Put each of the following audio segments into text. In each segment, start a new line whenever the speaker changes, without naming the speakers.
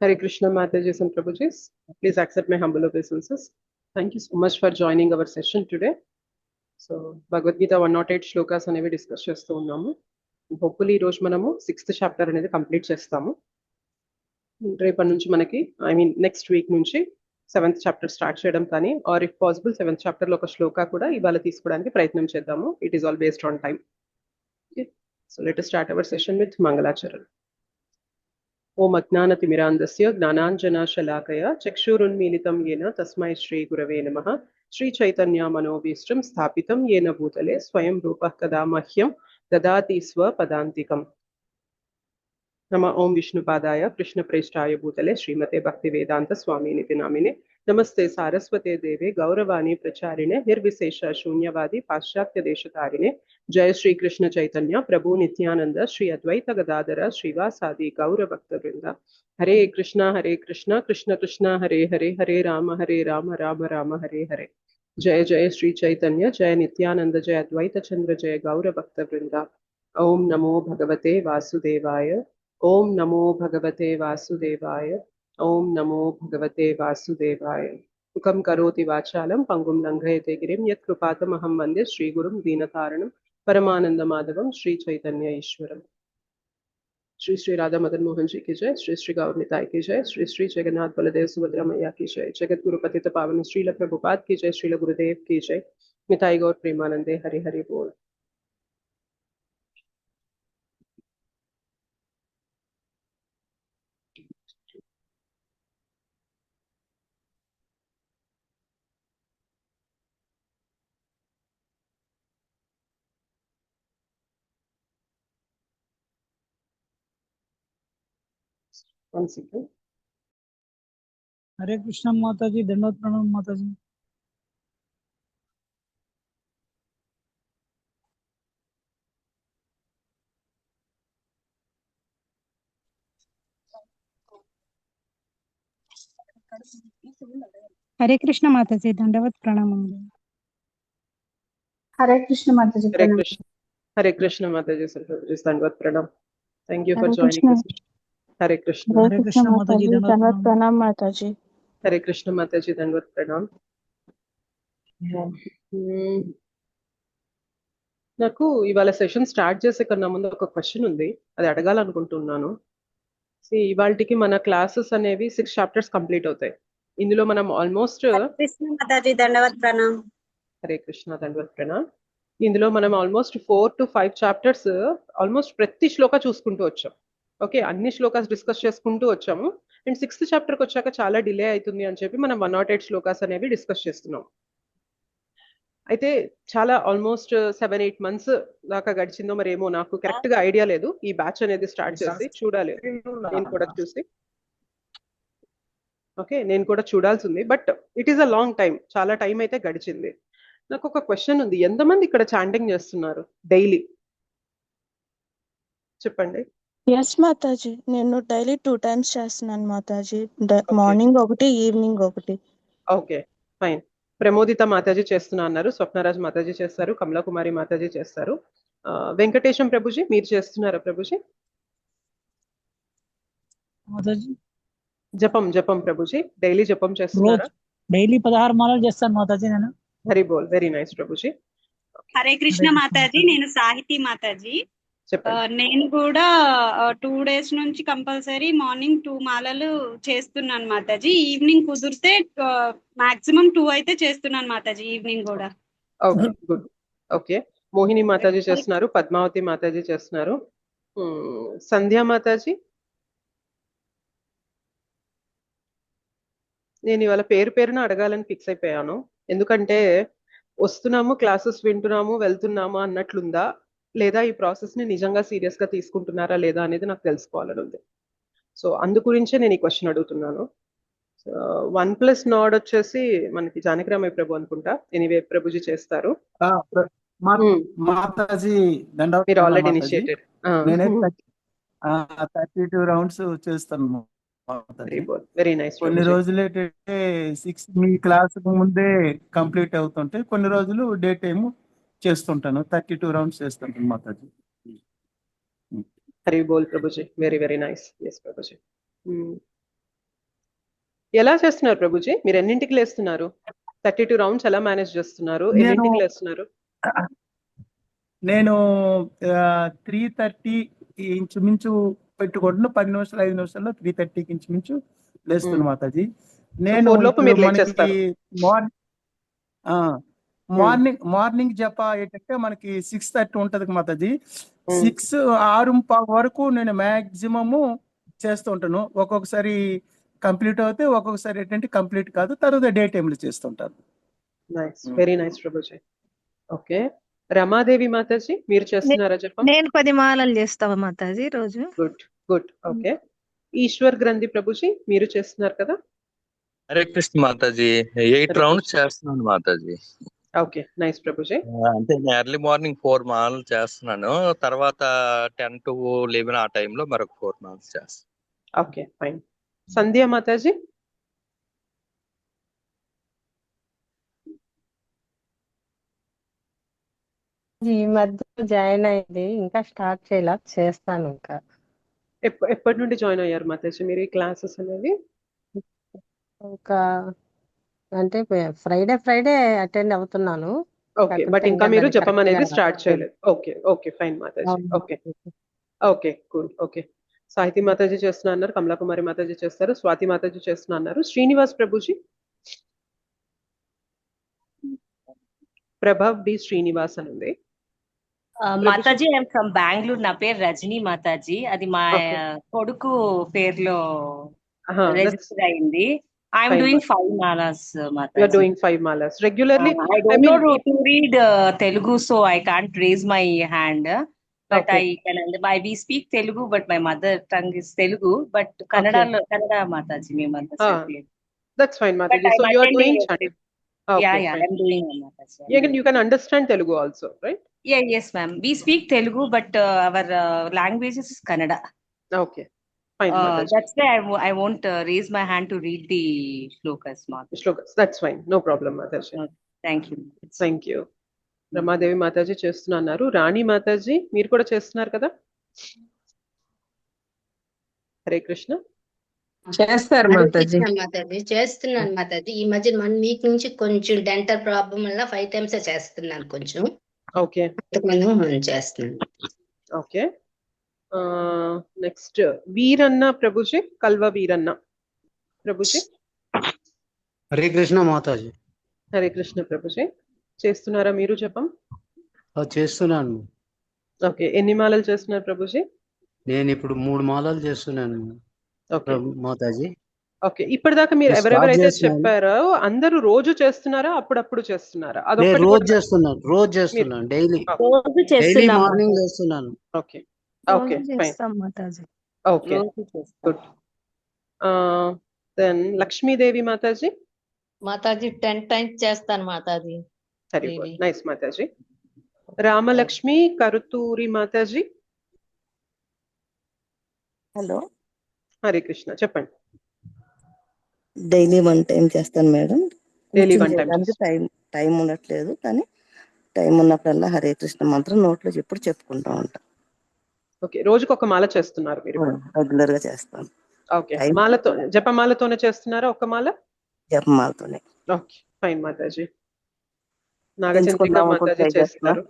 Hare Krishna, Mataji's and Prabhuji's. Please accept my humble obeisances. Thank you so much for joining our session today. So, Bhagavad Gita 108 shlokas అనేవి discuss చేస్తూ ఉన్నాము. Hopefully ఈ రోజు మనము 6th chapter అనేది complete చేస్తాము. రేపటి నుంచి మనకి నెక్స్ట్ వీక్ నుంచి 7th చాప్టర్ స్టార్ట్ చేయడం కానీ are if possible 7th chapter లో ఒక శ్లోక కూడా ఇవాళ తీసుకోవడానికి ప్రయత్నం చేద్దాము. It is all based on time. So let us start our session with మంగళాచరణ. ఓం అజ్ఞానతిమిరాంధస్య జ్ఞానాంజనశలాకయ చక్షురున్మీలితం येन తస్మై శ్రీ గురవే నమః. శ్రీ చైతన్య మనోభీష్టం స్థాపితం येन భూతలే స్వయం రూపః కదా మహ్యం దదాతి స్వపదాంతికం. నమ ఓం విష్ణుపాదాయ కృష్ణప్రేష్ఠాయ భూతలే శ్రీమతే భక్తివేదాంత స్వామినితి నామినే. నమస్తే సారస్వతే దేవే గౌరవాణి ప్రచారిణే నిర్విశేష శూన్యవాది పాశ్చాత్య దేశతారిణే. జయ శ్రీ కృష్ణ చైతన్య ప్రభు నిత్యానంద శ్రీ అద్వైత గదాధర శ్రీవాసాది గౌర భక్త వృంద. హరే కృష్ణ కృష్ణ కృష్ణ హరే హరే హరే రామ రామ రామ హరే హరే. జయ జయ శ్రీ చైతన్య జయ నిత్యానంద జయ అద్వైత చంద్ర జయ గౌర భక్త వృంద. ఓం నమో భగవతే వాసుదేవాయ. ఓం నమో భగవతే వాసుదేవాయ. ఓం నమో భగవతే వాసుదేవాయ. ముఖం కరోతి వాచాలం పంగుం లంఘయతే గిరిం యత్ కృపాతమహం వందే శ్రీగురుం దీనతారణం परमानंद माधवम श्री चैतन्य ईश्वरम. श्री श्री राधा मदन मोहन जी की जय. श्री श्री गौर निताय की जय. श्री श्री जगन्नाथ बलदेव सुभद्रा मैया की जय. जगत गुरु पतित पावन श्रील प्रभुपाद की जय. श्रील गुरुदेव की जय. निताय गौर प्रेमानंदे हरि हरि बोल. One second.
हरे कृष्ण माता जी, दंडवत प्रणाम माता जी.
हरे कृष्ण माता जी, दंडवत प्रणाम.
हरे कृष्ण माता जी.
हरे कृष्ण माता जी. दंडवत प्रणाम. Thank you for
Hare
joining
Krishna.
us. हरे कृष्ण.
हरे कृष्ण माता जी, दंडवत प्रणाम माता जी.
हरे कृष्ण माता जी. दंडवत प्रणाम. నాకు ఇవాళ సెషన్ స్టార్ట్ చేసే కన్నా ముందు ఒక క్వశ్చన్ ఉంది, అది అడగాలనుకుంటున్నాను. ఇవాళకి మన క్లాసెస్ అనేవి 6 చాప్టర్స్ కంప్లీట్ అవుతాయి. ఇందులో మనం ఆల్మోస్ట్ హరే కృష్ణ దండవత్ ప్రణామ్. ఇందులో మనం ఆల్మోస్ట్ 4 to 5 చాప్టర్స్ ఆల్మోస్ట్ ప్రతి శ్లోక చూసుకుంటూ వచ్చాం. ఓకే, అన్ని శ్లోకాస్ డిస్కస్ చేసుకుంటూ వచ్చాము. అండ్ 6th చాప్టర్కి వచ్చాక చాలా డిలే అవుతుంది అని చెప్పి మనం 108 శ్లోకాస్ అనేవి డిస్కస్ చేస్తున్నాం. అయితే చాలా ఆల్మోస్ట్ 7-8 months దాకా గడిచిందో మరేమో నాకు కరెక్ట్ గా ఐడియా లేదు. ఈ బ్యాచ్ అనేది స్టార్ట్ చేసి చూడాలి, నేను కూడా చూసి. ఓకే, నేను కూడా చూడాల్సి ఉంది. But it is a long time, చాలా టైం అయితే గడిచింది. నాకు ఒక క్వశ్చన్ ఉంది, ఎంతమంది ఇక్కడ చాంటింగ్ చేస్తున్నారు డైలీ చెప్పండి.
ఎస్ మాతాజీ, నేను డైలీ 2 times చేస్తున్నాను మాతాజీ. మార్నింగ్ ఒకటి, ఈవినింగ్ ఒకటి.
Okay fine. ప్రమోదిత మాతాజీ చేస్తున్నా అన్నారు, స్వప్నరాజ్ మాతాజీ చేస్తారు, కమలాకుమారి మాతాజీ చేస్తారు. వెంకటేశం ప్రభుజీ మీరు చేస్తున్నారా ప్రభుజీ? జపం ప్రభుజీ డైలీ జపం చేస్తున్నారా?
డైలీ 16 మాలలు చేస్తాను మాతాజీ నేను.
హరి బోల్, వెరీ నైస్ ప్రభుజీ.
హరే కృష్ణ మాతాజీ, నేను సాహితీ మాతాజీ. నేను కూడా 2 days నుంచి కంపల్సరీ మార్నింగ్ 2 మాలలు చేస్తున్నాను మాతాజీ. ఈవినింగ్ కుదిరితే మాక్సిమం 2 అయితే చేస్తున్నాను మాతాజీ ఈవినింగ్ కూడా.
Okay good. Okay, Mohini Mataji చేస్తున్నారు, పద్మావతి మాతాజీ చేస్తున్నారు. సంధ్యా మాతాజీ, నేను ఇవాళ పేరున అడగాలని ఫిక్స్ అయిపోయాను. ఎందుకంటే వస్తున్నాము, క్లాసెస్ వింటున్నాము, వెళ్తున్నాము అన్నట్లుందా, లేదా ఈ ప్రాసెస్ ని నిజంగా సీరియస్ గా తీసుకుంటున్నారా లేదా అనేది నాకు తెలుసుకోవాలని ఉంది. సో అందు గురించే నేను ఈ క్వశ్చన్ అడుగుతున్నాను. 1+ నాడ్ వచ్చేసి మనకి జానకిరామయ్య ప్రభు అనుకుంటా. ఎనీవే ప్రభుజీ చేస్తారు. మీరు ఆల్రెడీ ఇనిషియేటెడ్.
32 rounds చేస్తాను.
Very nice.
కొన్ని రోజులు 6 మీ క్లాస్ ముందే కంప్లీట్ అవుతుంటే, కొన్ని రోజులు డే టైమ్ చేస్తుంటాను. 32 rounds చేస్తుంటాను మాతాజీ.
హరి బోల్ Prabhuji, very very nice. Yes Prabhuji. ఎలా చేస్తున్నారు ప్రభుజీ? మీరు ఎన్నింటికి లేస్తున్నారు? 32 రౌండ్స్ ఎలా మేనేజ్ చేస్తున్నారు? ఎన్నింటికి లేస్తున్నారు?
నేను 3:30 ఇంచుమించు పెట్టుకుంటున్నా, 10 నిమిషాలు 5 నిమిషాల్లో 3:30కి ఇంచుమించు లేస్తున్నా మాతాజీ. నేను
4 లోపు మీరు
మనకి
లేచేస్తారు.
మార్నింగ్ జప ఏంటంటే మనకి 6:30 ఉంటది మాతాజీ. 6:05 వరకు నేను మాక్సిమము చేస్తూ ఉంటాను. ఒక్కొక్కసారి కంప్లీట్ అవుతే, ఒక్కొక్కసారి ఏంటంటే కంప్లీట్ కాదు, తర్వాత డే టైంలో చేస్తుంటాను.
Nice, very nice Prabhuji. Okay, Ramadevi Mataji మీరు చేస్తున్నారా జపం?
నేను 10 మాలలు చేస్తావా మాతాజీ రోజు.
Good good. ఓకే, ఈశ్వర్ గ్రంథి ప్రభుజీ మీరు చేస్తున్నారు కదా?
హరే కృష్ణ మాతాజీ, 8 రౌండ్స్ చేస్తున్నాను మాతాజీ.
Okay, nice Prabhuji.
అంటే నేను ఎర్లీ మార్నింగ్ 4 మాలలు చేస్తున్నాను, తర్వాత 10 to 11 ఆ టైంలో మరొక 4 మాలలు చేస్తాను.
Okay, fine. సంధ్యా మాతాజీ?
ఈ మధ్య జాయిన్ అయింది, ఇంకా స్టార్ట్ చేయాల, చేస్తాను ఇంకా.
ఎప్పటి నుండి జాయిన్ అయ్యారు మాతాజీ మీరు ఈ క్లాసెస్ అనేవి?
ఇంకా అంటే ఫ్రైడే అటెండ్ అవుతున్నాను.
ఓకే, బట్ ఇంకా మీరు జపం అనేది స్టార్ట్ చేయలేదు. Okay okay, fine Mataji. Okay okay, cool. Okay, సాహితీ మాతాజీ చేస్తున్నా అన్నారు, కమలాకుమారి మాతాజీ చేస్తారు, స్వాతి మాతాజీ చేస్తున్నా అన్నారు. శ్రీనివాస్ ప్రభుజీ? ప్రభావ్ డి శ్రీనివాస్ అని ఉంది.
Mataji, I'm from Bengaluru. నా పేరు రజనీ మాతాజీ. అది మా కొడుకు పేరులో రిజిస్టర్ అయింది. I'm doing 5 malas Mataji.
You are doing 5 malas regularly?
I don't know to read Telugu, so I can't raise my hand. But I can. We speak Telugu, but my mother tongue is Telugu. But Kannada Mataji, me understand.
That's fine, Mataji. So you are doing chanting. Okay,
yeah, I'm doing
Mataji. You can understand Telugu also, right?
Yeah, yes, ma'am. We speak Telugu, but our language is Kannada.
Okay, fine, Mataji.
That's why I won't raise my hand to read the shlokas, Mataji.
Shlokas, that's fine. No problem, Mataji.
Thank you.
Thank you. Ramadevi Mataji చేస్తున్నా అన్నారు. రాణి మాతాజీ మీరు కూడా చేస్తున్నారు కదా? హరే కృష్ణ.
చేస్తారు మాతాజీ.
మాతాజీ చేస్తున్నాను మాతాజీ. ఈ మధ్య 1 వీక్ నుంచి కొంచెం డెంటల్ ప్రాబ్లం వల్ల 5 times చేస్తున్నాను కొంచెం.
ఓకే,
చేస్తున్నాను.
Okay, next Veeranna Prabhuji, కల్వ Veeranna Prabhuji.
హరే కృష్ణ మాతాజీ.
హరే కృష్ణ ప్రభుజీ చేస్తున్నారా మీరు జపం?
చేస్తున్నాను.
ఓకే, ఎన్ని మాలలు చేస్తున్నారు ప్రభుజీ?
నేను ఇప్పుడు 3 మాలలు చేస్తున్నాను మాతాజీ.
ఓకే, ఇప్పటిదాకా మీరు ఎవరెవరైతే చెప్పారో అందరూ రోజు చేస్తున్నారా, అప్పుడప్పుడు చేస్తున్నారా?
రోజు చేస్తున్నాను డైలీ మార్నింగ్ చేస్తున్నాను.
Okay okay, fine Mataji. Okay, good. Then Lakshmidevi మాతాజీ?
మాతాజీ 10 times చేస్తాను మాతాజీ.
వెరీ గుడ్, నైస్ మాతాజీ. రామలక్ష్మి కరుతూరి మాతాజీ?
హలో,
హరే కృష్ణ, చెప్పండి.
డైలీ 1 time చేస్తాను మేడం.
Daily 1 time.
టైం ఉండట్లేదు, కానీ టైం ఉన్నప్పుడల్లా హరే కృష్ణ మంత్రం నోట్లో ఎప్పుడు చెప్పుకుంటా ఉంటాను.
ఓకే, రోజుకు ఒక మాల చేస్తున్నారు మీరు?
రెగ్యులర్ గా చేస్తాను.
ఓకే, మాలతో జపమాలతోనే చేస్తున్నారా? ఒక మాల
జపమాలతోనే.
ఓకే, ఫైన్ మాతాజీ. నాగచంద్రిక మాతాజీ చేస్తున్నారు.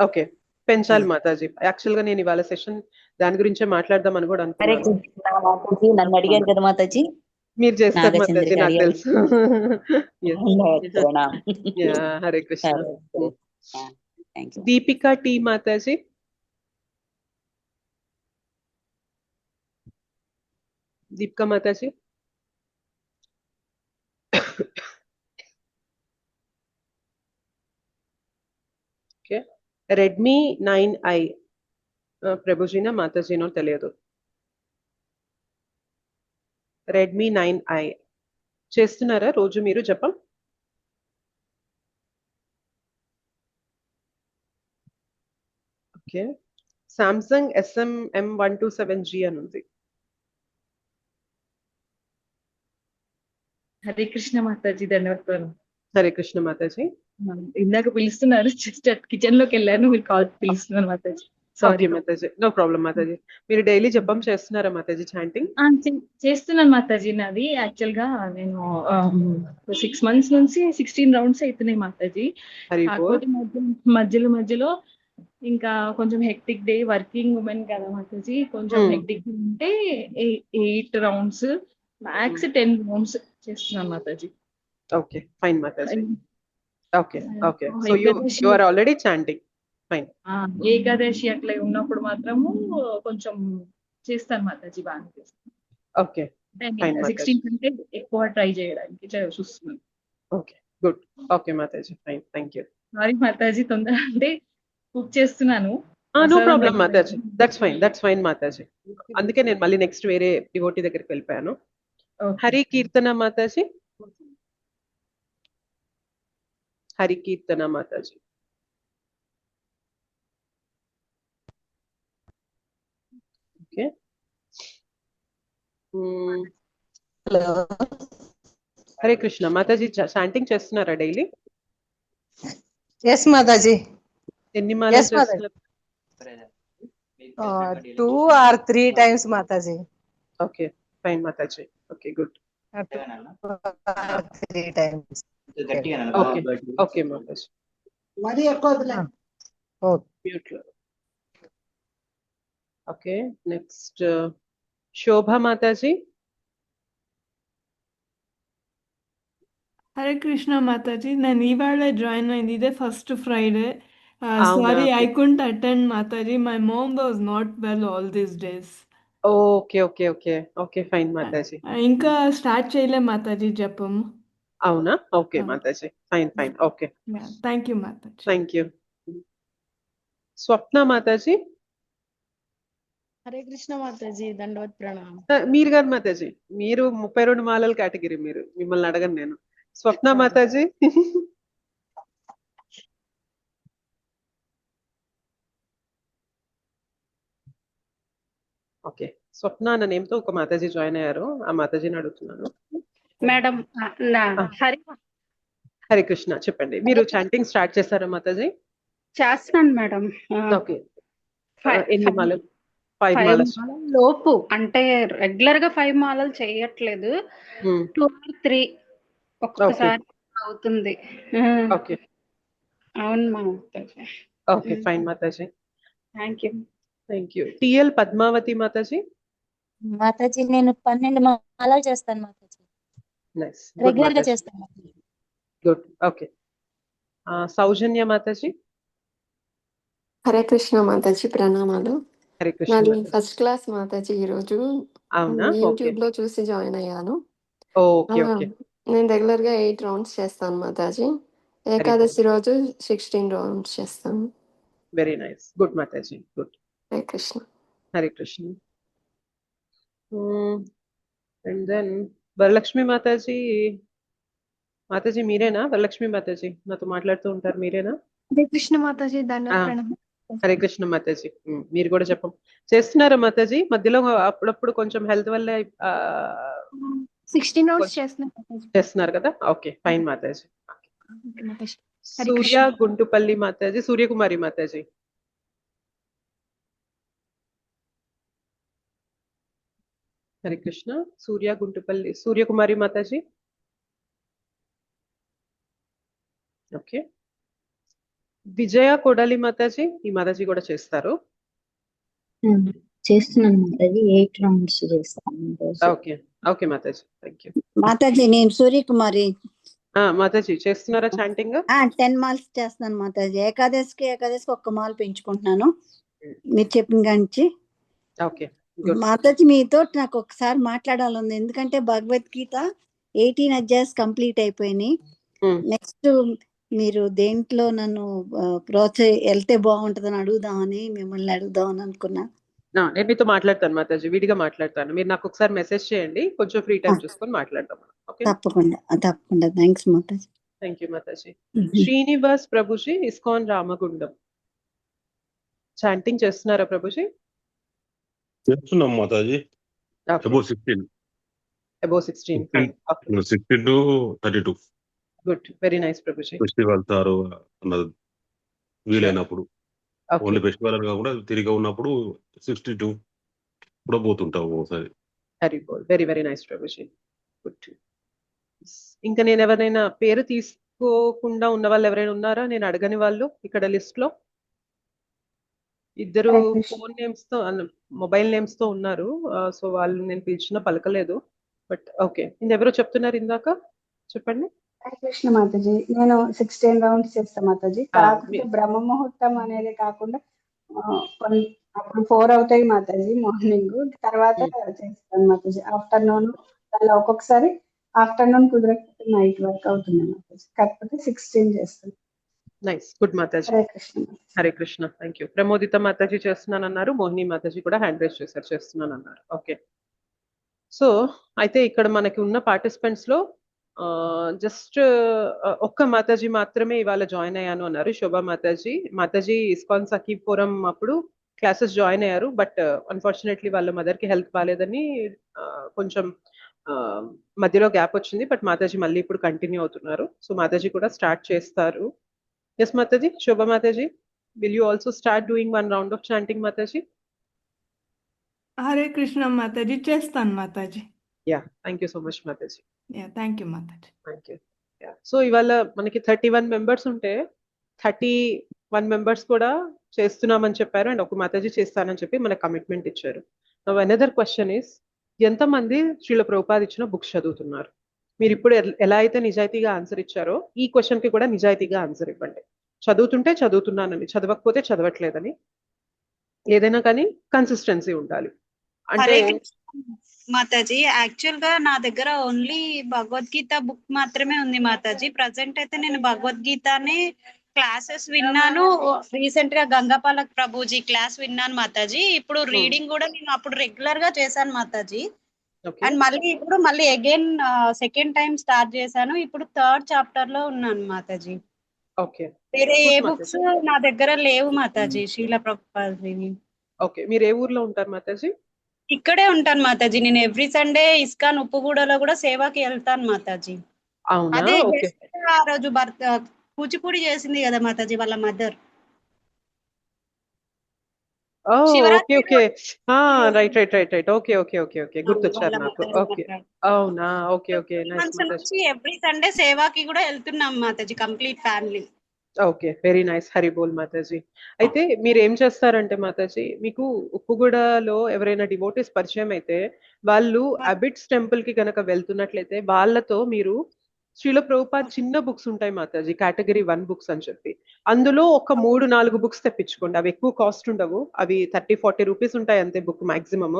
ఓకే, పెంచాలి మాతాజీ. యాక్చువల్ గా నేను ఇవాళ సెషన్ దాని గురించే మాట్లాడదాం అని కూడా అనుకున్నాను.
నన్ను అడిగారు కదా మాతాజీ.
మీరు చేస్తారు మాతాజీ, నాకు తెలుసు. Hare Krishna. Deepika T Mataji? Deepika Mataji? Okay, Redmi 9i ప్రభుజీనా మాతాజీనో తెలియదు. రెడ్మీ 9i చేస్తున్నారా రోజు మీరు జపం? ఓకే, సామ్సంగ్ SM-M127G అని ఉంది.
హరే కృష్ణ మాతాజీ, ధన్యవాదాలు.
హరే కృష్ణ మాతాజీ.
ఇందాక పిలుస్తున్నారు, జస్ట్ కిచెన్ లోకి వెళ్ళాను, మీరు కాల్ పిలుస్తున్నారు Mataji. Sorry.
Okay Mataji, no problem Mataji. మీరు డైలీ జపం చేస్తున్నారా మాతాజీ చాంటింగ్?
చేస్తున్నాను మాతాజీ. నాది యాక్చువల్ గా నేను 6 months నుంచి 16 రౌండ్స్ అవుతున్నాయి మాతాజీ.
హరి బోల్.
కాకపోతే మధ్యలో మధ్యలో ఇంకా కొంచెం హెక్టిక్ డే, వర్కింగ్ ఉమెన్ కదా మాతాజీ, కొంచెం హెక్టిక్ ఉంటే 8 rounds మ్యాక్స్ 10 rounds చేస్తున్నాను Mataji.
Okay fine Mataji. Okay okay, so you are already chanting. Fine.
Ekadashi అట్లా ఉన్నప్పుడు మాత్రము కొంచెం చేస్తాను మాతాజీ, బాగా చేస్తాను.
Okay fine Mataji.
16 కంటే ఎక్కువ ట్రై చేయడానికి చూస్తున్నాను.
Okay good. ఓకే మాతాజీ, ఫైన్, థ్యాంక్ యూ.
సారీ మాతాజీ, తొందర అంటే కుక్ చేస్తున్నాను.
నో ప్రాబ్లం మాతాజీ, దట్స్ ఫైన్ మాతాజీ. అందుకే నేను మళ్ళీ నెక్స్ట్ వేరే డివోటీ దగ్గరికి వెళ్ళిపోయాను. హరి కీర్తన మాతాజీ. హరి కీర్తన మాతాజీ. ఓకే.
హలో,
హరే కృష్ణ మాతాజీ, చాంటింగ్ చేస్తున్నారా డైలీ?
ఎస్ మాతాజీ.
ఎన్ని మాలలు
Yes, మాతాజీ.
చేస్తున్నారు?
2 or 3 times మాతాజీ.
Okay fine Mataji. Okay good.
3 times.
Okay okay మాతాజీ.
మరి ఎక్కువ
మ్యూట్ లో. ఓకే నెక్స్ట్ శోభా మాతాజీ.
హరే కృష్ణ మాతాజీ, నేను ఇవాళ జాయిన్ అయింది, ఇదే ఫస్ట్ ఫ్రైడే.
అవునా?
సారీ, ఐ కుడెంట్ అటెండ్ మాతాజీ. My mom was not well all these days.
Okay okay okay okay fine మాతాజీ.
ఇంకా స్టార్ట్ చేయలే మాతాజీ జపం.
అవునా? ఓకే మాతాజీ, fine fine. Okay
thank you మాతాజీ.
Thank you. స్వప్న మాతాజీ.
హరే కృష్ణ మాతాజీ, దండవత్ ప్రణామం.
మీరు గారు మాతాజీ, మీరు 32 మాలల కేటగిరీ, మీరు, మిమ్మల్ని అడగను నేను. స్వప్న మాతాజీ. ఓకే, స్వప్న అన్న నేమ్ తో ఒక మాతాజీ జాయిన్ అయ్యారు, ఆ మాతాజీని అడుగుతున్నాను.
మేడం
హరే కృష్ణ, చెప్పండి. మీరు చాంటింగ్ స్టార్ట్ చేశారా మాతాజీ?
చేస్తున్నాను మేడం.
ఓకే, ఎన్ని మాలలు? 5 మాలలు
లోపు, అంటే రెగ్యులర్ గా 5 మాలలు చేయట్లేదు. 2 or 3 ఒక్కసారి అవుతుంది.
ఓకే
అవును Mataji.
Okay fine Mataji.
Thank you.
Thank you. T L Padmavati Mataji.
Mataji నేను 12 మాలలు చేస్తాను మాతాజీ.
నైస్,
రెగ్యులర్ గా చేస్తాను.
గుడ్. ఓకే. సౌజన్య మాతాజీ.
హరే కృష్ణ మాతాజీ, ప్రణామాలు.
హరే కృష్ణ
నాది
మాతాజీ.
First class Mataji. ఈరోజు
అవునా?
యూట్యూబ్ లో చూసి జాయిన్ అయ్యాను.
Okay okay.
నేను రెగ్యులర్ గా 8 rounds చేస్తాను మాతాజీ. ఏకాదశి రోజు 16 rounds చేస్తాను.
Very nice, good Mataji, good.
Hare Krishna.
Hare Krishna. And then Varalakshmi Mataji. Mataji మీరేనా? వరలక్ష్మి మాతాజీ నాతో మాట్లాడుతూ ఉంటారు, మీరేనా?
హరే కృష్ణ మాతాజీ, దండవత్ ప్రణామం.
హరే కృష్ణ మాతాజీ. మీరు కూడా చెప్పం చేస్తున్నారా మాతాజీ? మధ్యలో అప్పుడప్పుడు కొంచెం హెల్త్ వల్ల
16 rounds చేస్తున్నాను
చేస్తున్నారు కదా? ఓకే ఫైన్ మాతాజీ.
మాతాజీ.
సూర్య గుంటుపల్లి మాతాజీ. సూర్యకుమారి మాతాజీ. హరే కృష్ణ. సూర్య గుంటుపల్లి, సూర్యకుమారి మాతాజీ. ఓకే. విజయ కొడాలి మాతాజీ. ఈ మాతాజీ కూడా చేస్తారు.
చేస్తున్నాను మాతాజీ. 8 rounds చేస్తాను.
ఓకే ఓకే మాతాజీ, థ్యాంక్ యూ.
మాతాజీ నేను సూర్యకుమారి.
మాతాజీ చేస్తున్నారా చాంటింగ్?
10 మాల్స్ చేస్తున్నాను మాతాజీ. ఏకాదశికి ఒక్క మాల పెంచుకుంటున్నాను మీరు చెప్పిన కాంచి.
ఓకే
మాతాజీ మీతో నాకు ఒకసారి మాట్లాడాలని, ఎందుకంటే భగవద్గీత 18 అధ్యాయాలు కంప్లీట్ అయిపోయినాయి. నెక్స్ట్ మీరు దేంట్లో నన్ను వెళ్తే బాగుంటుందని అడుగుదామని మిమ్మల్ని అడుగుదామని అనుకున్నా.
నేను మీతో మాట్లాడతాను మాతాజీ, విడిగా మాట్లాడతాను. మీరు నాకు ఒకసారి మెసేజ్ చేయండి, కొంచెం ఫ్రీ టైం చూసుకొని మాట్లాడదాం. ఓకే,
తప్పకుండా. Thanks Mataji.
Thank you Mataji. Srinivas Prabhuji, ISKCON Ramagundam. Chanting చేస్తున్నారా ప్రభుజీ?
చేస్తున్నాం Mataji. Above 16. 16 to 32.
Good, very nice Prabhuji.
Festival తారు అన్నది వీలైనప్పుడు.
ఓకే
ఓన్లీ ఫెస్టివల్ అని కాకుండా తిరిగి ఉన్నప్పుడు 62 కూడా పోతుంటాము ఒకసారి.
Very very nice Prabhuji. Good. ఇంకా నేను ఎవరైనా పేరు తీసుకోకుండా ఉన్న వాళ్ళు ఎవరైనా ఉన్నారా? నేను అడగని వాళ్ళు ఇక్కడ లిస్ట్ లో ఇద్దరు
హరే కృష్ణ
ఫోన్ నేమ్స్ తో మొబైల్ నేమ్స్ తో ఉన్నారు. సో వాళ్ళు నేను పిలిచినా పలకలేదు. బట్ ఓకే, ఎవరో చెప్తున్నారు ఇందాక, చెప్పండి.
హరే కృష్ణ మాతాజీ, నేను 16 రౌండ్స్ చేస్తాను మాతాజీ. కాకపోతే బ్రహ్మ ముహూర్తం అనేది కాకుండా అప్పుడు 4 అవుతాయి మాతాజీ మార్నింగ్, తర్వాత చేస్తాను మాతాజీ ఆఫ్టర్నూన్. అలా ఒక్కొక్కసారి ఆఫ్టర్నూన్ కుదరకపోతే నైట్ వరకు అవుతుంది మాతాజీ, కాకపోతే 16 చేస్తాను.
నైస్, గుడ్ మాతాజీ.
హరే కృష్ణ మాతాజీ.
Hare Krishna, thank you. ప్రమోదిత మాతాజీ చేస్తున్నాను అన్నారు, మోహిని మాతాజీ కూడా హ్యాండ్ రైజ్ చేశారు, చేస్తున్నాను అన్నారు. ఓకే, సో అయితే ఇక్కడ మనకి ఉన్న పార్టిసిపెంట్స్ లో జస్ట్ ఒక్క మాతాజీ మాత్రమే ఇవాళ జాయిన్ అయ్యాను అన్నారు, శోభా మాతాజీ. మాతాజీ ఇస్కాన్ సఖీ ఫోరం అప్పుడు క్లాసెస్ జాయిన్ అయ్యారు, బట్ అన్ఫార్చునేట్లీ వాళ్ళ మదర్ కి హెల్త్ బాగాలేదని కొంచెం మధ్యలో గ్యాప్ వచ్చింది. బట్ మాతాజీ మళ్ళీ ఇప్పుడు కంటిన్యూ అవుతున్నారు. సో మాతాజీ కూడా స్టార్ట్ చేస్తారు. ఎస్ మాతాజీ, శోభా మాతాజీ, will you also start doing 1 round of chanting మాతాజీ?
హరే కృష్ణ మాతాజీ, చేస్తాను మాతాజీ.
Yeah, thank you so much మాతాజీ.
యా, థ్యాంక్ యూ మాతాజీ.
Thank you. సో ఇవాళ మనకి 31 మెంబర్స్ ఉంటే 31 మెంబర్స్ కూడా చేస్తున్నామని చెప్పారు, అండ్ ఒక మాతాజీ చేస్తానని చెప్పి మనకు కమిట్మెంట్ ఇచ్చారు. అనదర్ క్వశ్చన్ ఇస్, ఎంతమంది శ్రీల ప్రభుపాద ఇచ్చిన బుక్స్ చదువుతున్నారు? మీరు ఇప్పుడు ఎలా అయితే నిజాయితీగా ఆన్సర్ ఇచ్చారో ఈ క్వశ్చన్ కి కూడా నిజాయితీగా ఆన్సర్ ఇవ్వండి. చదువుతుంటే చదువుతున్నానని, చదవకపోతే చదవట్లేదని, ఏదైనా కానీ కన్సిస్టెన్సీ ఉండాలి. అంటే
మాతాజీ, యాక్చువల్ గా నా దగ్గర ఓన్లీ భగవద్గీత బుక్ మాత్రమే ఉంది మాతాజీ. ప్రజెంట్ అయితే నేను భగవద్గీతని క్లాసెస్ విన్నాను. రీసెంట్ గా గంగాపాలక్ ప్రభుజీ క్లాస్ విన్నాను మాతాజీ. ఇప్పుడు రీడింగ్ కూడా నేను అప్పుడు రెగ్యులర్ గా చేశాను మాతాజీ. అండ్ మళ్ళీ అగైన్ సెకండ్ టైం స్టార్ట్ చేశాను. ఇప్పుడు 3rd చాప్టర్ లో ఉన్నాను మాతాజీ.
ఓకే,
వేరే ఏ బుక్స్ నా దగ్గర లేవు మాతాజీ శ్రీల ప్రభుపాదవి.
ఓకే, మీరు ఏ ఊర్లో ఉంటారు మాతాజీ?
ఇక్కడే ఉంటాను మాతాజీ. నేను ఎవ్రీ సండే ఇస్కాన్ ఉప్పుగూడలో కూడా సేవకి వెళ్తాను మాతాజీ.
అవునా?
అదే
ఓకే,
ఆ రోజు కూచిపూడి చేసింది కదా మాతాజీ వాళ్ళ mother.
Okay okay, right right right right, okay okay okay okay, గుర్తొచ్చారు నాకు. ఓకే, అవునా? ఓకే ఓకే, నైస్ మాతాజీ.
ఎవ్రీ సండే సేవాకి కూడా వెళ్తున్నాం మాతాజీ, complete family.
Okay, very nice, Hari బోల్ మాతాజీ. అయితే మీరు ఏం చేస్తారంటే మాతాజీ, మీకు ఉప్పుగూడలో ఎవరైనా డివోటీస్ పరిచయం అయితే వాళ్ళు అబిట్స్ టెంపుల్ కి కనుక వెళ్తున్నట్లయితే వాళ్ళతో మీరు శ్రీల ప్రభుపాద్ చిన్న బుక్స్ ఉంటాయి మాతాజీ, కేటగిరీ 1 బుక్స్ అని చెప్పి, అందులో ఒక 3-4 బుక్స్ తెప్పించుకోండి. అవి ఎక్కువ కాస్ట్ ఉండవు, అవి 30-40 రూపీస్ ఉంటాయి అంతే బుక్ మాక్సిమమ్.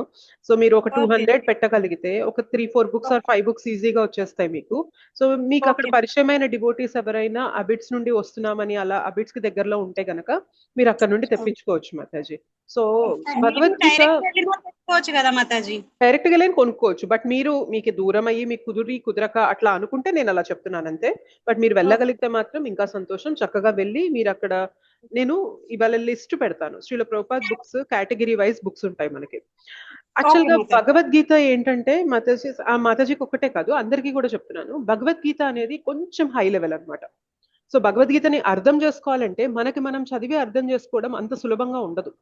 సో మీరు ఒక 200 పెట్టగలిగితే ఒక 3-4 బుక్స్ ఆర్ 5 బుక్స్ ఈజీగా వచ్చేస్తాయి మీకు. సో మీకు అక్కడ పరిచయమైన డివోటీస్ ఎవరైనా అబిట్స్ నుండి వస్తున్నామని అలా అబిట్స్ కి దగ్గరలో ఉంటే గనక మీరు అక్కడ నుండి తెప్పించుకోవచ్చు మాతాజీ. సో భగవద్గీత
కదా మాతాజీ,
డైరెక్ట్ గా లేని కొనుక్కోవచ్చు, బట్ మీకు దూరం అయ్యి మీకు కుదరక అట్లా అనుకుంటే నేను అలా చెప్తున్నాను అంతే. బట్ మీరు వెళ్ళగలిగితే మాత్రం ఇంకా సంతోషం, చక్కగా వెళ్ళి మీరు అక్కడ, నేను ఇవాళ లిస్ట్ పెడతాను Srila Prabhupad books, category wise books ఉంటాయి మనకి. యాక్చువల్ గా భగవద్గీత ఏంటంటే మాతాజీ, ఆ మాతాజీకి ఒక్కటే కాదు అందరికీ కూడా చెప్తున్నాను, భగవద్గీత అనేది కొంచెం హై లెవెల్ అన్నమాట. సో భగవద్గీతని అర్థం చేసుకోవాలంటే మనకి మనం చదివి అర్థం చేసుకోవడం అంత సులభంగా ఉండదు.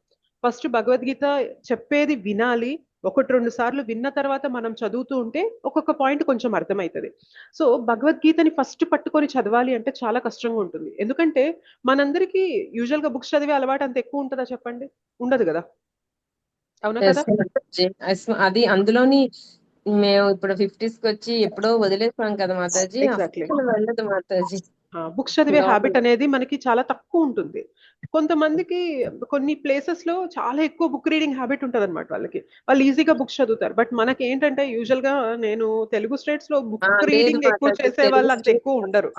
ఫస్ట్ భగవద్గీత చెప్పేది వినాలి, 1-2 సార్లు విన్న తర్వాత మనం చదువుతూ ఉంటే ఒక్కొక్క పాయింట్ కొంచెం అర్థమవుతుంది. సో భగవద్గీతని ఫస్ట్ పట్టుకొని చదవాలి అంటే చాలా కష్టంగా ఉంటుంది. ఎందుకంటే మనందరికీ యూజువల్ గా బుక్స్ చదివే అలవాటు అంత ఎక్కువ ఉంటుందా చెప్పండి? ఉండదు కదా, అవునా కదా?
అది అందులోని మేము ఇప్పుడు 50s కి వచ్చి ఎప్పుడో వదిలేసాం కదా మాతాజీ, వెళ్ళదు మాతాజీ.
బుక్స్ చదివే హ్యాబిట్ అనేది మనకి చాలా తక్కువ ఉంటుంది. కొంతమందికి కొన్ని ప్లేసెస్ లో చాలా ఎక్కువ బుక్ రీడింగ్ హ్యాబిట్ ఉంటుంది అనమాట, వాళ్ళు ఈజీగా బుక్స్ చదువుతారు. బట్ మనకి ఏంటంటే యూజువల్ గా నేను తెలుగు స్టేట్స్ లో బుక్ రీడింగ్ ఎక్కువ చేసే వాళ్ళు అంత ఎక్కువ ఉండరు.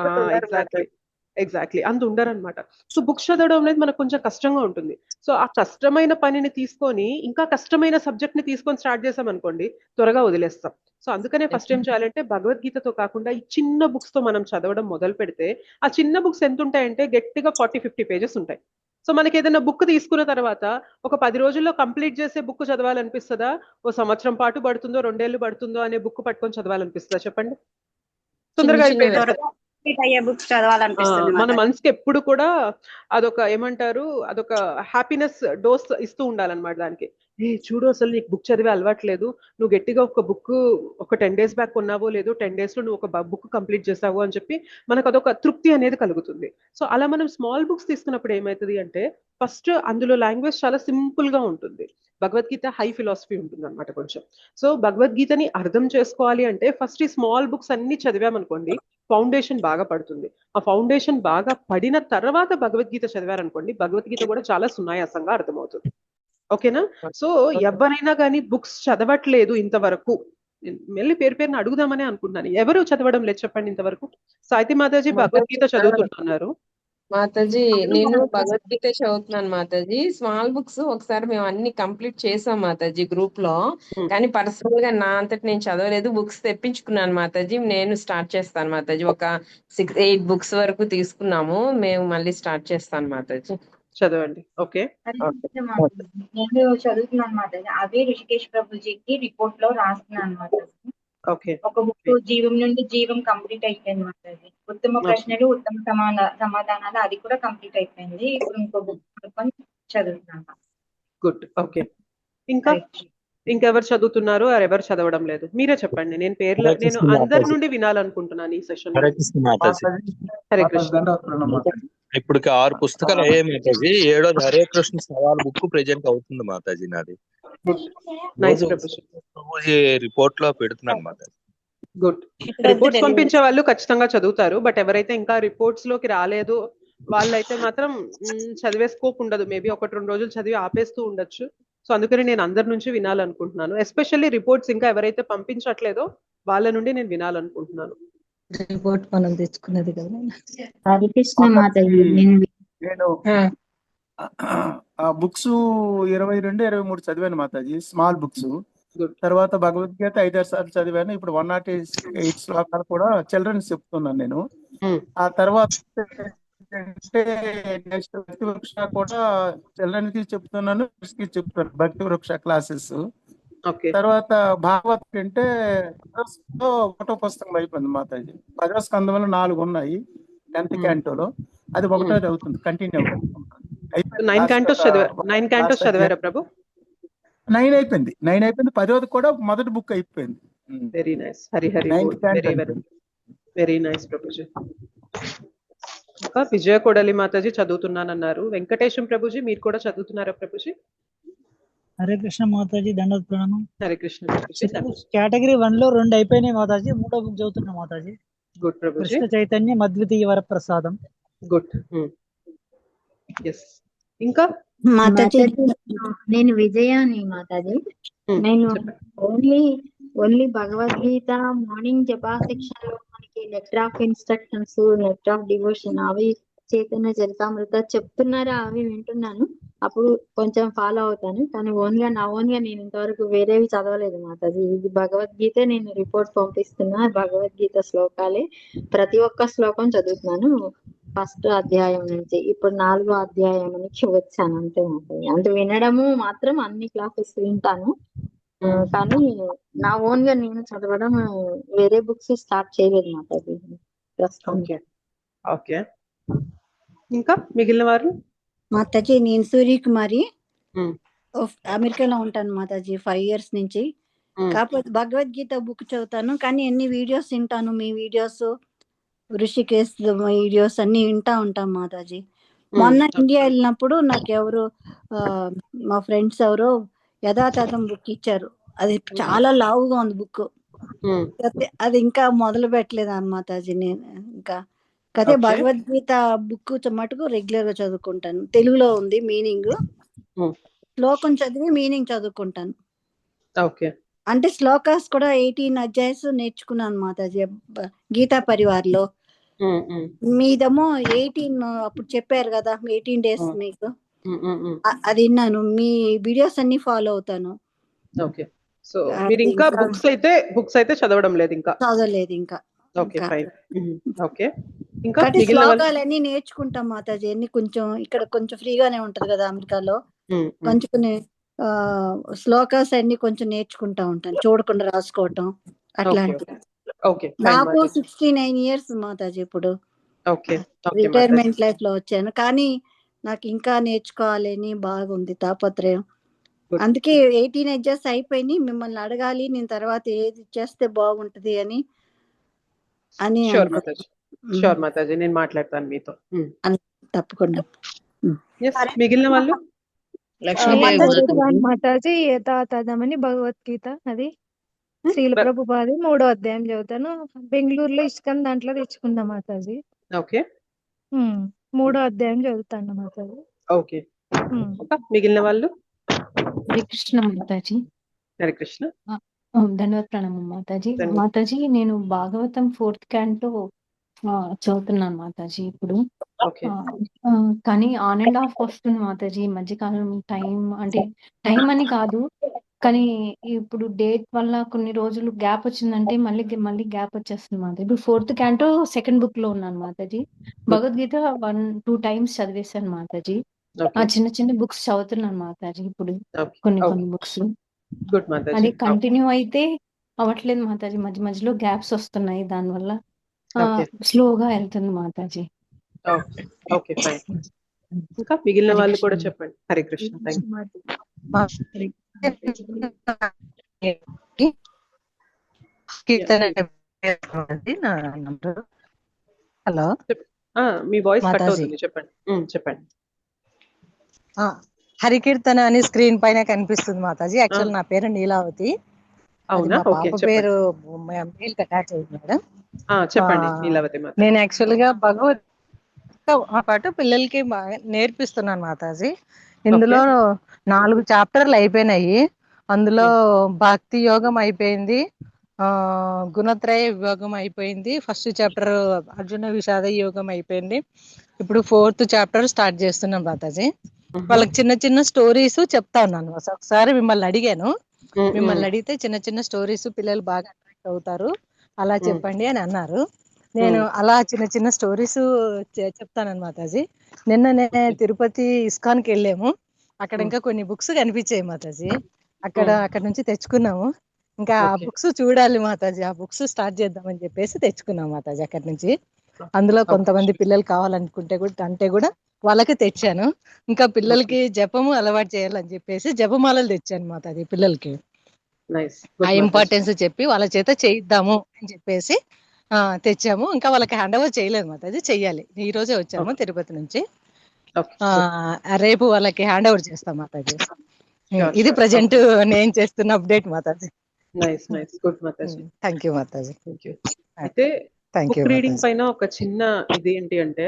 ఎగ్జాక్ట్లీ అంత ఉండరు అనమాట. సో బుక్స్ చదవడం అనేది మనకు కొంచెం కష్టంగా ఉంటుంది. సో ఆ కష్టమైన పనిని తీసుకొని ఇంకా కష్టమైన సబ్జెక్ట్ ని తీసుకొని స్టార్ట్ చేసాం అనుకోండి, త్వరగా వదిలేస్తాం. సో అందుకనే ఫస్ట్ ఏం చేయాలంటే భగవద్గీతతో కాకుండా ఈ చిన్న బుక్స్ తో మనం చదవడం మొదలు పెడితే, ఆ చిన్న బుక్స్ ఎంత ఉంటాయంటే గట్టిగా 40-50 పేజెస్ ఉంటాయి. సో మనకి ఏదైనా బుక్ తీసుకున్న తర్వాత ఒక 10 రోజుల్లో కంప్లీట్ చేసే బుక్ చదవాలనిపిస్తుందా, ఓ సంవత్సరం పాటు పడుతుందో 2 ఏళ్ళు పడుతుందో అనే బుక్ పట్టుకొని చదవాలనిపిస్తుందా చెప్పండి? తొందరగా అయిపోయింది.
కంప్లీట్ అయ్యే బుక్స్ చదవాలనిపిస్తుంది
మన
మాతాజీ.
మనసుకి ఎప్పుడు కూడా అదొక ఏమంటారు, అదొక హ్యాపీనెస్ డోస్ ఇస్తూ ఉండాలన్నమాట దానికి. చూడు అసలు నీకు బుక్ చదివే అలవాట్లేదు, నువ్వు గట్టిగా ఒక బుక్ ఒక 10 days బ్యాక్ కొన్నావో లేదో 10 days లో నువ్వు ఒక బుక్ కంప్లీట్ చేసావు అని చెప్పి మనకు అదొక తృప్తి అనేది కలుగుతుంది. సో అలా మనం స్మాల్ బుక్స్ తీసుకున్నప్పుడు ఏమవుతుంది అంటే ఫస్ట్ అందులో లాంగ్వేజ్ చాలా సింపుల్ గా ఉంటుంది. భగవద్గీత హై ఫిలాసఫీ ఉంటుంది అనమాట కొంచెం. సో భగవద్గీతని అర్థం చేసుకోవాలి అంటే ఫస్ట్ ఈ స్మాల్ బుక్స్ అన్ని చదివామనుకోండి, ఫౌండేషన్ బాగా పడుతుంది. ఆ ఫౌండేషన్ బాగా పడిన తర్వాత భగవద్గీత చదివారనుకోండి, భగవద్గీత కూడా చాలా సునాయాసంగా అర్థమవుతుంది. ఓకేనా? సో ఎవరైనా కానీ బుక్స్ చదవట్లేదు ఇంతవరకు, మళ్ళీ పేరున అడుగుదామని అనుకుంటున్నాను, ఎవరు చదవడం లేదు చెప్పండి ఇంతవరకు? సాయితి మాతాజీ భగవద్గీత చదువుతున్నారు.
మాతాజీ నేను భగవద్గీత చదువుతున్నాను మాతాజీ. స్మాల్ బుక్స్ ఒకసారి మేము అన్ని కంప్లీట్ చేసాం మాతాజీ గ్రూప్ లో, కానీ పర్సనల్ గా నా అంతటి నేను చదవలేదు. బుక్స్ తెప్పించుకున్నాను మాతాజీ. నేను స్టార్ట్ చేస్తాను మాతాజీ. ఒక 6-8 బుక్స్ వరకు తీసుకున్నాము, మేము మళ్ళీ స్టార్ట్ చేస్తాను మాతాజీ.
చదవండి. ఓకే,
నేను చదువుతున్నాను మాతాజీ. అదే ఋషికేష్ ప్రభుజీకి రిపోర్ట్ లో రాస్తున్నాను మాతాజీ.
ఓకే,
ఒక బుక్ జీవం నుండి జీవం కంప్లీట్ అయిపోయింది మాతాజీ. ఉత్తమ ప్రశ్నలు ఉత్తమ సమాధానాలు అది కూడా కంప్లీట్ అయిపోయింది. ఇప్పుడు ఇంకో బుక్ చదువుతున్నాను.
గుడ్. ఓకే, ఇంకెవరు చదువుతున్నారు, ఎవరు చదవడం లేదు? మీరే చెప్పండి. నేను అందరి నుండి వినాలనుకుంటున్నాను ఈ సెషన్.
హరే కృష్ణ మాతాజీ.
హరే కృష్ణ.
ఇప్పటికి 6 పుస్తకాలు అయ్యాయి మాతాజీ. 7వ హరే కృష్ణ సవాల్ బుక్ ప్రెజెంట్ అవుతుంది మాతాజీ నాది. ప్రభుజీ రిపోర్ట్ లో పెడుతున్నాను మాతాజీ.
గుడ్. రిపోర్ట్స్ పంపించే వాళ్ళు ఖచ్చితంగా చదువుతారు, బట్ ఎవరైతే ఇంకా రిపోర్ట్స్ లోకి రాలేదు వాళ్ళైతే మాత్రం చదివే స్కోప్ ఉండదు. మేబీ 1-2 రోజులు చదివి ఆపేస్తూ ఉండొచ్చు. సో అందుకని నేను అందరి నుంచి వినాలనుకుంటున్నాను. ఎస్పెషల్లీ రిపోర్ట్స్ ఇంకా ఎవరైతే పంపించట్లేదో వాళ్ళ నుండి నేను వినాలనుకుంటున్నాను.
రిపోర్ట్ మనం తెచ్చుకున్నది కదా. హరే కృష్ణ మాతాజీ.
నేను ఆ బుక్స్ 22, 23 చదివాను మాతాజీ, స్మాల్ బుక్స్. తర్వాత భగవద్గీత 5-6 సార్లు చదివాను. ఇప్పుడు 108 శ్లోకాలు కూడా చిల్డ్రన్స్ చెప్తున్నాను నేను. ఆ తర్వాత నెక్స్ట్ భక్తి వృక్ష కూడా చిల్డ్రన్ కి చెప్తున్నాను, చెప్తున్నాను భక్తి వృక్ష క్లాసెస్. తర్వాత భాగవత్ అంటే ఒకటో పుస్తకం అయిపోయింది మాతాజీ. 10వ స్కంధంలో 4 ఉన్నాయి 10th క్యాంటోలో. అది ఒకటోది అవుతుంది, కంటిన్యూ అవుతుంది.
9 cantos చదివారా ప్రభు?
9 అయిపోయింది. 10వది కూడా మొదటి బుక్ అయిపోయింది.
Very nice. Hari very nice Prabhuji. ఇంకా విజయ కొడలి మాతాజీ చదువుతున్నానన్నారు. వెంకటేశం ప్రభుజీ మీరు కూడా చదువుతున్నారా ప్రభుజీ?
హరే కృష్ణ మాతాజీ, దండవత్ ప్రణామం.
హరే కృష్ణ.
కేటగిరీ 1 లో 2 అయిపోయినాయి మాతాజీ. 3వ బుక్ చదువుతున్నా మాతాజీ.
గుడ్ ప్రభుజీ.
కృష్ణ చైతన్య అద్వితీయ వరప్రసాదం.
గుడ్. ఇంకా
మాతాజీ నేను విజయాని మాతాజీ. నేను only Bhagavad Gita morning japa section లో మనకి letter of instructions, letter of devotion అవి చైతన్య చరితామృత చెప్తున్నారా అవి వింటున్నాను. అప్పుడు కొంచెం ఫాలో అవుతాను, కానీ నా ఓన్గా నేను ఇంతవరకు వేరేవి చదవలేదు మాతాజీ. ఇది భగవద్గీత నేను రిపోర్ట్ పంపిస్తున్నా. భగవద్గీత శ్లోకాలే ప్రతి ఒక్క శ్లోకం చదువుతున్నాను. ఫస్ట్ అధ్యాయం నుంచి ఇప్పుడు 4వ అధ్యాయానికి వచ్చాను అంతే మాతాజీ. అంటే వినడము మాత్రం అన్ని క్లాసెస్ వింటాను, కానీ నా ఓన్గా నేను చదవడం వేరే బుక్స్ స్టార్ట్ చేయలేదు మాతాజీ ప్రస్తుతం.
ఓకే, ఇంకా మిగిలిన వారు?
మాతాజీ నేను సూర్యకుమారి, అమెరికాలో ఉంటాను మాతాజీ 5 years నుంచి. కాకపోతే భగవద్గీత బుక్ చదువుతాను, కానీ ఎన్ని వీడియోస్ వింటాను, మీ వీడియోస్, ఋషికేశ్ వీడియోస్ అన్ని వింటా ఉంటాం మాతాజీ. మొన్న ఇండియా వెళ్ళినప్పుడు నాకు ఎవరు మా ఫ్రెండ్స్ ఎవరో యథాతథం బుక్ ఇచ్చారు. అది చాలా లావుగా ఉంది బుక్. అది ఇంకా మొదలు పెట్టలేదు మాతాజీ. నేను ఇంకా కదే భగవద్గీత బుక్ మటుకు రెగ్యులర్ గా చదువుకుంటాను. తెలుగులో ఉంది మీనింగ్, శ్లోకం చదివి మీనింగ్ చదువుకుంటాను. అంటే శ్లోకాస్ కూడా 18 అధ్యాయస్ నేర్చుకున్నాను మాతాజీ గీతా పరివార్ లో. మీదేమో 18 అప్పుడు చెప్పారు కదా 18 days మీకు, అది విన్నాను. మీ వీడియోస్ అన్ని ఫాలో అవుతాను.
ఓకే, సో మీరు ఇంకా బుక్స్ అయితే చదవడం లేదు? ఇంకా చదవలేదు
ఇంకా.
Okay, fine. ఓకే, ఇంకా
శ్లోకాలన్నీ నేర్చుకుంటాం మాతాజీ. అన్ని కొంచెం ఇక్కడ కొంచెం ఫ్రీగానే ఉంటది కదా అమెరికాలో, కొంచెం శ్లోకాస్ అన్ని కొంచెం నేర్చుకుంటా ఉంటాను, చూడకుండా రాసుకోవటం అట్లాంటివి.
ఓకే ఫైన్
నాకు
మాతాజీ.
69 ఇయర్స్ మాతాజీ ఇప్పుడు.
Okay okay Mataji.
Retirement life లో వచ్చాను, కానీ నాకు ఇంకా నేర్చుకోవాలని బాగుంది తాపత్రయం.
గుడ్.
అందుకే 18 ఎడ్జెస్ అయిపోయినాయి, మిమ్మల్ని అడగాలి నేను తర్వాత ఏది చేస్తే బాగుంటది అని
షూర్
అనుకో.
మాతాజీ, షూర్ మాతాజీ, నేను మాట్లాడతాను మీతో.
తప్పకుండా.
Yes, మిగిలిన వాళ్ళు
మాతాజీ యథాతథమని భగవద్గీత అది శ్రీల ప్రభుపాది 3వ అధ్యాయం చదువుతాను. బెంగళూరులో ఇస్కాన్ దాంట్లో తెచ్చుకున్నా మాతాజీ.
ఓకే
3వ అధ్యాయం చదువుతాను మాతాజీ.
ఓకే మిగిలిన వాళ్ళు?
హరే కృష్ణ మాతాజీ.
హరే కృష్ణ.
ధన్యవాద ప్రణామం మాతాజీ. మాతాజీ నేను భాగవతం 4th క్యాంటో చదువుతున్నాను మాతాజీ ఇప్పుడు. కానీ ఆన్ అండ్ ఆఫ్ వస్తుంది మాతాజీ ఈ మధ్యకాలం. టైం అని కాదు, కానీ ఇప్పుడు డేట్ వల్ల కొన్ని రోజులు గ్యాప్ వచ్చిందంటే మళ్ళీ గ్యాప్ వచ్చేస్తుంది మాతాజీ. ఇప్పుడు 4th క్యాంటో 2nd book లో ఉన్నాను మాతాజీ. భగవద్గీత 1-2 times చదివేశాను మాతాజీ. చిన్న చిన్న బుక్స్ చదువుతున్నాను మాతాజీ ఇప్పుడు, కొన్ని బుక్స్. అది కంటిన్యూ అయితే అవ్వట్లేదు మాతాజీ, మధ్య మధ్యలో గ్యాప్స్ వస్తున్నాయి, దానివల్ల స్లోగా వెళ్తుంది మాతాజీ.
Okay fine. ఇంకా మిగిలిన వాళ్ళు కూడా చెప్పండి. హరే కృష్ణ.
హలో,
మీ వాయిస్ కట్ అవుతుంది, చెప్పండి. చెప్పండి.
హరికీర్తన అని స్క్రీన్ పైన కనిపిస్తుంది మాతాజీ. యాక్చువల్ నా పేరు నీలావతి.
అవునా? ఓకే
పాప పేరు అటాచ్ అయింది మేడం.
చెప్పండి నీలావతి.
నేను యాక్చువల్ గా భగవద్గీత పాటు పిల్లలకి నేర్పిస్తున్నాను మాతాజీ. ఇందులో 4 చాప్టర్లు అయిపోయినాయి. అందులో భక్తి యోగం అయిపోయింది, గుణత్రయ విభాగం అయిపోయింది, ఫస్ట్ చాప్టర్ అర్జున విషాద యోగం అయిపోయింది. ఇప్పుడు 4th చాప్టర్ స్టార్ట్ చేస్తున్నాం మాతాజీ. వాళ్ళకి చిన్న చిన్న స్టోరీస్ చెప్తా ఉన్నాను. ఒకసారి మిమ్మల్ని అడిగాను, మిమ్మల్ని అడిగితే చిన్న చిన్న స్టోరీస్ పిల్లలు బాగా అట్రాక్ట్ అవుతారు, అలా చెప్పండి అని అన్నారు. నేను అలా చిన్న చిన్న స్టోరీస్ చెప్తాను మాతాజీ. నిన్ననే తిరుపతి ఇస్కాన్కి వెళ్ళాము. అక్కడ ఇంకా కొన్ని బుక్స్ కనిపించాయి మాతాజీ. అక్కడ నుంచి తెచ్చుకున్నాము. ఇంకా ఆ బుక్స్ చూడాలి మాతాజీ. ఆ బుక్స్ స్టార్ట్ చేద్దామని చెప్పేసి తెచ్చుకున్నాం మాతాజీ అక్కడి నుంచి. అందులో కొంతమంది పిల్లలు కావాలనుకుంటే కూడా వాళ్ళకి తెచ్చాను. ఇంకా పిల్లలకి జపము అలవాటు చేయాలని చెప్పేసి జపమాలలు తెచ్చాను మాతాజీ పిల్లలకి. ఆ ఇంపార్టెన్స్ చెప్పి వాళ్ళ చేత చేయిద్దాము అని చెప్పేసి తెచ్చాము. ఇంకా వాళ్ళకి హ్యాండ్ ఓవర్ చేయలేదు మాతాజీ, చెయ్యాలి. ఈ రోజే వచ్చాము తిరుపతి నుంచి. రేపు వాళ్ళకి హ్యాండ్ ఓవర్ చేస్తాం మాతాజీ. ఇది ప్రజెంట్ నేను చేస్తున్న update Mataji.
Nice nice, good Mataji.
Thank you Mataji.
అయితే బుక్ రీడింగ్ పైన ఒక చిన్న ఇది ఏంటి అంటే,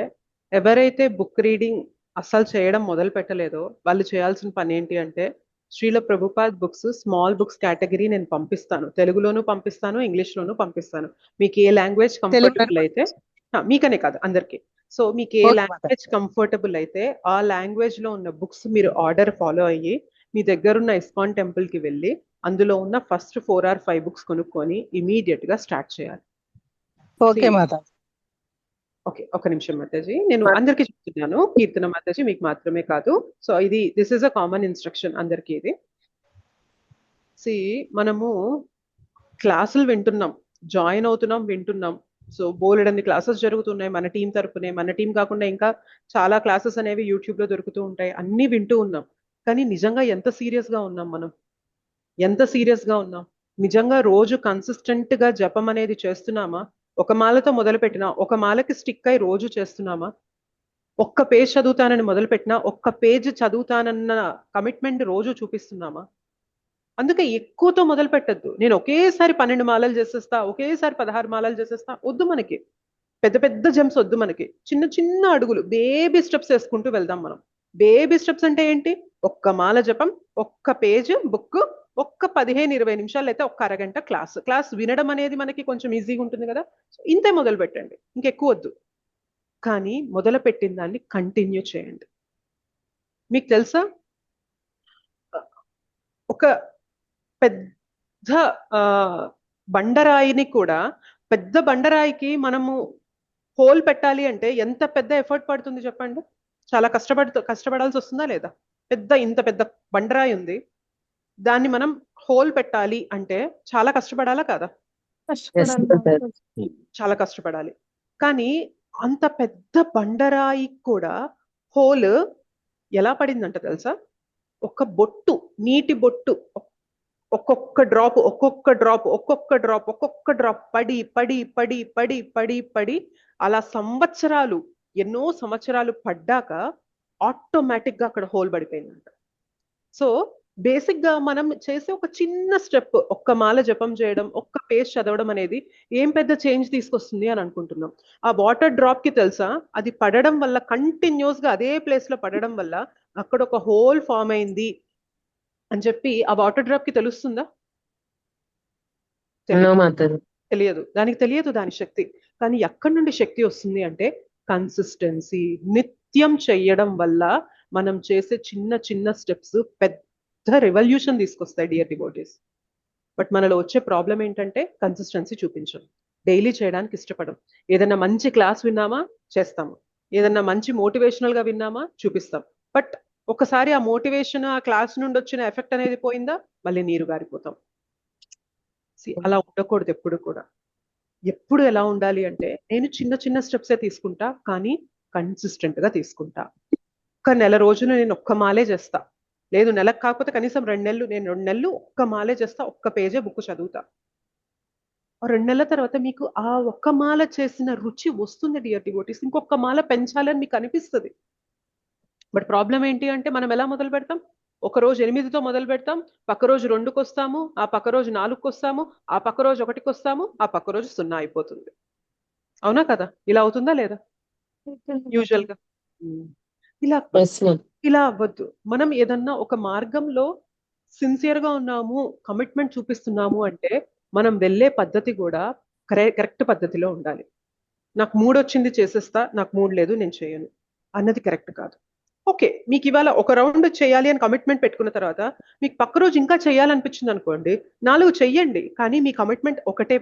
ఎవరైతే బుక్ రీడింగ్ అస్సలు చేయడం మొదలు పెట్టలేదో వాళ్ళు చేయాల్సిన పని ఏంటి అంటే, Srila Prabhupad books small books category నేను పంపిస్తాను. తెలుగులోనూ పంపిస్తాను, ఇంగ్లీష్ లోనూ పంపిస్తాను. మీకు ఏ లాంగ్వేజ్ కంఫర్టబుల్ అయితే, మీకనే కాదు అందరికి. సో మీకు ఏ లాంగ్వేజ్ కంఫర్టబుల్ అయితే ఆ లాంగ్వేజ్ లో ఉన్న బుక్స్ మీరు ఆర్డర్ ఫాలో అయ్యి మీ దగ్గరున్న ఇస్కాన్ టెంపుల్ కి వెళ్ళి అందులో ఉన్న ఫస్ట్ 4 or 5 బుక్స్ కొనుక్కొని ఇమీడియట్ గా స్టార్ట్ చేయాలి.
ఓకే మాతాజీ.
ఓకే, ఒక నిమిషం మాతాజీ, నేను అందరికి చెప్తున్నాను. కీర్తన మాతాజీ మీకు మాత్రమే కాదు. So this is a common instruction అందరికి. ఇది మనము క్లాసులు వింటున్నాం, జాయిన్ అవుతున్నాం, వింటున్నాం. సో బోలెడన్ని క్లాసెస్ జరుగుతున్నాయి మన టీం తరపునే. మన టీం కాకుండా ఇంకా చాలా క్లాసెస్ అనేవి యూట్యూబ్ లో దొరుకుతూ ఉంటాయి. అన్ని వింటూ ఉన్నాం. కానీ నిజంగా ఎంత సీరియస్ గా ఉన్నాం మనం? ఎంత సీరియస్ గా ఉన్నాం? నిజంగా రోజు కన్సిస్టెంట్ గా జపం అనేది చేస్తున్నామా? ఒక మాలతో మొదలు పెట్టినా ఒక మాలకి స్టిక్ అయి రోజు చేస్తున్నామా? ఒక్క పేజ్ చదువుతానని మొదలు పెట్టినా ఒక్క పేజ్ చదువుతానన్న కమిట్మెంట్ రోజు చూపిస్తున్నామా? అందుకే ఎక్కువతో మొదలు పెట్టద్దు. నేను ఒకేసారి 12 మాలలు చేసేస్తా, ఒకేసారి 16 మాలలు చేసేస్తా, వద్దు. మనకి పెద్ద పెద్ద జంప్స్ వద్దు. మనకి చిన్న చిన్న అడుగులు, బేబీ స్టెప్స్ వేసుకుంటూ వెళ్దాం మనం. బేబీ స్టెప్స్ అంటే ఏంటి? ఒక్క మాల జపం, ఒక్క పేజ్ బుక్, ఒక్క 15-20 నిమిషాలు అయితే ఒక్క అరగంట క్లాస్ వినడం అనేది మనకి కొంచెం ఈజీగా ఉంటుంది కదా. సో ఇంతే మొదలు పెట్టండి, ఇంకెక్కువ వద్దు. కానీ మొదలు పెట్టిన దాన్ని కంటిన్యూ చేయండి. మీకు తెలుసా, ఒక పెద్ద బండరాయిని కూడా, పెద్ద బండరాయికి మనము హోల్ పెట్టాలి అంటే ఎంత పెద్ద ఎఫర్ట్ పడుతుంది చెప్పండి? చాలా కష్టపడాల్సి వస్తుందా లేదా? ఇంత పెద్ద బండరాయి ఉంది, దాన్ని మనం హోల్ పెట్టాలి అంటే చాలా కష్టపడాలా కదా?
కష్టపడాలి మాతాజీ.
చాలా కష్టపడాలి. కానీ అంత పెద్ద బండరాయి కూడా హోల్ ఎలా పడిందంట తెలుసా? ఒక బొట్టు, నీటి బొట్టు, ఒక్కొక్క డ్రాప్ పడి పడి పడి పడి పడి పడి అలా సంవత్సరాలు, ఎన్నో సంవత్సరాలు పడ్డాక ఆటోమేటిక్ గా అక్కడ హోల్ పడిపోయిందంట. సో బేసిక్ గా మనం చేసే ఒక చిన్న స్టెప్, ఒక్క మాల జపం చేయడం, ఒక్క పేజ్ చదవడం అనేది ఏం పెద్ద చేంజ్ తీసుకొస్తుంది అని అనుకుంటున్నాం. ఆ వాటర్ డ్రాప్ కి తెలుసా, అది పడడం వల్ల, కంటిన్యూస్ గా అదే ప్లేస్ లో పడడం వల్ల అక్కడ ఒక హోల్ ఫామ్ అయింది అని చెప్పి ఆ వాటర్ డ్రాప్ కి తెలుస్తుందా? తెలియదు. దానికి తెలియదు దాని శక్తి. కానీ ఎక్కడి నుండి శక్తి వస్తుంది అంటే కన్సిస్టెన్సీ, నిత్యం చెయ్యడం వల్ల మనం చేసే చిన్న చిన్న స్టెప్స్ పెద్ద రెవల్యూషన్ తీసుకొస్తాయి డియర్ డివోటీస్. బట్ మనలో వచ్చే ప్రాబ్లం ఏంటంటే కన్సిస్టెన్సీ చూపించం, డైలీ చేయడానికి ఇష్టపడం. ఏదైనా మంచి క్లాస్ విన్నామా చేస్తాము, ఏదైనా మంచి మోటివేషనల్ గా విన్నామా చూపిస్తాం. బట్ ఒకసారి ఆ మోటివేషన్, ఆ క్లాస్ నుండి వచ్చిన ఎఫెక్ట్ అనేది పోయిందా, మళ్ళీ నీరు గారిపోతాం. అలా ఉండకూడదు ఎప్పుడు కూడా. ఎప్పుడు ఎలా ఉండాలి అంటే, నేను చిన్న చిన్న స్టెప్సే తీసుకుంటా, కానీ కన్సిస్టెంట్ గా తీసుకుంటా. ఒక్క నెల రోజులు నేను ఒక్క మాలే చేస్తా, లేదు నెలకు కాకపోతే కనీసం 2 నెలలు, నేను 2 నెలలు ఒక్క మాలే చేస్తా, ఒక్క పేజే బుక్ చదువుతా. 2 నెలల తర్వాత మీకు ఆ ఒక్క మాల చేసిన రుచి వస్తుంది డియర్ డివోటీస్. ఇంకొక మాల పెంచాలని మీకు అనిపిస్తుంది. బట్ ప్రాబ్లం ఏంటి అంటే, మనం ఎలా మొదలు పెడతాం? ఒక రోజు 8తో మొదలు పెడతాం, పక్క రోజు 2కి వస్తాము, ఆ పక్క రోజు 4కి వస్తాము, ఆ పక్క రోజు 1కి వస్తాము, ఆ పక్క రోజు 0 అయిపోతుంది. అవునా కదా? ఇలా అవుతుందా లేదా యూజువల్ గా? ఇలా అవ్వద్దు. మనం ఏదన్నా ఒక మార్గంలో సిన్సియర్ గా ఉన్నాము, కమిట్మెంట్ చూపిస్తున్నాము అంటే మనం వెళ్ళే పద్ధతి కూడా కరెక్ట్ పద్ధతిలో ఉండాలి. నాకు మూడ్ వచ్చింది చేసేస్తా, నాకు మూడ్ లేదు నేను చేయను అన్నది కరెక్ట్ కాదు. ఓకే, మీకు ఇవాళ ఒక రౌండ్ చేయాలి అని కమిట్మెంట్ పెట్టుకున్న తర్వాత మీకు పక్క రోజు ఇంకా చేయాలనిపించింది అనుకోండి, 4 చెయ్యండి, కానీ మీ కమిట్మెంట్ ఒకటే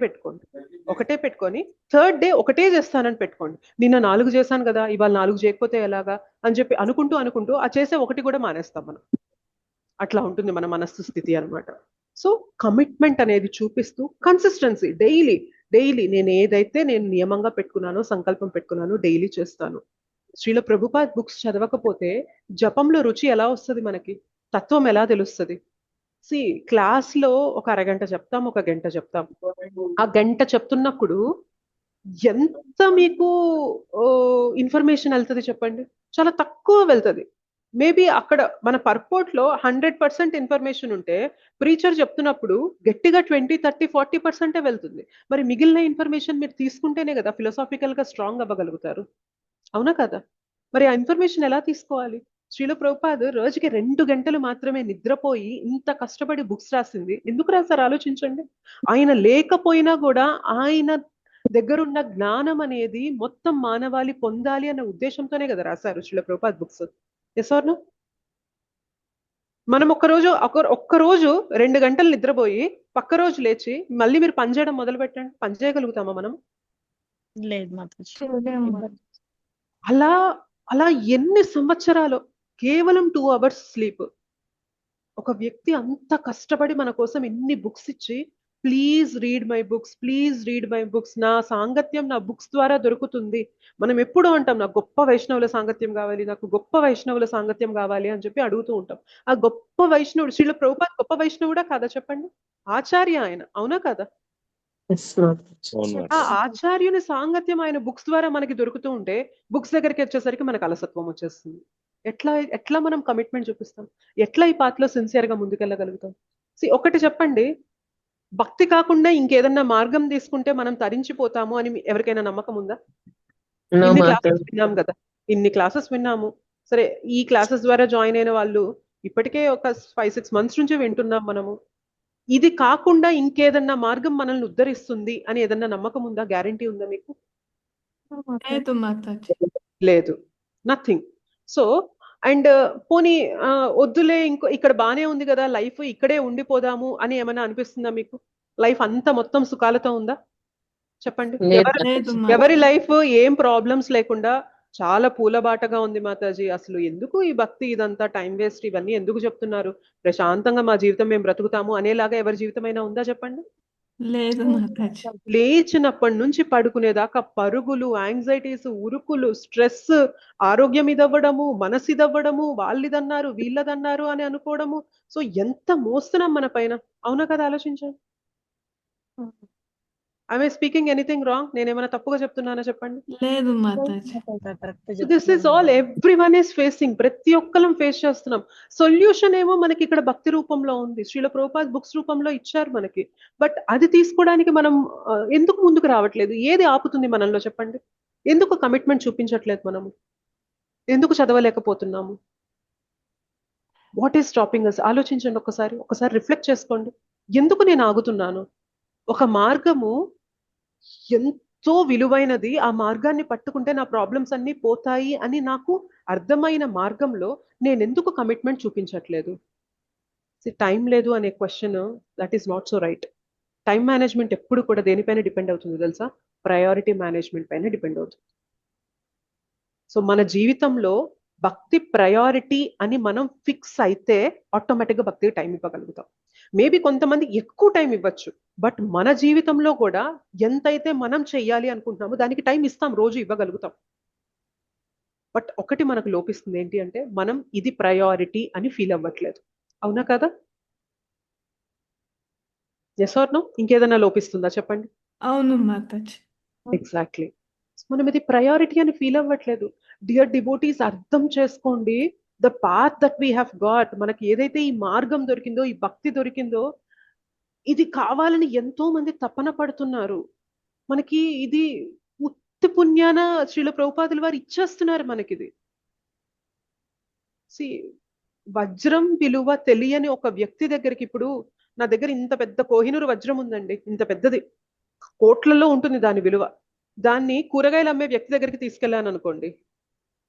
పెట్టుకొని 3rd డే ఒకటే చేస్తానని పెట్టుకోండి. నిన్న 4 చేశాను కదా, ఇవాళ 4 చేయకపోతే ఎలాగా అని చెప్పి అనుకుంటూ ఆ చేసే ఒకటి కూడా మానేస్తాం మనం. అట్లా ఉంటుంది మన మనస్సు స్థితి అనమాట. సో కమిట్మెంట్ అనేది చూపిస్తూ కన్సిస్టెన్సీ, డైలీ నేను ఏదైతే నేను నియమంగా పెట్టుకున్నానో, సంకల్పం పెట్టుకున్నానో డైలీ చేస్తాను. శ్రీల ప్రభుపాద్ బుక్స్ చదవకపోతే జపంలో రుచి ఎలా వస్తుంది, మనకి తత్వం ఎలా తెలుస్తుంది? క్లాస్ లో ఒక అరగంట చెప్తాం, ఒక గంట చెప్తాం. ఆ గంట చెప్తున్నప్పుడు ఎంత మీకు ఇన్ఫర్మేషన్ వెళ్తుంది చెప్పండి? చాలా తక్కువ వెళ్తుంది. మేబీ అక్కడ మన పర్పోర్ట్ లో 100% ఇన్ఫర్మేషన్ ఉంటే, ప్రీచర్ చెప్తున్నప్పుడు గట్టిగా 20, 30, 40% వెళ్తుంది. మరి మిగిలిన ఇన్ఫర్మేషన్ మీరు తీసుకుంటేనే కదా ఫిలాసాఫికల్ గా స్ట్రాంగ్ అవ్వగలుగుతారు. అవునా కదా? మరి ఆ ఇన్ఫర్మేషన్ ఎలా తీసుకోవాలి? శ్రీల ప్రభుపాద్ రోజుకి 2 గంటలు మాత్రమే నిద్రపోయి ఇంత కష్టపడి బుక్స్ రాసింది ఎందుకు రాశారు ఆలోచించండి. ఆయన లేకపోయినా కూడా ఆయన దగ్గరున్న జ్ఞానం అనేది మొత్తం మానవాళి పొందాలి అన్న ఉద్దేశంతోనే కదా రాశారు Srila Prabhupad books. Yes or no? మనం ఒక్క రోజు 2 గంటలు నిద్రపోయి పక్క రోజు లేచి మళ్ళీ మీరు పని చేయడం మొదలు పెట్టండి, పని చేయగలుగుతామా మనం?
లేదు మాతాజీ.
అలా ఎన్ని సంవత్సరాలు కేవలం 2 hours స్లీప్. ఒక వ్యక్తి అంత కష్టపడి మన కోసం ఎన్ని బుక్స్ ఇచ్చి, ప్లీజ్ రీడ్ మై బుక్స్, నా సాంగత్యం నా బుక్స్ ద్వారా దొరుకుతుంది. మనం ఎప్పుడు అంటాం, నాకు గొప్ప వైష్ణవుల సాంగత్యం కావాలి అని చెప్పి అడుగుతూ ఉంటాం. ఆ గొప్ప వైష్ణవుడు శ్రీల ప్రభుపాద్ గొప్ప వైష్ణవుడా కాదా చెప్పండి? ఆచార్య ఆయన, అవునా కదా? ఆ ఆచార్యుని సాంగత్యం ఆయన బుక్స్ ద్వారా మనకి దొరుకుతూ ఉంటే, బుక్స్ దగ్గరికి వచ్చేసరికి మనకు అలసత్వం వచ్చేస్తుంది. ఎట్లా మనం కమిట్మెంట్ చూపిస్తాం? ఎట్లా ఈ పాత్రలో సిన్సియర్ గా ముందుకెళ్ళగలుగుతాం? ఒకటి చెప్పండి, భక్తి కాకుండా ఇంకేదన్నా మార్గం తీసుకుంటే మనం తరించిపోతాము అని ఎవరికైనా నమ్మకం ఉందా? ఇన్ని క్లాసెస్ విన్నాము. సరే, ఈ క్లాసెస్ ద్వారా జాయిన్ అయిన వాళ్ళు ఇప్పటికే ఒక 5-6 months నుంచి వింటున్నాం మనము. ఇది కాకుండా ఇంకేదన్నా మార్గం మనల్ని ఉద్ధరిస్తుంది అని ఏదన్నా నమ్మకం ఉందా? గ్యారంటీ ఉందా మీకు? లేదు, నథింగ్. సో అండ్ పోనీ వద్దులే, ఇక్కడ బానే ఉంది కదా లైఫ్, ఇక్కడే ఉండిపోదాము అని ఏమైనా అనిపిస్తుందా మీకు? లైఫ్ అంతా మొత్తం సుఖాలతో ఉందా చెప్పండి? ఎవరి లైఫ్ ఏం ప్రాబ్లమ్స్ లేకుండా చాలా పూలబాటగా ఉంది మాతాజీ. అసలు ఎందుకు ఈ భక్తి, ఇదంతా టైం వేస్ట్, ఇవన్నీ ఎందుకు చెప్తున్నారు? ప్రశాంతంగా మా జీవితం మేము బ్రతుకుతాము అనేలాగా ఎవరి జీవితమైనా ఉందా చెప్పండి?
లేదు మాతాజీ.
లేచినప్పటి నుంచి పడుకునేదాకా పరుగులు, యాంగ్జైటీస్, ఉరుకులు, స్ట్రెస్, ఆరోగ్యం ఇదవ్వడము, మనసు ఇదవ్వడము, వాళ్ళిదన్నారు వీళ్ళదన్నారు అని అనుకోవడము. సో ఎంత మోస్తున్నాం మన పైన, అవునా కదా? ఆలోచించండి. I speaking anything wrong? నేనేమైనా తప్పుగా చెప్తున్నానా చెప్పండి.
లేదు Mataji.
This is all everyone is facing. ప్రతి ఒక్కరం ఫేస్ చేస్తున్నాం. సొల్యూషన్ ఏమో మనకి ఇక్కడ భక్తి రూపంలో ఉంది, శ్రీల ప్రభుపాద్ బుక్స్ రూపంలో ఇచ్చారు మనకి. బట్ అది తీసుకోవడానికి మనం ఎందుకు ముందుకు రావట్లేదు? ఏది ఆపుతుంది మనలో చెప్పండి? ఎందుకు కమిట్మెంట్ చూపించట్లేదు మనము? ఎందుకు చదవలేకపోతున్నాము? What is stopping us? ఆలోచించండి ఒకసారి రిఫ్లెక్ట్ చేసుకోండి. ఎందుకు నేను ఆగుతున్నాను? ఒక మార్గము ఎంతో విలువైనది, ఆ మార్గాన్ని పట్టుకుంటే నా ప్రాబ్లమ్స్ అన్ని పోతాయి అని నాకు అర్థమైన మార్గంలో నేను ఎందుకు కమిట్మెంట్ చూపించట్లేదు? టైం లేదు అనే question, that is not so right. Time management ఎప్పుడు కూడా దేనిపైన డిపెండ్ అవుతుంది తెలుసా? ప్రయారిటీ మేనేజ్మెంట్ పైన డిపెండ్ అవుతుంది. సో మన జీవితంలో భక్తి ప్రయారిటీ అని మనం ఫిక్స్ అయితే ఆటోమేటిక్గా భక్తికి టైం ఇవ్వగలుగుతాం. మేబీ కొంతమంది ఎక్కువ టైం ఇవ్వచ్చు, బట్ మన జీవితంలో కూడా ఎంతైతే మనం చెయ్యాలి అనుకుంటున్నామో దానికి టైం ఇస్తాం, రోజు ఇవ్వగలుగుతాం. బట్ ఒకటి మనకు లోపిస్తుంది, ఏంటి అంటే మనం ఇది ప్రయారిటీ అని ఫీల్ అవ్వట్లేదు. అవునా కదా? Yes or no? ఇంకేదైనా లోపిస్తుందా చెప్పండి?
అవును మాతాజీ.
ఎగ్జాక్ట్లీ. మనం ఇది ప్రయారిటీ అని ఫీల్ అవ్వట్లేదు. డియర్ డివోటీస్, అర్థం చేసుకోండి the path that we have got. మనకి ఏదైతే ఈ మార్గం దొరికిందో, ఈ భక్తి దొరికిందో, ఇది కావాలని ఎంతో మంది తపన పడుతున్నారు. మనకి ఇది ఉత్తి పుణ్యాన శ్రీల ప్రభుపాదుల వారు ఇచ్చేస్తున్నారు మనకిది. వజ్రం విలువ తెలియని ఒక వ్యక్తి దగ్గరికి, ఇప్పుడు నా దగ్గర ఇంత పెద్ద కోహినూరు వజ్రం ఉందండి, ఇంత పెద్దది, కోట్లలో ఉంటుంది దాని విలువ. దాన్ని కూరగాయలు అమ్మే వ్యక్తి దగ్గరికి తీసుకెళ్ళాను అనుకోండి,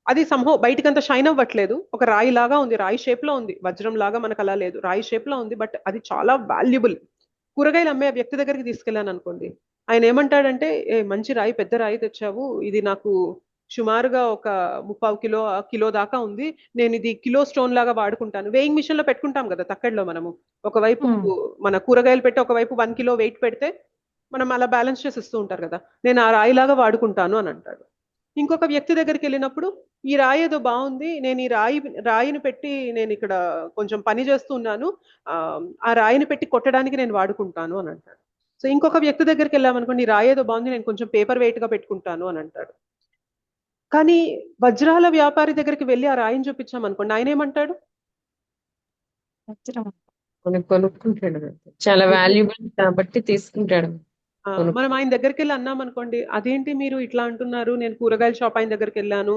అది సంహో బయటికంత షైన్ అవ్వట్లేదు, ఒక రాయి లాగా ఉంది, రాయి షేప్ లో ఉంది, వజ్రం లాగా మనకు అలా లేదు, రాయి షేప్ లో ఉంది, బట్ అది చాలా వాల్యుబుల్. కూరగాయలు అమ్మే వ్యక్తి దగ్గరికి తీసుకెళ్ళాను అనుకోండి, ఆయన ఏమంటాడంటే, మంచి రాయి, పెద్ద రాయి తెచ్చావు, ఇది నాకు సుమారుగా ఒక 30 కిలో దాకా ఉంది, నేను ఇది కిలో స్టోన్ లాగా వాడుకుంటాను. వేయింగ్ మిషన్ లో పెట్టుకుంటాం కదా తక్కడలో, మనము ఒకవైపు మన కూరగాయలు పెట్టి ఒకవైపు 1 కిలో వెయిట్ పెడితే మనం అలా బ్యాలెన్స్ చేసి ఇస్తూ ఉంటారు కదా, నేను ఆ రాయిలాగా వాడుకుంటాను అని అంటాడు. ఇంకొక వ్యక్తి దగ్గరికి వెళ్ళినప్పుడు, ఈ రాయి ఏదో బాగుంది, నేను ఈ రాయిని పెట్టి నేను ఇక్కడ కొంచెం పని చేస్తున్నాను, ఆ రాయిని పెట్టి కొట్టడానికి నేను వాడుకుంటాను అని అంటాడు. సో ఇంకొక వ్యక్తి దగ్గరికి వెళ్ళామనుకోండి, ఈ రాయి ఏదో బాగుంది, నేను కొంచెం పేపర్ వెయిట్ గా పెట్టుకుంటాను అని అంటాడు. కానీ వజ్రాల వ్యాపారి దగ్గరికి వెళ్ళి ఆ రాయిని చూపించామనుకోండి, ఆయన ఏమంటాడు?
కొనుక్కుంటాడు, చాలా వాల్యుబుల్ కాబట్టి తీసుకుంటాడు.
మనం ఆయన దగ్గరికి వెళ్ళి అన్నాం అనుకోండి, అదేంటి మీరు ఇట్లా అంటున్నారు, నేను కూరగాయల షాప్ ఆయన దగ్గరికి వెళ్ళాను,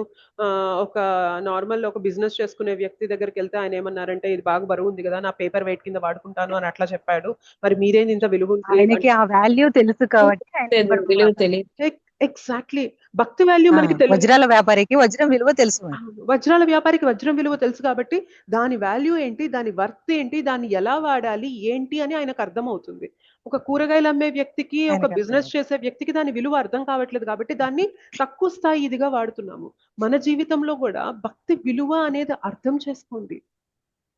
ఒక నార్మల్ ఒక బిజినెస్ చేసుకునే వ్యక్తి దగ్గరికి వెళ్తే ఆయన ఏమన్నారంటే, ఇది బాగా బరువు ఉంది కదా, నా పేపర్ వెయిట్ కింద వాడుకుంటాను అని అట్లా చెప్పాడు, మరి మీరేంది ఇంత విలువ
ఆయనకి ఆ వాల్యూ తెలుసు కాబట్టి
విలువ తెలియదు.
ఎగ్జాక్ట్లీ. భక్తి వాల్యూ మనకి
వజ్రాల వ్యాపారికి వజ్రం విలువ తెలుసు,
వజ్రాల వ్యాపారికి వజ్రం విలువ తెలుసు కాబట్టి దాని వాల్యూ ఏంటి, దాని వర్త్ ఏంటి, దాన్ని ఎలా వాడాలి ఏంటి అని ఆయనకు అర్థమవుతుంది. ఒక కూరగాయలు అమ్మే వ్యక్తికి, ఒక బిజినెస్ చేసే వ్యక్తికి దాని విలువ అర్థం కావట్లేదు కాబట్టి దాన్ని తక్కువ స్థాయి ఇదిగా వాడుతున్నాము. మన జీవితంలో కూడా భక్తి విలువ అనేది అర్థం చేసుకోండి,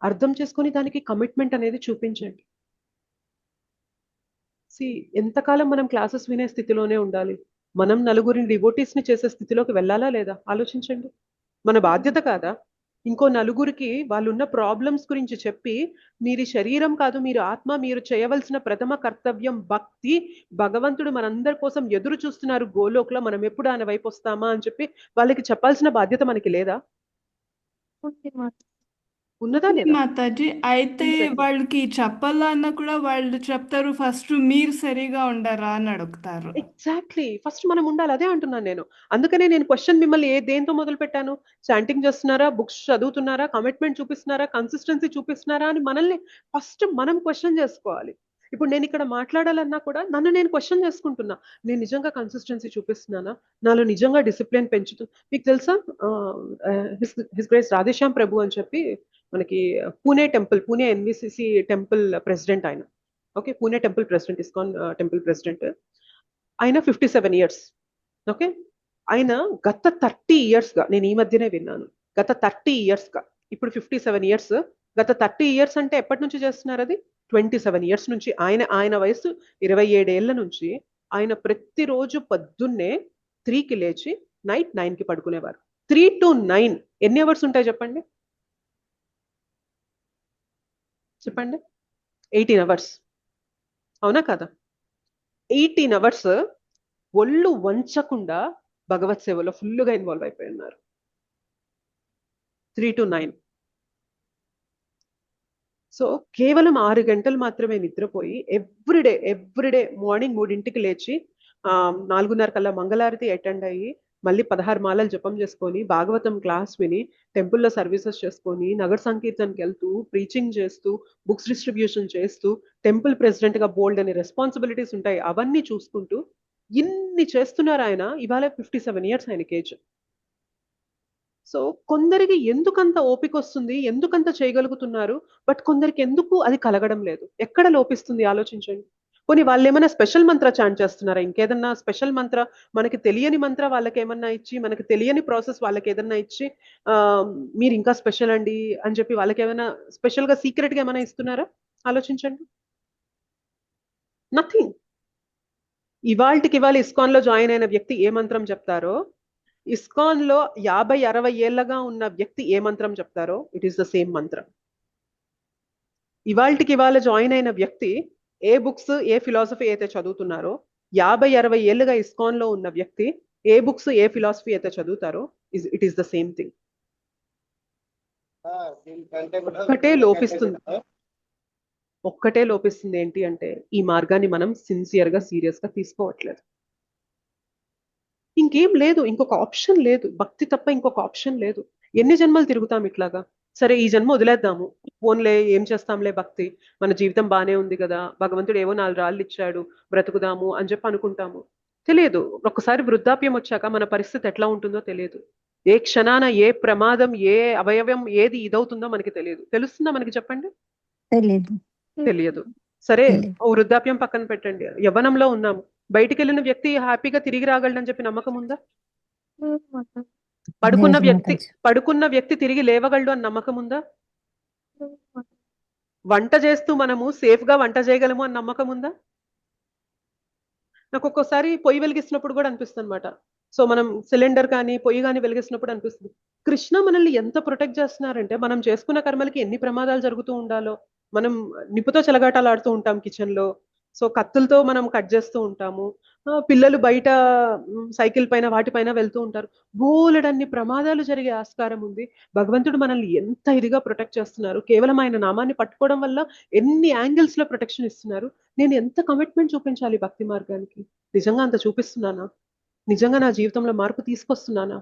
అర్థం చేసుకొని దానికి కమిట్మెంట్ అనేది చూపించండి. ఎంతకాలం మనం క్లాసెస్ వినే స్థితిలోనే ఉండాలి? మనం నలుగురిని డివోటీస్ ని చేసే స్థితిలోకి వెళ్ళాలా లేదా? ఆలోచించండి. మన బాధ్యత కాదా? ఇంకో నలుగురికి వాళ్ళున్న ప్రాబ్లమ్స్ గురించి చెప్పి, మీరు శరీరం కాదు, మీరు ఆత్మ, మీరు చేయవలసిన ప్రథమ కర్తవ్యం భక్తి, భగవంతుడు మనందరి కోసం ఎదురు చూస్తున్నారు గోలోక్లో, మనం ఎప్పుడు ఆయన వైపు వస్తామా అని చెప్పి వాళ్ళకి చెప్పాల్సిన బాధ్యత మనకి లేదా? ఉన్నదా లేదా?
మాతాజీ, అయితే వాళ్ళకి చెప్పాలా అన్న కూడా వాళ్ళు చెప్తారు, ఫస్ట్ మీరు సరిగా ఉండరా అని అడుగుతారు.
ఎగ్జాక్ట్లీ, ఫస్ట్ మనం ఉండాలి, అదే అంటున్నాను నేను. అందుకనే నేను క్వశ్చన్ మిమ్మల్ని దేంతో మొదలు పెట్టాను? చాంటింగ్ చేస్తున్నారా, బుక్స్ చదువుతున్నారా, కమిట్మెంట్ చూపిస్తున్నారా, కన్సిస్టెన్సీ చూపిస్తున్నారా అని మనల్ని ఫస్ట్ మనం క్వశ్చన్ చేసుకోవాలి. ఇప్పుడు నేను ఇక్కడ మాట్లాడాలన్నా కూడా నన్ను నేను క్వశ్చన్ చేసుకుంటున్నా, నేను నిజంగా కన్సిస్టెన్సీ చూపిస్తున్నానా, నాలో నిజంగా డిసిప్లిన్ పెంచుతూ. మీకు తెలుసా, హిస్ గ్రేస్ రాధేశ్యామ్ ప్రభు అని చెప్పి మనకి పూణే ఎన్విసిసి టెంపుల్ ప్రెసిడెంట్ ఆయన. Okay, Pune temple president, ISKCON temple president. ఆయన 57 years. ఓకే, ఆయన గత 30 years గా, నేను ఈ మధ్యనే విన్నాను, గత 30 years గా, ఇప్పుడు 57 years, గత 30 years అంటే ఎప్పటి నుంచి చేస్తున్నారు? అది 27 years నుంచి ఆయన వయసు 27 ఏళ్ల నుంచి ఆయన ప్రతిరోజు పొద్దున్నే 3కి లేచి నైట్ 9కి పడుకునేవారు. 3 to 9 ఎన్ని అవర్స్ ఉంటాయి చెప్పండి? 18 అవర్స్, అవునా కదా? 18 అవర్స్ ఒళ్ళు వంచకుండా భగవత్ సేవలో ఫుల్గా ఇన్వాల్వ్ అయిపోయి ఉన్నారు. 3 to 9. సో కేవలం 6 గంటలు మాత్రమే నిద్రపోయి ఎవ్రీడే మార్నింగ్ 3ంటికి లేచి 4:30 కల్లా మంగళారతి అటెండ్ అయ్యి మళ్ళీ 16 మాలలు జపం చేసుకొని భాగవతం క్లాస్ విని టెంపుల్లో సర్వీసెస్ చేసుకొని నగర సంకీర్తనకి వెళ్తూ ప్రీచింగ్ చేస్తూ బుక్స్ డిస్ట్రిబ్యూషన్ చేస్తూ టెంపుల్ ప్రెసిడెంట్ గా బోల్డ్ అనే రెస్పాన్సిబిలిటీస్ ఉంటాయి, అవన్నీ చూసుకుంటూ ఇన్ని చేస్తున్నారు ఆయన. ఇవాళ 57 years ఆయనకి ఏజ్. సో కొందరికి ఎందుకంత ఓపిక వస్తుంది, ఎందుకంత చేయగలుగుతున్నారు, బట్ కొందరికి ఎందుకు అది కలగడం లేదు? ఎక్కడ లోపిస్తుంది ఆలోచించండి. పోనీ వాళ్ళు ఏమైనా స్పెషల్ మంత్ర చాంట్ చేస్తున్నారా? ఇంకేదన్నా స్పెషల్ మంత్ర, మనకి తెలియని మంత్ర వాళ్ళకి ఏమన్నా ఇచ్చి, మనకి తెలియని ప్రాసెస్ వాళ్ళకి ఏదన్నా ఇచ్చి మీరు ఇంకా స్పెషల్ అండి అని చెప్పి వాళ్ళకి ఏమైనా స్పెషల్ గా సీక్రెట్ గా ఏమైనా ఇస్తున్నారా? ఆలోచించండి. నథింగ్. ఇవాళ ఇస్కాన్ లో జాయిన్ అయిన వ్యక్తి ఏ మంత్రం చెప్తారో, ఇస్కాన్ లో 50-60 ఏళ్లగా ఉన్న వ్యక్తి ఏ మంత్రం చెప్తారో, ఇట్ ఈస్ ద సేమ్ మంత్రం. ఇవాళ జాయిన్ అయిన వ్యక్తి ఏ బుక్స్ ఏ ఫిలాసఫీ అయితే చదువుతున్నారో, 50-60 ఏళ్ళుగా ఇస్కాన్ లో ఉన్న వ్యక్తి ఏ బుక్స్ ఏ ఫిలాసఫీ అయితే చదువుతారో, it is the same thing. ఒక్కటే లోపిస్తుంది ఏంటి అంటే, ఈ మార్గాన్ని మనం సిన్సియర్ గా సీరియస్ గా తీసుకోవట్లేదు. ఇంకేం లేదు, ఇంకొక ఆప్షన్ లేదు. భక్తి తప్ప ఇంకొక ఆప్షన్ లేదు. ఎన్ని జన్మలు తిరుగుతాం ఇట్లాగా? సరే ఈ జన్మ వదిలేద్దాము, ఓన్లే ఏం చేస్తాంలే, భక్తి మన జీవితం బానే ఉంది కదా, భగవంతుడు ఏవో 4 రాళ్ళు ఇచ్చాడు బ్రతుకుదాము అని చెప్పి అనుకుంటాము. తెలియదు, ఒక్కసారి వృద్ధాప్యం వచ్చాక మన పరిస్థితి ఎట్లా ఉంటుందో తెలియదు. ఏ క్షణాన ఏ ప్రమాదం, ఏ అవయవం ఏది ఇదవుతుందో మనకి తెలియదు. తెలుస్తుందా మనకి? చెప్పండి. తెలియదు. సరే వృద్ధాప్యం పక్కన పెట్టండి, యవ్వనంలో ఉన్నాము, బయటికి వెళ్ళిన వ్యక్తి హ్యాపీగా తిరిగి రాగలడని చెప్పి నమ్మకం ఉందా? పడుకున్న వ్యక్తి తిరిగి లేవగలడు అని నమ్మకం ఉందా? వంట చేస్తూ మనము సేఫ్ గా వంట చేయగలము అని నమ్మకం ఉందా? నాకు ఒక్కోసారి పొయ్యి వెలిగిస్తున్నప్పుడు కూడా అనిపిస్తుంది అనమాట. సో మనం సిలిండర్ కానీ పొయ్యి కానీ వెలిగిస్తున్నప్పుడు అనిపిస్తుంది, కృష్ణ మనల్ని ఎంత ప్రొటెక్ట్ చేస్తున్నారంటే, మనం చేసుకున్న కర్మలకి ఎన్ని ప్రమాదాలు జరుగుతూ ఉండాలో. మనం నిప్పుతో చెలగాటాలు ఆడుతూ ఉంటాం కిచెన్ లో, సో కత్తులతో మనం కట్ చేస్తూ ఉంటాము, పిల్లలు బయట సైకిల్ పైన వాటిపైన వెళ్తూ ఉంటారు, బోలెడన్ని ప్రమాదాలు జరిగే ఆస్కారం ఉంది. భగవంతుడు మనల్ని ఎంత ఇదిగా ప్రొటెక్ట్ చేస్తున్నారు, కేవలం ఆయన నామాన్ని పట్టుకోవడం వల్ల ఎన్ని యాంగిల్స్ లో ప్రొటెక్షన్ ఇస్తున్నారు. నేను ఎంత కమిట్మెంట్ చూపించాలి భక్తి మార్గానికి? నిజంగా అంత చూపిస్తున్నానా? నిజంగా నా జీవితంలో మార్పు తీసుకొస్తున్నానా?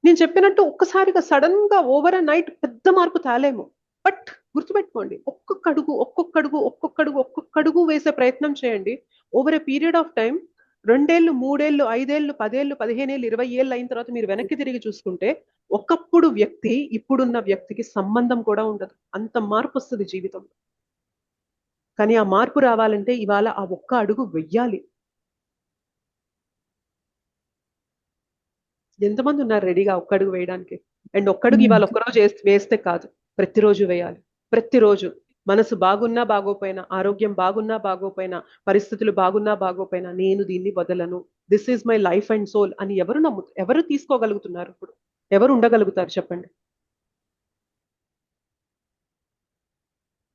నేను చెప్పినట్టు ఒక్కసారిగా సడన్ గా ఓవర్ నైట్ పెద్ద మార్పు తేలేము, బట్ గుర్తుపెట్టుకోండి, ఒక్కొక్కడుగు వేసే ప్రయత్నం చేయండి. Over a period of time, 2 ఏళ్ళు 3 ఏళ్ళు 5 ఏళ్ళు 10 ఏళ్ళు 15 ఏళ్ళు 20 ఏళ్ళు అయిన తర్వాత మీరు వెనక్కి తిరిగి చూసుకుంటే, ఒకప్పుడు వ్యక్తి ఇప్పుడున్న వ్యక్తికి సంబంధం కూడా ఉండదు. అంత మార్పు వస్తుంది జీవితంలో. కానీ ఆ మార్పు రావాలంటే ఇవాళ ఆ ఒక్క అడుగు వెయ్యాలి. ఎంతమంది ఉన్నారు రెడీగా ఒక్క అడుగు వేయడానికి? అండ్ ఒక్కడుగు ఇవాళ ఒక్కరోజు వేస్తే కాదు, ప్రతిరోజు వేయాలి. ప్రతిరోజు మనసు బాగున్నా బాగోపోయినా, ఆరోగ్యం బాగున్నా బాగోపోయినా, పరిస్థితులు బాగున్నా బాగోపోయినా, నేను దీన్ని వదలను, this is my life and soul అని ఎవరు తీసుకోగలుగుతున్నారు? ఇప్పుడు ఎవరు ఉండగలుగుతారు చెప్పండి?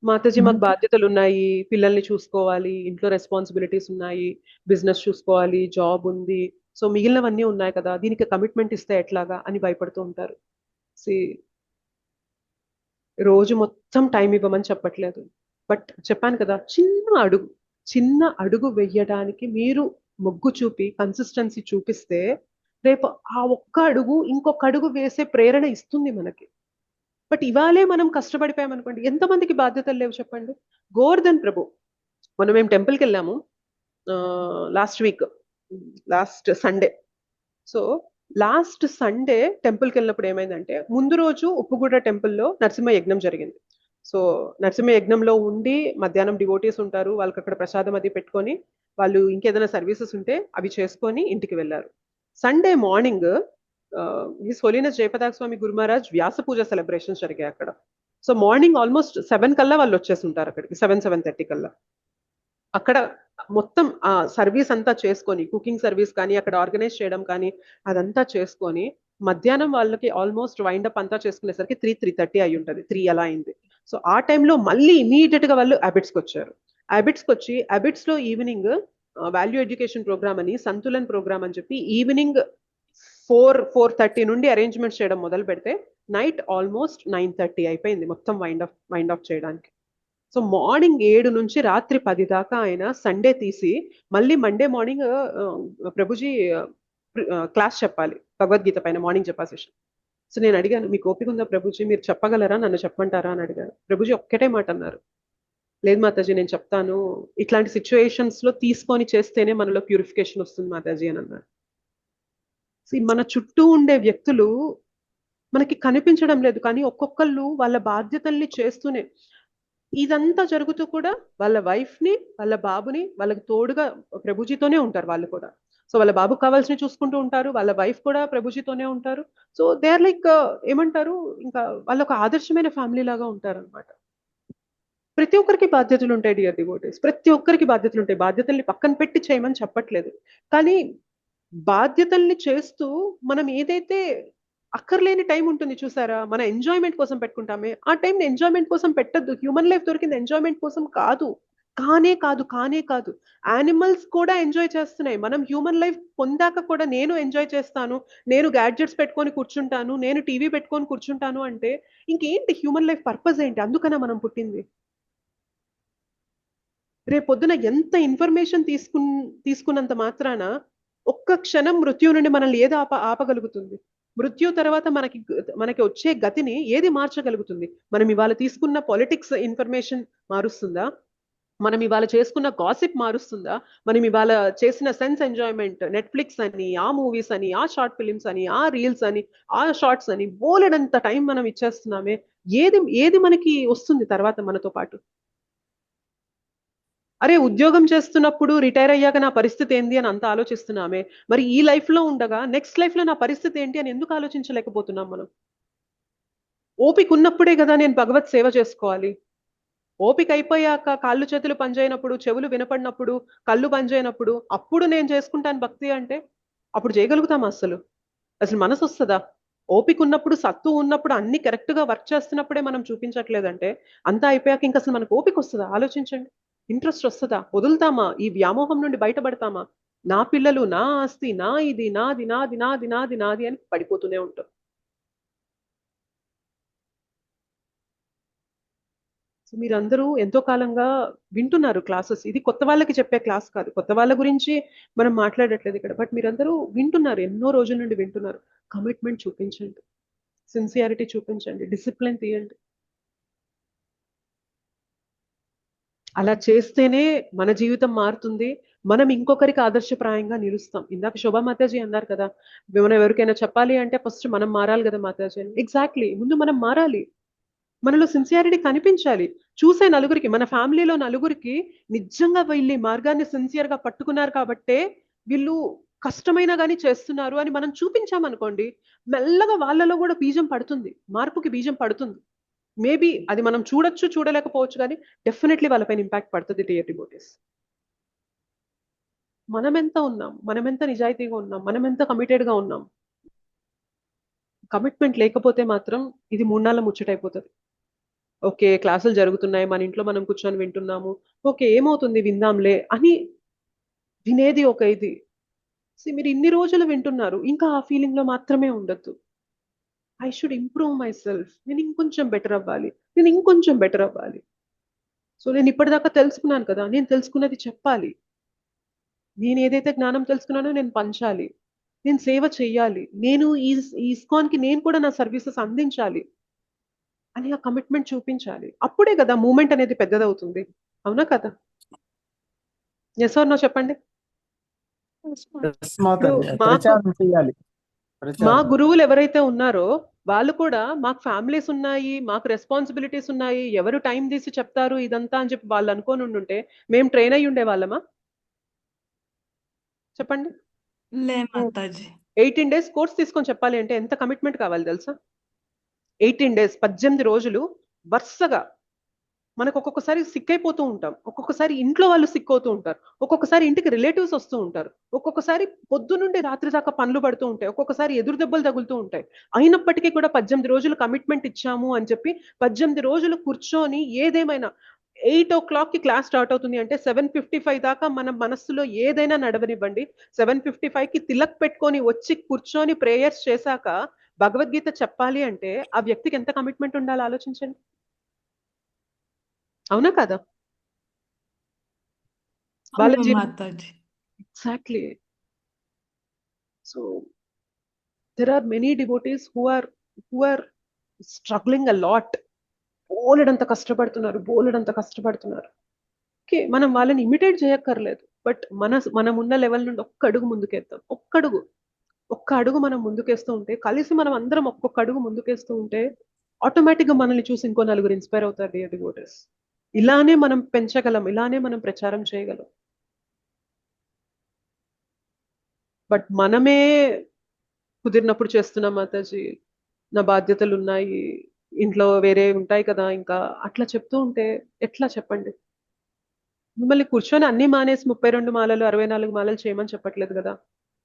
మాతాజీ మాకు బాధ్యతలు ఉన్నాయి, పిల్లల్ని చూసుకోవాలి, ఇంట్లో రెస్పాన్సిబిలిటీస్ ఉన్నాయి, బిజినెస్ చూసుకోవాలి, జాబ్ ఉంది, సో మిగిలినవన్నీ ఉన్నాయి కదా, దీనికి కమిట్మెంట్ ఇస్తే ఎట్లాగా అని భయపడుతూ ఉంటారు. రోజు మొత్తం టైం ఇవ్వమని చెప్పట్లేదు, బట్ చెప్పాను కదా, చిన్న అడుగు వెయ్యడానికి మీరు మొగ్గు చూపి కన్సిస్టెన్సీ చూపిస్తే, రేపు ఆ ఒక్క అడుగు ఇంకొక అడుగు వేసే ప్రేరణ ఇస్తుంది మనకి. బట్ ఇవాళే మనం కష్టపడిపోయామనుకోండి, ఎంతమందికి బాధ్యతలు లేవు చెప్పండి? గోవర్ధన్ ప్రభు, మనం మేము టెంపుల్కి వెళ్ళాము last Sunday. So last Sunday టెంపుల్కి వెళ్ళినప్పుడు ఏమైందంటే, ముందు రోజు ఉప్పుగూడ టెంపుల్లో నరసింహ యజ్ఞం జరిగింది. సో నరసింహ యజ్ఞంలో ఉండి మధ్యాహ్నం డివోటీస్ ఉంటారు, వాళ్ళకి అక్కడ ప్రసాదం అది పెట్టుకొని వాళ్ళు ఇంకేదైనా సర్వీసెస్ ఉంటే అవి చేసుకొని ఇంటికి వెళ్ళారు. Sunday morning his holiness Jayapataka Swami Guru Maharaj Vyasa Puja celebrations జరిగాయి అక్కడ. సో మార్నింగ్ ఆల్మోస్ట్ 7 కల్లా వాళ్ళు వచ్చేసి ఉంటారు అక్కడికి, 7:30 కల్లా. అక్కడ మొత్తం ఆ సర్వీస్ అంతా చేసుకొని, కుకింగ్ సర్వీస్ కానీ అక్కడ ఆర్గనైజ్ చేయడం కానీ అదంతా చేసుకొని మధ్యాహ్నం వాళ్ళకి ఆల్మోస్ట్ వైండప్ అంతా చేసుకునేసరికి 3:30 అయి ఉంటుంది, 3 అలా అయింది. సో ఆ టైంలో మళ్ళీ ఇమీడియట్ గా వాళ్ళు అబిట్స్కి వచ్చారు. అబిట్స్కి వచ్చి అబిట్స్ లో ఈవినింగ్ వాల్యూ ఎడ్యుకేషన్ ప్రోగ్రామ్ అని, సంతులన్ ప్రోగ్రామ్ అని చెప్పి ఈవినింగ్ 4:30 నుండి అరేంజ్మెంట్స్ చేయడం మొదలు పెడితే నైట్ ఆల్మోస్ట్ 9:30 అయిపోయింది మొత్తం వైండ్ ఆఫ్ చేయడానికి. సో మార్నింగ్ 7 నుంచి రాత్రి 10 దాకా ఆయన సండే తీసి మళ్ళీ మండే మార్నింగ్ ప్రభుజీ క్లాస్ చెప్పాలి భగవద్గీత పైన, మార్నింగ్ జపా సెషన్. సో నేను అడిగాను, మీకు ఓపిక ఉందా ప్రభుజీ, మీరు చెప్పగలరా, నన్ను చెప్పమంటారా అని అడిగాను. ప్రభుజీ ఒక్కటే మాట అన్నారు, లేదు మాతాజీ నేను చెప్తాను, ఇట్లాంటి సిచ్యువేషన్స్ లో తీసుకొని చేస్తేనే మనలో ప్యూరిఫికేషన్ వస్తుంది మాతాజీ అని అన్నారు. మన చుట్టూ ఉండే వ్యక్తులు మనకి కనిపించడం లేదు, కానీ ఒక్కొక్కళ్ళు వాళ్ళ బాధ్యతల్ని చేస్తూనే, ఇదంతా జరుగుతూ కూడా వాళ్ళ వైఫ్ ని, వాళ్ళ బాబుని, వాళ్ళకి తోడుగా ప్రభుజీతోనే ఉంటారు వాళ్ళు కూడా. సో వాళ్ళ బాబుకు కావాల్సిన చూసుకుంటూ ఉంటారు, వాళ్ళ వైఫ్ కూడా ప్రభుజీతోనే ఉంటారు. సో దే ఆర్ లైక్ ఏమంటారు, ఇంకా వాళ్ళ ఒక ఆదర్శమైన ఫ్యామిలీ లాగా ఉంటారు అనమాట. ప్రతి ఒక్కరికి బాధ్యతలు ఉంటాయి డియర్ డివోటీస్, ప్రతి ఒక్కరికి బాధ్యతలు ఉంటాయి. బాధ్యతల్ని పక్కన పెట్టి చేయమని చెప్పట్లేదు, కానీ బాధ్యతల్ని చేస్తూ మనం ఏదైతే అక్కర్లేని టైం ఉంటుంది చూసారా, మన ఎంజాయ్మెంట్ కోసం పెట్టుకుంటామే, ఆ టైంని ఎంజాయ్మెంట్ కోసం పెట్టద్దు. హ్యూమన్ లైఫ్ దొరికింది ఎంజాయ్మెంట్ కోసం కాదు, కానే కాదు. యానిమల్స్ కూడా ఎంజాయ్ చేస్తున్నాయి. మనం హ్యూమన్ లైఫ్ పొందాక కూడా నేను ఎంజాయ్ చేస్తాను, నేను గ్యాడ్జెట్స్ పెట్టుకొని కూర్చుంటాను, నేను టీవీ పెట్టుకొని కూర్చుంటాను అంటే ఇంకేంటి హ్యూమన్ లైఫ్ పర్పస్ ఏంటి? అందుకనే మనం పుట్టింది. రేపొద్దున ఎంత ఇన్ఫర్మేషన్ తీసుకున్నంత మాత్రాన ఒక్క క్షణం మృత్యు నుండి మనల్ని ఏది ఆపగలుగుతుంది? మృత్యు తర్వాత మనకి వచ్చే గతిని ఏది మార్చగలుగుతుంది? మనం ఇవాళ తీసుకున్న పొలిటిక్స్ ఇన్ఫర్మేషన్ మారుస్తుందా? మనం ఇవాళ చేసుకున్న గాసిప్ మారుస్తుందా? మనం ఇవాళ చేసిన సెన్స్ ఎంజాయ్మెంట్, నెట్ఫ్లిక్స్ అని, ఆ మూవీస్ అని, ఆ షార్ట్ ఫిలిమ్స్ అని, ఆ రీల్స్ అని, ఆ షార్ట్స్ అని బోలెడంత టైం మనం ఇచ్చేస్తున్నామే, ఏది మనకి వస్తుంది తర్వాత మనతో పాటు? అరే ఉద్యోగం చేస్తున్నప్పుడు రిటైర్ అయ్యాక నా పరిస్థితి ఏంది అని అంత ఆలోచిస్తున్నామే, మరి ఈ లైఫ్ లో ఉండగా నెక్స్ట్ లైఫ్ లో నా పరిస్థితి ఏంటి అని ఎందుకు ఆలోచించలేకపోతున్నాం మనం? ఓపిక ఉన్నప్పుడే కదా నేను భగవత్ సేవ చేసుకోవాలి. ఓపిక అయిపోయాక, కాళ్ళు చేతులు పనిచేయనప్పుడు, చెవులు వినపడినప్పుడు, కళ్ళు పనిచేయనప్పుడు అప్పుడు నేను చేసుకుంటాను భక్తి అంటే అప్పుడు చేయగలుగుతామా? అసలు మనసు వస్తుందా? ఓపిక ఉన్నప్పుడు, సత్తు ఉన్నప్పుడు, అన్ని కరెక్ట్ గా వర్క్ చేస్తున్నప్పుడే మనం చూపించట్లేదంటే అంతా అయిపోయాక ఇంకా అసలు మనకు ఓపిక వస్తుందా? ఆలోచించండి. ఇంట్రెస్ట్ వస్తుందా? వదులుతామా? ఈ వ్యామోహం నుండి బయటపడతామా? నా పిల్లలు, నా ఆస్తి, నా ఇది, నాది నాది నాది నాది నాది అని పడిపోతూనే ఉంటాం. సో మీరందరూ ఎంతో కాలంగా వింటున్నారు క్లాసెస్. ఇది కొత్త వాళ్ళకి చెప్పే క్లాస్ కాదు, కొత్త వాళ్ళ గురించి మనం మాట్లాడట్లేదు ఇక్కడ. బట్ మీరందరూ వింటున్నారు, ఎన్నో రోజుల నుండి వింటున్నారు. కమిట్మెంట్ చూపించండి, సిన్సియారిటీ చూపించండి, డిసిప్లిన్ తీయండి. అలా చేస్తేనే మన జీవితం మారుతుంది, మనం ఇంకొకరికి ఆదర్శప్రాయంగా నిలుస్తాం. ఇందాక శోభా మాతాజీ అన్నారు కదా, మనం ఎవరికైనా చెప్పాలి అంటే ఫస్ట్ మనం మారాలి కదా మాతాజీ అని. ఎగ్జాక్ట్లీ, ముందు మనం మారాలి, మనలో సిన్సియారిటీ కనిపించాలి. చూసే నలుగురికి, మన ఫ్యామిలీలో నలుగురికి నిజంగా వీళ్ళు మార్గాన్ని సిన్సియర్ గా పట్టుకున్నారు కాబట్టే వీళ్ళు కష్టమైనా కానీ చేస్తున్నారు అని మనం చూపించామనుకోండి, మెల్లగా వాళ్ళలో కూడా బీజం పడుతుంది, మార్పుకి బీజం పడుతుంది. మేబీ అది మనం చూడొచ్చు, చూడలేకపోవచ్చు, కానీ డెఫినెట్లీ వాళ్ళపైన ఇంపాక్ట్ పడుతుంది డియర్ డివోటీస్. మనం ఎంత ఉన్నాం, మనం ఎంత నిజాయితీగా ఉన్నాం, మనం ఎంత కమిటెడ్గా ఉన్నాం. కమిట్మెంట్ లేకపోతే మాత్రం ఇది 3 నాళ్ళ ముచ్చటైపోతుంది. ఓకే క్లాసులు జరుగుతున్నాయి, మన ఇంట్లో మనం కూర్చొని వింటున్నాము, ఓకే ఏమవుతుంది విందాంలే అని వినేది ఒక ఇది. మీరు ఇన్ని రోజులు వింటున్నారు, ఇంకా ఆ ఫీలింగ్ లో మాత్రమే ఉండొద్దు. I should improve my self, నేను ఇంకొంచెం బెటర్ అవ్వాలి. సో నేను ఇప్పటిదాకా తెలుసుకున్నాను కదా, నేను తెలుసుకున్నది చెప్పాలి. నేను ఏదైతే జ్ఞానం తెలుసుకున్నానో నేను పంచాలి, నేను సేవ చెయ్యాలి, నేను ఈ ఇస్కాన్కి నేను కూడా నా సర్వీసెస్ అందించాలి అని ఆ కమిట్మెంట్ చూపించాలి. అప్పుడే కదా మూమెంట్ అనేది పెద్దదవుతుంది, అవునా కదా? ఎస్ ఆర్ నో చెప్పండి. మా గురువులు ఎవరైతే ఉన్నారో వాళ్ళు కూడా మాకు ఫ్యామిలీస్ ఉన్నాయి, మాకు రెస్పాన్సిబిలిటీస్ ఉన్నాయి, ఎవరు టైం తీసి చెప్తారు ఇదంతా అని చెప్పి వాళ్ళు అనుకోని ఉండుంటే మేము ట్రైన్ అయ్యి ఉండే వాళ్ళమా? చెప్పండి. 18 days కోర్స్ తీసుకొని చెప్పాలి అంటే ఎంత కమిట్మెంట్ కావాలి తెలుసా? 18 days 18 రోజులు వరుసగా మనకు ఒక్కొక్కసారి సిక్ అయిపోతూ ఉంటాం, ఒక్కొక్కసారి ఇంట్లో వాళ్ళు సిక్ అవుతూ ఉంటారు, ఒక్కొక్కసారి ఇంటికి రిలేటివ్స్ వస్తూ ఉంటారు, ఒక్కొక్కసారి పొద్దు నుండి రాత్రి దాకా పనులు పడుతూ ఉంటాయి, ఒక్కొక్కసారి ఎదురు దెబ్బలు తగులుతూ ఉంటాయి. అయినప్పటికీ కూడా 18 రోజులు కమిట్మెంట్ ఇచ్చాము అని చెప్పి 18 రోజులు కూర్చొని ఏదేమైనా 8 o'clock క్లాస్ స్టార్ట్ అవుతుంది అంటే 7:55 దాకా మన మనస్సులో ఏదైనా నడవనివ్వండి. 7:55 తిలక్ పెట్టుకొని వచ్చి కూర్చొని ప్రేయర్స్ చేశాక భగవద్గీత చెప్పాలి అంటే ఆ వ్యక్తికి ఎంత కమిట్మెంట్ ఉండాలో ఆలోచించండి. అవునా కదా? వాళ్ళ exactly. So there are many devotees who are struggling a lot. బోలెడంత కష్టపడుతున్నారు. ఓకే, మనం వాళ్ళని ఇమిటేట్ చేయక్కర్లేదు, బట్ మనం ఉన్న లెవెల్ నుండి ఒక్క అడుగు ముందుకేద్దాం. ఒక్క అడుగు మనం ముందుకేస్తూ ఉంటే, కలిసి మనం అందరం ఒక్కొక్క అడుగు ముందుకేస్తూ ఉంటే ఆటోమేటిక్ గా మనల్ని చూసి ఇంకో నలుగురు ఇన్స్పైర్ అవుతారు డియర్ డివోటర్స్. ఇలానే మనం పెంచగలం, ఇలానే మనం ప్రచారం చేయగలం. బట్ మనమే కుదిరినప్పుడు చేస్తున్నాం మాతాజీ, నా బాధ్యతలు ఉన్నాయి, ఇంట్లో వేరే ఉంటాయి కదా, ఇంకా అట్లా చెప్తూ ఉంటే ఎట్లా చెప్పండి? మిమ్మల్ని కూర్చొని అన్ని మానేసి 32 మాలలు 64 మాలలు చేయమని చెప్పట్లేదు కదా,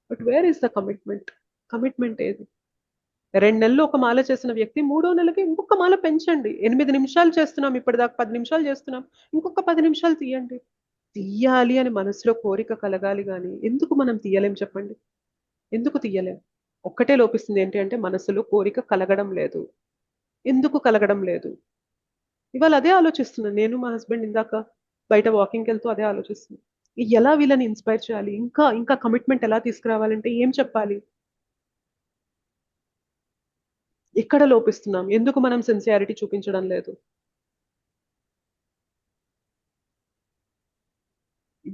but where is the commitment ఏది? 2 నెలలు ఒక మాల చేసిన వ్యక్తి 3వ నెలకి ఇంకొక మాల పెంచండి. 8 నిమిషాలు చేస్తున్నాం, ఇప్పటిదాకా 10 నిమిషాలు చేస్తున్నాం, ఇంకొక 10 నిమిషాలు తీయండి. తీయాలి అని మనసులో కోరిక కలగాలి, కానీ ఎందుకు మనం తీయలేం చెప్పండి? ఎందుకు తీయలేం? ఒక్కటే లోపిస్తుంది, ఏంటి అంటే మనసులో కోరిక కలగడం లేదు. ఎందుకు కలగడం లేదు? ఇవాళ అదే ఆలోచిస్తున్నాను నేను, మా హస్బెండ్ ఇందాక బయట వాకింగ్కి వెళ్తూ అదే ఆలోచిస్తున్నాను. ఎలా వీళ్ళని ఇన్స్పైర్ చేయాలి, ఇంకా కమిట్మెంట్ ఎలా తీసుకురావాలంటే ఏం చెప్పాలి? ఎక్కడ లోపిస్తున్నాం? ఎందుకు మనం సిన్సియారిటీ చూపించడం లేదు?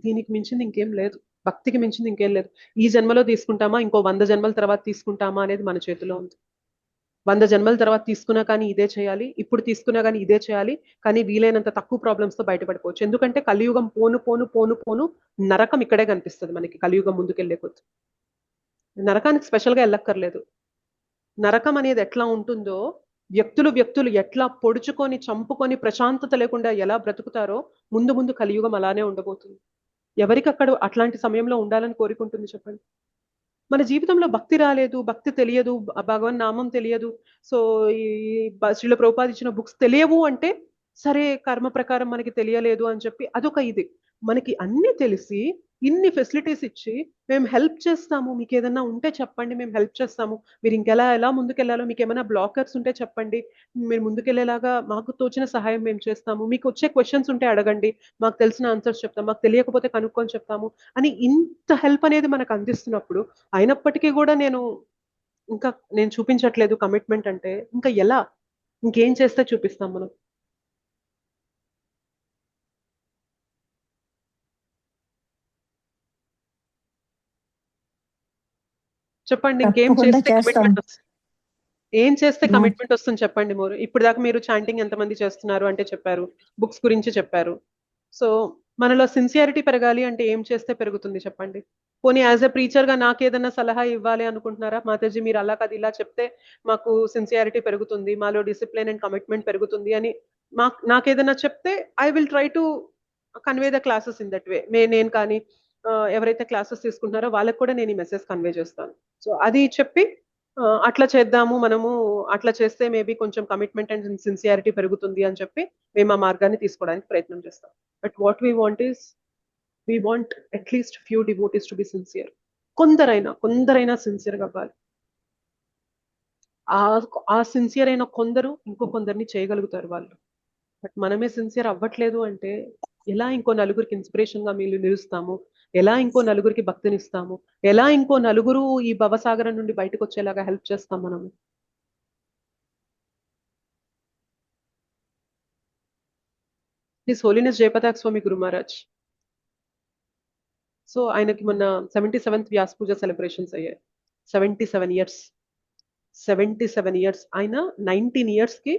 దీనికి మించింది ఇంకేం లేదు, భక్తికి మించింది ఇంకేం లేదు. ఈ జన్మలో తీసుకుంటామా, ఇంకో 100 జన్మల తర్వాత తీసుకుంటామా అనేది మన చేతిలో ఉంది. 100 జన్మల తర్వాత తీసుకున్నా కానీ ఇదే చేయాలి, ఇప్పుడు తీసుకున్నా కానీ ఇదే చేయాలి, కానీ వీలైనంత తక్కువ ప్రాబ్లమ్స్ తో బయటపడిపోవచ్చు. ఎందుకంటే కలియుగం పోను నరకం ఇక్కడే కనిపిస్తుంది మనకి. కలియుగం ముందుకెళ్లే కొద్ది నరకానికి స్పెషల్ గా వెళ్ళక్కర్లేదు. నరకం అనేది ఎట్లా ఉంటుందో, వ్యక్తులు ఎట్లా పొడుచుకొని చంపుకొని ప్రశాంతత లేకుండా ఎలా బ్రతుకుతారో ముందు కలియుగం అలానే ఉండబోతుంది. ఎవరికి అక్కడ అట్లాంటి సమయంలో ఉండాలని కోరుకుంటుంది చెప్పండి? మన జీవితంలో భక్తి రాలేదు, భక్తి తెలియదు, భగవన్ నామం తెలియదు, సో ఈ శ్రీల ప్రభుపాద ఇచ్చిన బుక్స్ తెలియవు అంటే సరే, కర్మ ప్రకారం మనకి తెలియలేదు అని చెప్పి అదొక ఇది. మనకి అన్ని తెలిసి ఇన్ని ఫెసిలిటీస్ ఇచ్చి మేము హెల్ప్ చేస్తాము, మీకు ఏదైనా ఉంటే చెప్పండి, మేము హెల్ప్ చేస్తాము, మీరు ఎలా ముందుకెళ్లాలో, మీకు ఏమైనా బ్లాకర్స్ ఉంటే చెప్పండి, మీరు ముందుకెళ్లేలాగా మాకు తోచిన సహాయం మేము చేస్తాము, మీకు వచ్చే క్వశ్చన్స్ ఉంటే అడగండి, మాకు తెలిసిన ఆన్సర్స్ చెప్తాము, మాకు తెలియకపోతే కనుక్కొని చెప్తాము అని ఇంత హెల్ప్ అనేది మనకు అందిస్తున్నప్పుడు, అయినప్పటికీ కూడా నేను చూపించట్లేదు కమిట్మెంట్ అంటే ఇంకా ఎలా? ఇంకేం చేస్తే చూపిస్తాం మనం? చెప్పండి, ఇంకేం చేస్తే కమిట్మెంట్ వస్తుంది? ఏం చేస్తే కమిట్మెంట్ వస్తుంది చెప్పండి? మోరు ఇప్పుడు దాకా మీరు చాంటింగ్ ఎంతమంది చేస్తున్నారు అంటే చెప్పారు, బుక్స్ గురించి చెప్పారు. సో మనలో సిన్సియారిటీ పెరగాలి అంటే ఏం చేస్తే పెరుగుతుంది చెప్పండి? పోనీ యాజ్ ఎ ప్రీచర్ గా నాకు ఏదైనా సలహా ఇవ్వాలి అనుకుంటున్నారా? మాతాజీ మీరు అలా కాదు ఇలా చెప్తే మాకు సిన్సియారిటీ పెరుగుతుంది, మాలో డిసిప్లిన్ అండ్ కమిట్మెంట్ పెరుగుతుంది అని నాకేదైనా చెప్తే I will try to convey the classes in that way. నేను కానీ ఎవరైతే క్లాసెస్ తీసుకుంటున్నారో వాళ్ళకి కూడా నేను ఈ మెసేజ్ కన్వే చేస్తాను. సో అది చెప్పి అట్లా చేద్దాము మనము, అట్లా చేస్తే మేబీ కొంచెం కమిట్మెంట్ అండ్ సిన్సియారిటీ పెరుగుతుంది అని చెప్పి మేము ఆ మార్గాన్ని తీసుకోవడానికి ప్రయత్నం చేస్తాం. But what we want at least few devotees to be sincere. కొందరైనా సిన్సియర్ గా అవ్వాలి. ఆ సిన్సియర్ అయిన కొందరు ఇంకో కొందరిని చేయగలుగుతారు వాళ్ళు. బట్ మనమే సిన్సియర్ అవ్వట్లేదు అంటే ఎలా ఇంకో నలుగురికి ఇన్స్పిరేషన్ గా మీరు నిలుస్తాము? ఎలా ఇంకో నలుగురికి భక్తినిస్తాము? ఎలా ఇంకో నలుగురు ఈ భవసాగరం నుండి బయటకు వచ్చేలాగా హెల్ప్ చేస్తాం మనము? హిస్ హోలీనెస్ జయపతాక్ స్వామి గురు మహారాజ్. సో ఆయనకి మొన్న 77th వ్యాస పూజ సెలబ్రేషన్స్ అయ్యాయి. 77 ఇయర్స్. ఆయన 19 years కి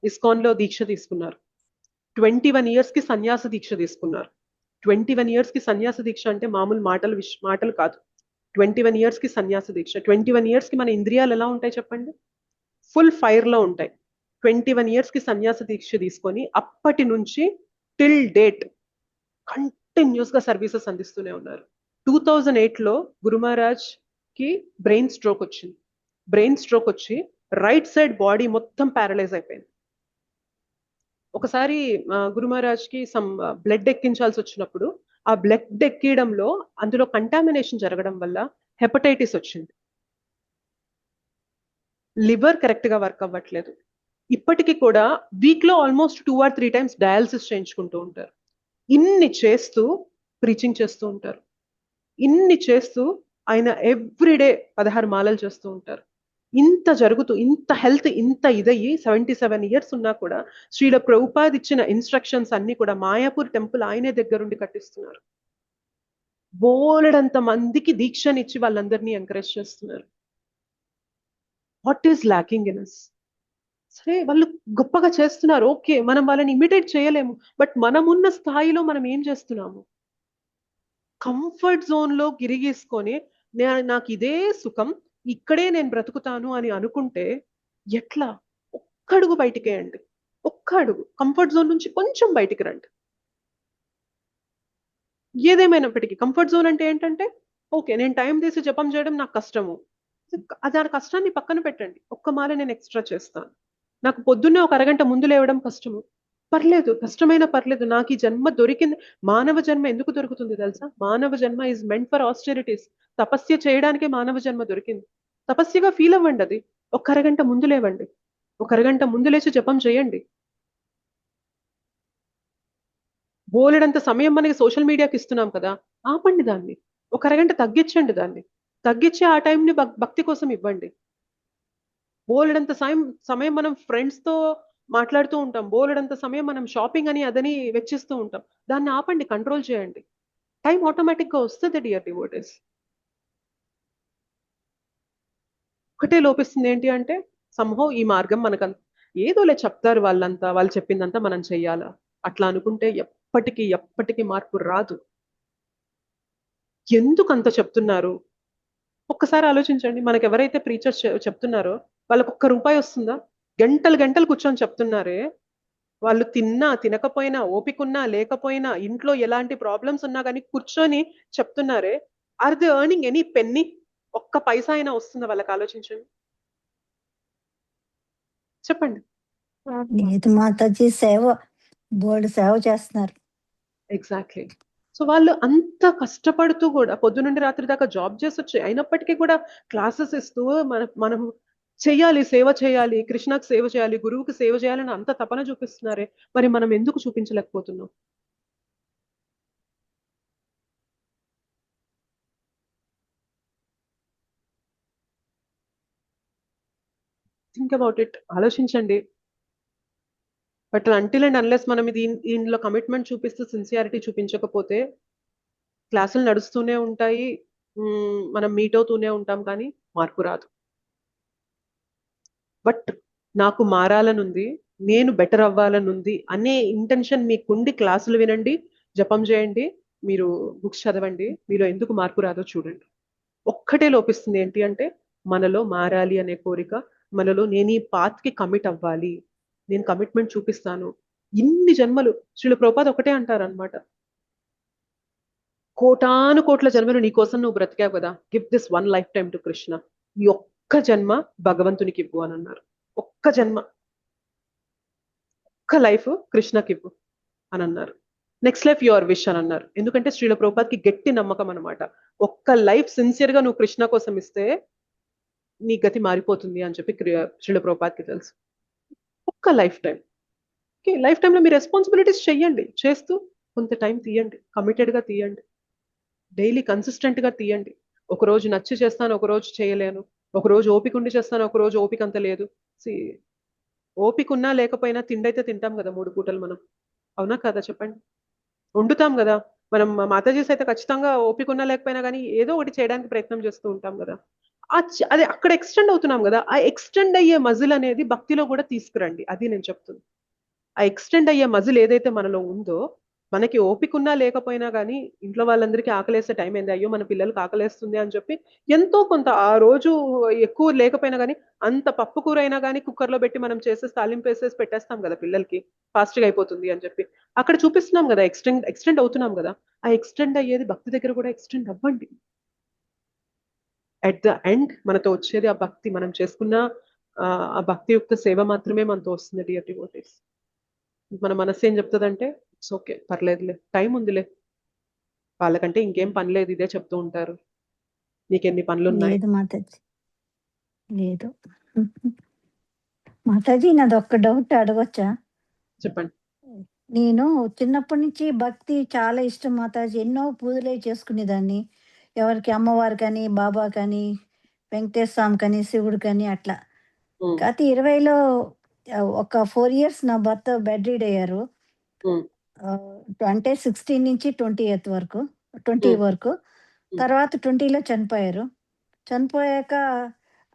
ఇస్కాన్ లో దీక్ష తీసుకున్నారు. 21 years కి సన్యాస దీక్ష తీసుకున్నారు. 21 years కి సన్యాస దీక్ష అంటే మామూలు మాటలు కాదు. 21 years కి సన్యాస దీక్ష. 21 years కి మన ఇంద్రియాలు ఎలా ఉంటాయి చెప్పండి? ఫుల్ ఫైర్ లో ఉంటాయి. 21 years కి సన్యాస దీక్ష తీసుకొని అప్పటి నుంచి టిల్ డేట్ కంటిన్యూస్ గా సర్వీసెస్ అందిస్తూనే ఉన్నారు. 2008లో గురు మహారాజ్ కి బ్రెయిన్ స్ట్రోక్ వచ్చింది. బ్రెయిన్ స్ట్రోక్ వచ్చి రైట్ సైడ్ బాడీ మొత్తం ప్యారలైజ్ అయిపోయింది. ఒకసారి గురు మహారాజ్ కి సమ్ బ్లడ్ ఎక్కించాల్సి వచ్చినప్పుడు ఆ బ్లడ్ ఎక్కియడంలో అందులో కంటామినేషన్ జరగడం వల్ల హెపటైటిస్ వచ్చింది. లివర్ కరెక్ట్ గా వర్క్ అవ్వట్లేదు. ఇప్పటికీ కూడా వీక్ లో ఆల్మోస్ట్ 2 or 3 times డయాలసిస్ చేయించుకుంటూ ఉంటారు. ఇన్ని చేస్తూ ప్రీచింగ్ చేస్తూ ఉంటారు. ఇన్ని చేస్తూ ఆయన ఎవ్రీడే 16 మాలలు చేస్తూ ఉంటారు. ఇంత జరుగుతూ ఇంత హెల్త్ ఇంత ఇదయ్యి 77 years ఉన్నా కూడా శ్రీల ప్రభుపాద్ ఇచ్చిన ఇన్స్ట్రక్షన్స్ అన్ని కూడా మాయాపూర్ టెంపుల్ ఆయనే దగ్గరుండి కట్టిస్తున్నారు. బోలెడంత మందికి దీక్షనిచ్చి వాళ్ళందరినీ ఎంకరేజ్ చేస్తున్నారు. What is lacking in us? సరే వాళ్ళు గొప్పగా చేస్తున్నారు, ఓకే, మనం వాళ్ళని ఇమిటేట్ చేయలేము. బట్ మనమున్న స్థాయిలో మనం ఏం చేస్తున్నాము? కంఫర్ట్ జోన్ లో గిరిగీసుకొని నాకు ఇదే సుఖం, ఇక్కడే నేను బ్రతుకుతాను అని అనుకుంటే ఎట్లా? ఒక్క అడుగు బయటికేయండి, ఒక్క అడుగు కంఫర్ట్ జోన్ నుంచి కొంచెం బయటికి రండి. ఏదేమైనప్పటికీ కంఫర్ట్ జోన్ అంటే ఏంటంటే, ఓకే నేను టైం తీసి జపం చేయడం నాకు కష్టము, దాని కష్టాన్ని పక్కన పెట్టండి. ఒక్క మాల నేను ఎక్స్ట్రా చేస్తాను. నాకు పొద్దున్నే ఒక అరగంట ముందు లేవడం కష్టము, పర్లేదు, కష్టమైనా పర్లేదు, నాకు ఈ జన్మ దొరికింది. మానవ జన్మ ఎందుకు దొరుకుతుంది తెలుసా? మానవ జన్మ ఈజ్ మెంట్ ఫర్ ఆస్టెరిటీస్. తపస్య చేయడానికే మానవ జన్మ దొరికింది. తపస్యగా ఫీల్ అవ్వండి. అది ఒక అరగంట ముందు లేవండి, ఒక అరగంట ముందు లేచి జపం చేయండి. బోలెడంత సమయం మనకి సోషల్ మీడియాకి ఇస్తున్నాం కదా, ఆపండి దాన్ని. ఒక అరగంట తగ్గించండి, దాన్ని తగ్గించి ఆ టైంని భక్తి కోసం ఇవ్వండి. బోలెడంత సమయం మనం ఫ్రెండ్స్ తో మాట్లాడుతూ ఉంటాం, బోలెడంత సమయం మనం షాపింగ్ అని అదని వెచ్చిస్తూ ఉంటాం. దాన్ని ఆపండి, కంట్రోల్ చేయండి. టైం ఆటోమేటిక్ గా వస్తుంది డియర్ డివోటీస్. ఒకటే లోపిస్తుంది ఏంటి అంటే, సంహో ఈ మార్గం మనకంత ఏదోలే చెప్తారు వాళ్ళంతా, వాళ్ళు చెప్పిందంతా మనం చెయ్యాలా, అట్లా అనుకుంటే ఎప్పటికీ మార్పు రాదు. ఎందుకు అంత చెప్తున్నారు? ఒక్కసారి ఆలోచించండి. మనకు ఎవరైతే ప్రీచర్స్ చెప్తున్నారో వాళ్ళకి ₹1 వస్తుందా? గంటలు కూర్చొని చెప్తున్నారే, వాళ్ళు తిన్నా తినకపోయినా, ఓపికన్నా లేకపోయినా, ఇంట్లో ఎలాంటి ప్రాబ్లమ్స్ ఉన్నా కానీ కూర్చొని చెప్తున్నారే, are they earning any penny? ఒక్క పైసా అయినా వస్తుందా వాళ్ళకి? ఆలోచించండి, చెప్పండి.
లేదు మాతాజీ, బోర్డు సేవ చేస్తున్నారు.
ఎగ్జాక్ట్లీ. సో వాళ్ళు అంత కష్టపడుతూ కూడా పొద్దు నుండి రాత్రి దాకా జాబ్ చేసి వచ్చి అయినప్పటికీ కూడా క్లాసెస్ ఇస్తూ మనం చెయ్యాలి, సేవ చేయాలి, కృష్ణకు సేవ చేయాలి, గురువుకి సేవ చేయాలని అంత తపన చూపిస్తున్నారే, మరి మనం ఎందుకు చూపించలేకపోతున్నాం? థింక్ అబౌట్ ఇట్, ఆలోచించండి. బట్ అంటిల్ అండ్ అన్లెస్ మనం దీనిలో కమిట్మెంట్ చూపిస్తూ సిన్సియారిటీ చూపించకపోతే క్లాసులు నడుస్తూనే ఉంటాయి, మనం మీట్ అవుతూనే ఉంటాం, కానీ మార్పు రాదు. బట్ నాకు మారాలనుంది, నేను బెటర్ అవ్వాలనుంది అనే ఇంటెన్షన్ మీకుండి క్లాసులు వినండి, జపం చేయండి, మీరు బుక్స్ చదవండి. మీలో ఎందుకు మార్పు రాదో చూడండి. ఒక్కటే లోపిస్తుంది ఏంటి అంటే, మనలో మారాలి అనే కోరిక, మనలో నేను ఈ పాత్కి కమిట్ అవ్వాలి, నేను కమిట్మెంట్ చూపిస్తాను. ఇన్ని జన్మలు శ్రీల ప్రభుపాద ఒకటే అంటారనమాట, కోటాను కోట్ల జన్మలు నీకోసం నువ్వు బ్రతికావు కదా, give this 1 lifetime to Krishna. ఈ ఒక్క జన్మ భగవంతునికి ఇవ్వు అని అన్నారు. ఒక్క జన్మ, ఒక్క లైఫ్ కృష్ణకి ఇవ్వు అని అన్నారు. నెక్స్ట్ లైఫ్ యువర్ విష్ అని అన్నారు. ఎందుకంటే శ్రీల ప్రభుపాద్కి గట్టి నమ్మకం అనమాట, ఒక్క లైఫ్ సిన్సియర్ గా నువ్వు కృష్ణ కోసం ఇస్తే నీ గతి మారిపోతుంది అని చెప్పి శ్రీల ప్రభుపాద్కి తెలుసు. ఒక్క లైఫ్ టైం, ఓకే, లైఫ్ టైంలో మీ రెస్పాన్సిబిలిటీస్ చెయ్యండి, చేస్తూ కొంత టైం తీయండి, కమిటెడ్గా తీయండి, డైలీ కన్సిస్టెంట్గా తీయండి. ఒకరోజు నచ్చి చేస్తాను, ఒకరోజు చేయలేను, ఒకరోజు ఓపిక ఉండి చేస్తాను, ఒకరోజు ఓపిక అంత లేదు. ఓపిక ఉన్నా లేకపోయినా తిండైతే తింటాం కదా 3 పూటలు మనం, అవునా కదా చెప్పండి? వండుతాం కదా మనం. మాతాజీస్ అయితే ఖచ్చితంగా ఓపిక ఉన్నా లేకపోయినా కానీ ఏదో ఒకటి చేయడానికి ప్రయత్నం చేస్తూ ఉంటాం కదా. అదే అక్కడ ఎక్స్టెండ్ అవుతున్నాం కదా, ఆ ఎక్స్టెండ్ అయ్యే మజిల్ అనేది భక్తిలో కూడా తీసుకురండి. అది నేను చెప్తుంది. ఆ ఎక్స్టెండ్ అయ్యే మజిల్ ఏదైతే మనలో ఉందో మనకి ఓపిక ఉన్నా లేకపోయినా కానీ ఇంట్లో వాళ్ళందరికీ ఆకలేసే టైం ఏంది, అయ్యో మన పిల్లలకి ఆకలేస్తుంది అని చెప్పి ఎంతో కొంత ఆ రోజు ఎక్కువ లేకపోయినా కానీ అంత పప్పు కూర అయినా కానీ కుక్కర్లో పెట్టి మనం చేసేసి తాలింపు వేసేసి పెట్టేస్తాం కదా పిల్లలకి, ఫాస్ట్గా అయిపోతుంది అని చెప్పి. అక్కడ చూపిస్తున్నాం కదా, ఎక్స్టెండ్ అవుతున్నాం కదా. ఆ ఎక్స్టెండ్ అయ్యేది భక్తి దగ్గర కూడా ఎక్స్టెండ్ అవ్వండి. అట్ ద ఎండ్ మనతో వచ్చేది ఆ భక్తి, మనం చేసుకున్న ఆ భక్తియుక్త సేవ మాత్రమే మనతో వస్తుంది డియర్ డివోటీస్. మన మనసు ఏం చెప్తుందంటే ఇట్స్ ఓకే, పర్లేదులే, టైం ఉందిలే, వాళ్ళకంటే ఇంకేం పని లేదు, ఇదే చెప్తూ ఉంటారు, నీకెన్ని పనులు ఉన్నాయి.
లేదు మాతాజీ, లేదు మాతాజీ, నాది ఒక్క డౌట్ అడగొచ్చా?
చెప్పండి.
నేను చిన్నప్పటి నుంచి భక్తి చాలా ఇష్టం మాతాజీ. ఎన్నో పూజలే చేసుకునేదాన్ని, ఎవరికి అమ్మవారు కానీ, బాబా కానీ, వెంకటేశ్వర స్వామి కానీ, శివుడు కానీ అట్లా. కాకపోతే 20లో ఒక 4 years నా భర్త బెడ్ రీడ్ అయ్యారు. అంటే 16 నుంచి 20 వరకు, 20 వరకు. తర్వాత 20లో చనిపోయారు. చనిపోయాక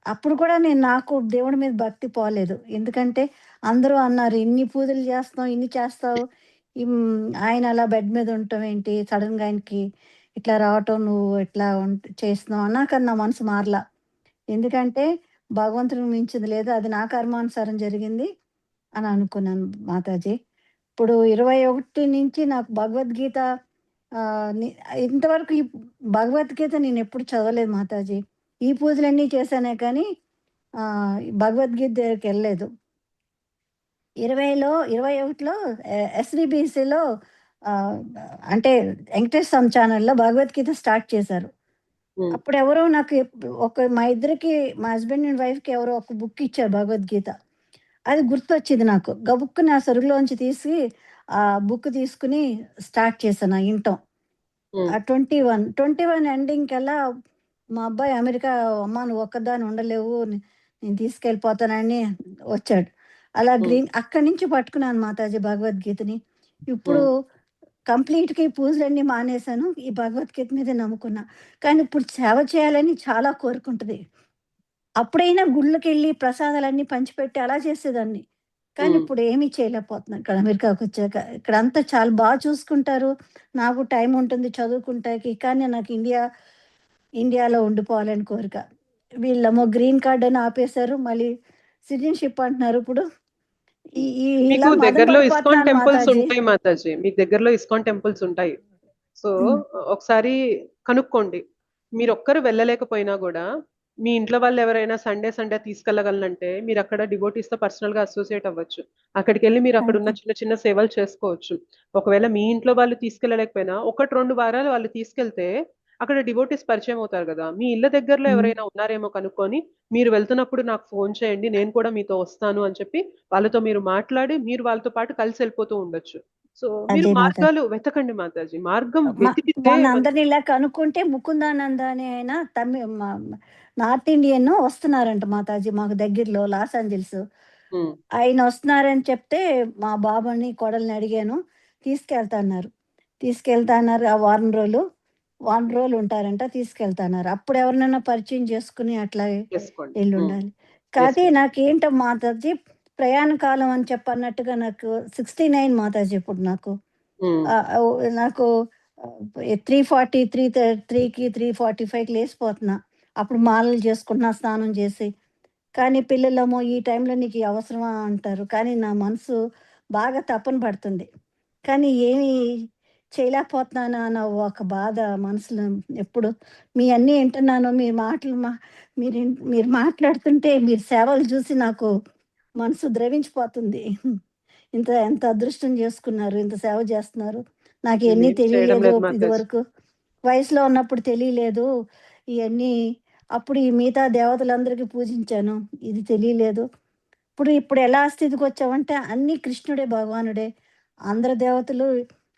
అప్పుడు కూడా నాకు దేవుడి మీద భక్తి పోలేదు. ఎందుకంటే అందరూ అన్నారు, ఇన్ని పూజలు చేస్తావు, ఇన్ని చేస్తావు, ఆయన అలా బెడ్ మీద ఉండటం ఏంటి, సడన్గా ఆయనకి ఇట్లా రావటం, నువ్వు ఇట్లా చేస్తున్నావు అన్నాక నా మనసు మారలా. ఎందుకంటే భగవంతుడిని మించింది లేదు, అది నా కర్మానుసారం జరిగింది అని అనుకున్నాను మాతాజీ. ఇప్పుడు 21 నుంచి నాకు భగవద్గీత ఇంతవరకు ఈ భగవద్గీత నేను ఎప్పుడు చదవలేదు మాతాజీ. ఈ పూజలన్నీ చేశానే కానీ భగవద్గీత దగ్గరికి వెళ్ళలేదు. 21లో SVBCలో అంటే వెంకటేశ్వర స్వామి ఛానల్లో భగవద్గీత స్టార్ట్ చేశారు. అప్పుడు ఎవరో నాకు మా ఇద్దరికి, మా హస్బెండ్ అండ్ వైఫ్కి ఎవరో ఒక బుక్ ఇచ్చారు భగవద్గీత. అది గుర్తొచ్చింది నాకు. గబుక్కు నా సరుగులోంచి తీసి ఆ బుక్ తీసుకుని స్టార్ట్ చేశాను వినటం. 21 ఎండింగ్ కల్లా మా అబ్బాయి అమెరికా, అమ్మ నువ్వు ఒక్కదాన్ని ఉండలేవు, నేను తీసుకెళ్ళిపోతానని వచ్చాడు. అలా అక్కడి నుంచి పట్టుకున్నాను మాతాజీ భగవద్గీతని. ఇప్పుడు కంప్లీట్గా ఈ పూజలన్నీ మానేశాను, ఈ భగవద్గీత మీద నమ్ముకున్నా. కానీ ఇప్పుడు సేవ చేయాలని చాలా కోరుకుంటుంది. అప్పుడైనా గుళ్ళకి వెళ్ళి ప్రసాదాలన్నీ పంచిపెట్టి అలా చేసేదాన్ని. కానీ ఇప్పుడు ఏమీ చేయలేకపోతున్నాను ఇక్కడ అమెరికాకు వచ్చాక. ఇక్కడ అంతా చాలా బాగా చూసుకుంటారు, నాకు టైం ఉంటుంది చదువుకుంటాకి. కానీ నాకు ఇండియాలో ఉండిపోవాలని కోరిక. వీళ్ళేమో గ్రీన్ కార్డ్ అని ఆపేశారు, మళ్ళీ సిటిజన్షిప్ అంటున్నారు. ఇప్పుడు
మీకు దగ్గరలో ఇస్కాన్ టెంపుల్స్ ఉంటాయి మాతాజీ, మీకు దగ్గరలో ఇస్కాన్ టెంపుల్స్ ఉంటాయి. సో ఒకసారి కనుక్కోండి. మీరు ఒక్కరు వెళ్ళలేకపోయినా కూడా మీ ఇంట్లో వాళ్ళు ఎవరైనా సండే తీసుకెళ్ళగలనంటే మీరు అక్కడ డివోటీస్ తో పర్సనల్ గా అసోసియేట్ అవ్వచ్చు. అక్కడికి వెళ్ళి మీరు అక్కడ ఉన్న చిన్న చిన్న సేవలు చేసుకోవచ్చు. ఒకవేళ మీ ఇంట్లో వాళ్ళు తీసుకెళ్ళలేకపోయినా 1-2 వారాలు వాళ్ళు తీసుకెళ్తే అక్కడ డివోటీస్ పరిచయం అవుతారు కదా. మీ ఇళ్ళ దగ్గరలో ఎవరైనా ఉన్నారేమో కనుక్కొని మీరు వెళ్తున్నప్పుడు నాకు ఫోన్ చేయండి, నేను కూడా మీతో వస్తాను అని చెప్పి వాళ్ళతో మీరు మాట్లాడి మీరు వాళ్ళతో పాటు కలిసి వెళ్ళిపోతూ ఉండొచ్చు. సో మీరు మార్గాలు వెతకండి మాతాజీ. మార్గం వెతికితే
అందరినీ ఇలా కనుక్కుంటే ముకుందానంద అని ఆయన నార్త్ ఇండియన్ వస్తున్నారంట మాతాజీ మాకు దగ్గరలో లాస్ ఏంజల్స్. ఆయన వస్తున్నారని చెప్తే మా బాబాని కోడల్ని అడిగాను, తీసుకెళ్తాన్నారు. ఆ వారం రోజులు ఉంటారంట, తీసుకెళ్తాన్నారు. అప్పుడు ఎవరినైనా పరిచయం చేసుకుని అట్లా వెళ్ళి ఉండాలి. కాదు నాకేంటో మాతాజీ ప్రయాణ కాలం అని చెప్పన్నట్టుగా నాకు 69 మాతాజీ. ఇప్పుడు నాకు 3:43కి 3:45కి లేసిపోతున్నా. అప్పుడు మాలలు చేసుకుంటున్నా స్నానం చేసి. కానీ పిల్లలేమో ఈ టైంలో నీకు అవసరమా అంటారు. కానీ నా మనసు బాగా తపన పడుతుంది, కానీ ఏమి చేయలేకపోతున్నాను అన్న ఒక బాధ మనసులో. ఎప్పుడు మీ అన్నీ వింటున్నాను, మీ మాటలు మీరు మాట్లాడుతుంటే, మీరు సేవలు చూసి నాకు మనసు ద్రవించిపోతుంది. ఎంత అదృష్టం చేసుకున్నారు, ఇంత సేవ చేస్తున్నారు. నాకు ఇవన్నీ తెలియలేదు ఇది వరకు, వయసులో ఉన్నప్పుడు తెలియలేదు ఇవన్నీ. అప్పుడు ఈ మిగతా దేవతలందరికీ పూజించాను, ఇది తెలియలేదు. ఇప్పుడు ఎలా స్థితికి వచ్చావంటే అన్ని కృష్ణుడే, భగవానుడే, అందరు దేవతలు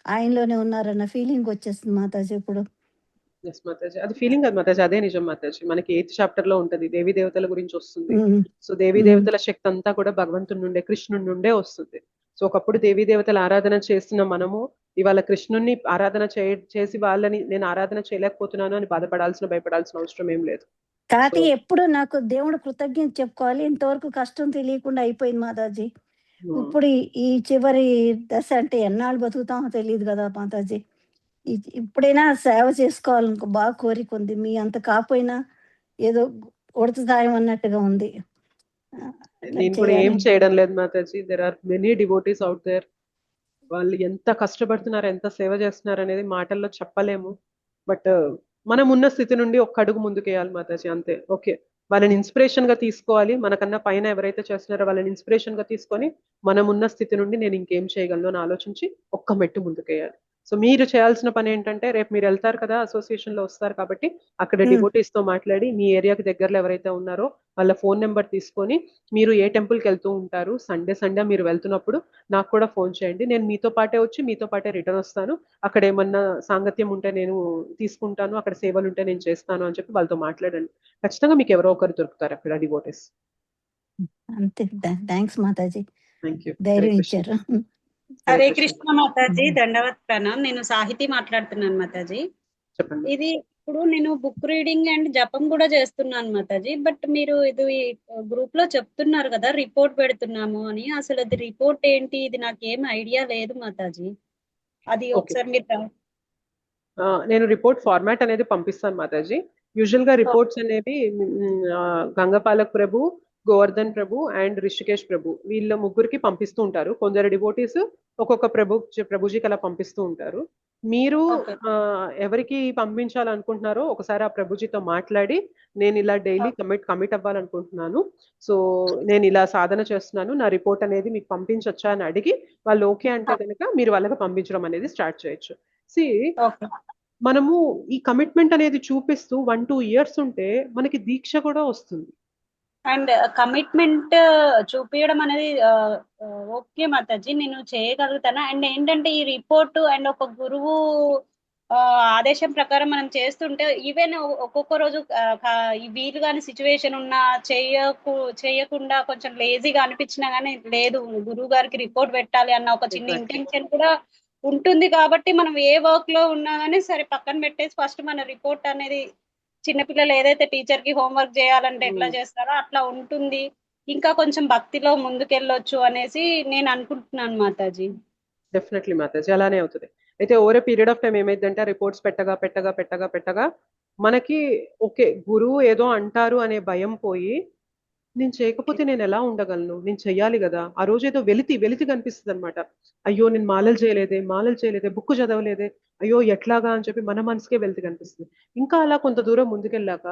ఆయనలోనే ఉన్నారన్న ఫీలింగ్ వచ్చేస్తుంది మాతాజీ ఇప్పుడు.
అది ఫీలింగ్ కాదు మాతాజీ, అదే నిజం మాతాజీ. మనకి 8th chapter లో ఉంటది, దేవీ దేవతల గురించి వస్తుంది. సో దేవీ దేవతల శక్తి అంతా కూడా భగవంతుడి నుండే, కృష్ణుడి నుండే వస్తుంది. సో ఒకప్పుడు దేవీ దేవతల ఆరాధన చేస్తున్న మనము ఇవాళ కృష్ణుడిని ఆరాధన చేసి వాళ్ళని నేను ఆరాధన చేయలేకపోతున్నాను అని భయపడాల్సిన అవసరం ఏం లేదు.
కాకపోతే ఎప్పుడు నాకు దేవుడు కృతజ్ఞత చెప్పుకోవాలి. ఇంతవరకు కష్టం తెలియకుండా అయిపోయింది మాతాజీ. ఇప్పుడు ఈ చివరి దశ అంటే ఎన్నాళ్ళు బతుకుతామో తెలియదు కదా మాతాజీ. ఇప్పుడైనా సేవ చేసుకోవాలనుకో బాగా కోరిక ఉంది. మీ అంత కాకపోయినా ఏదో ఉడత సాయం అన్నట్టుగా ఉంది.
నేను కూడా ఏం చేయడం లేదు Mataji. There are many devotees out there. వాళ్ళు ఎంత కష్టపడుతున్నారు, ఎంత సేవ చేస్తున్నారు అనేది మాటల్లో చెప్పలేము. బట్ మనం ఉన్న స్థితి నుండి ఒక్క అడుగు ముందుకేయాలి మాతాజీ, అంతే. ఓకే, వాళ్ళని ఇన్స్పిరేషన్ గా తీసుకోవాలి. మనకన్నా పైన ఎవరైతే చేస్తున్నారో వాళ్ళని ఇన్స్పిరేషన్ గా తీసుకొని మనం ఉన్న స్థితి నుండి నేను ఇంకేం చేయగలను అని ఆలోచించి ఒక్క మెట్టు ముందుకేయాలి. సో మీరు చేయాల్సిన పని ఏంటంటే, రేపు మీరు వెళ్తారు కదా, అసోసియేషన్ లో వస్తారు కాబట్టి అక్కడ డివోటీస్ తో మాట్లాడి మీ ఏరియాకి దగ్గరలో ఎవరైతే ఉన్నారో వాళ్ళ ఫోన్ నెంబర్ తీసుకొని మీరు ఏ టెంపుల్కి వెళ్తూ ఉంటారు, సండే మీరు వెళ్తున్నప్పుడు నాకు కూడా ఫోన్ చేయండి. నేను మీతో పాటే వచ్చి మీతో పాటే రిటర్న్ వస్తాను. అక్కడ ఏమన్నా సాంగత్యం ఉంటే నేను తీసుకుంటాను, అక్కడ సేవలు ఉంటే నేను చేస్తాను అని చెప్పి వాళ్ళతో మాట్లాడండి. ఖచ్చితంగా మీకు ఎవరో ఒకరు దొరుకుతారు అక్కడ డివోటీస్.
అంతే. Thanks Mataji,
thank you.
ధైర్యం ఇచ్చారు.
హరే కృష్ణ మాతాజీ, దండవత్ ప్రణామ్. నేను సాహితీ మాట్లాడుతున్నాను మాతాజీ.
చెప్పండి.
ఇది ఇప్పుడు నేను బుక్ రీడింగ్ అండ్ జపం కూడా చేస్తున్నాను మాతాజీ. బట్ మీరు ఇది గ్రూప్ లో చెప్తున్నారు కదా రిపోర్ట్ పెడుతున్నాము అని, అసలు అది రిపోర్ట్ ఏంటి, ఇది నాకు ఏం ఐడియా లేదు మాతాజీ. అది ఒకసారి మీరు
నేను రిపోర్ట్ ఫార్మాట్ అనేది పంపిస్తాను మాతాజీ. యూజువల్ గా రిపోర్ట్స్ అనేవి గంగపాలక్ ప్రభు, గోవర్ధన్ ప్రభు అండ్ రిషికేష్ ప్రభు వీళ్ళ ముగ్గురికి పంపిస్తూ ఉంటారు. కొందరు డివోటీస్ ఒక్కొక్క ప్రభుజీకి అలా పంపిస్తూ ఉంటారు. మీరు ఎవరికి పంపించాలనుకుంటున్నారో ఒకసారి ఆ ప్రభుజీతో మాట్లాడి, నేను ఇలా డైలీ కమిట్ అవ్వాలనుకుంటున్నాను, సో నేను ఇలా సాధన చేస్తున్నాను, నా రిపోర్ట్ అనేది మీకు పంపించొచ్చా అని అడిగి వాళ్ళు ఓకే అంటే కనుక మీరు వాళ్ళకి పంపించడం అనేది స్టార్ట్ చేయొచ్చు. మనము ఈ కమిట్మెంట్ అనేది చూపిస్తూ 1-2 years ఉంటే మనకి దీక్ష కూడా వస్తుంది.
అండ్ కమిట్మెంట్ చూపించడం అనేది ఓకే మాతాజీ, నేను చేయగలుగుతాను. అండ్ ఏంటంటే ఈ రిపోర్ట్ అండ్ ఒక గురువు ఆదేశం ప్రకారం మనం చేస్తుంటే ఈవెన్ ఒక్కొక్క రోజు వీలు కాని సిచ్యువేషన్ ఉన్నా చేయకుండా కొంచెం లేజీగా అనిపించినా గానీ లేదు గురువు గారికి రిపోర్ట్ పెట్టాలి అన్న ఒక చిన్న ఇంటెన్షన్ కూడా ఉంటుంది. కాబట్టి మనం ఏ వర్క్ లో ఉన్నా గానీ సరే పక్కన పెట్టేసి ఫస్ట్ మన రిపోర్ట్ అనేది, చిన్నపిల్లలు ఏదైతే టీచర్ కి హోంవర్క్ చేయాలంటే ఎట్లా చేస్తారో అట్లా ఉంటుంది, ఇంకా కొంచెం భక్తిలో ముందుకెళ్ళొచ్చు అనేసి నేను అనుకుంటున్నాను మాతాజీ.
డెఫినెట్లీ మాతాజీ, అలానే అవుతుంది. అయితే over a period of time ఏమైందంటే రిపోర్ట్స్ పెట్టగా మనకి ఓకే గురువు ఏదో అంటారు అనే భయం పోయి, నేను చేయకపోతే నేను ఎలా ఉండగలను, నేను చెయ్యాలి కదా. ఆ రోజు ఏదో వెలితి కనిపిస్తుంది అనమాట. అయ్యో నేను మాలలు చేయలేదే, బుక్ చదవలేదే, అయ్యో ఎట్లాగా అని చెప్పి మన మనసుకే వెలితి కనిపిస్తుంది. ఇంకా అలా కొంత దూరం ముందుకెళ్ళాక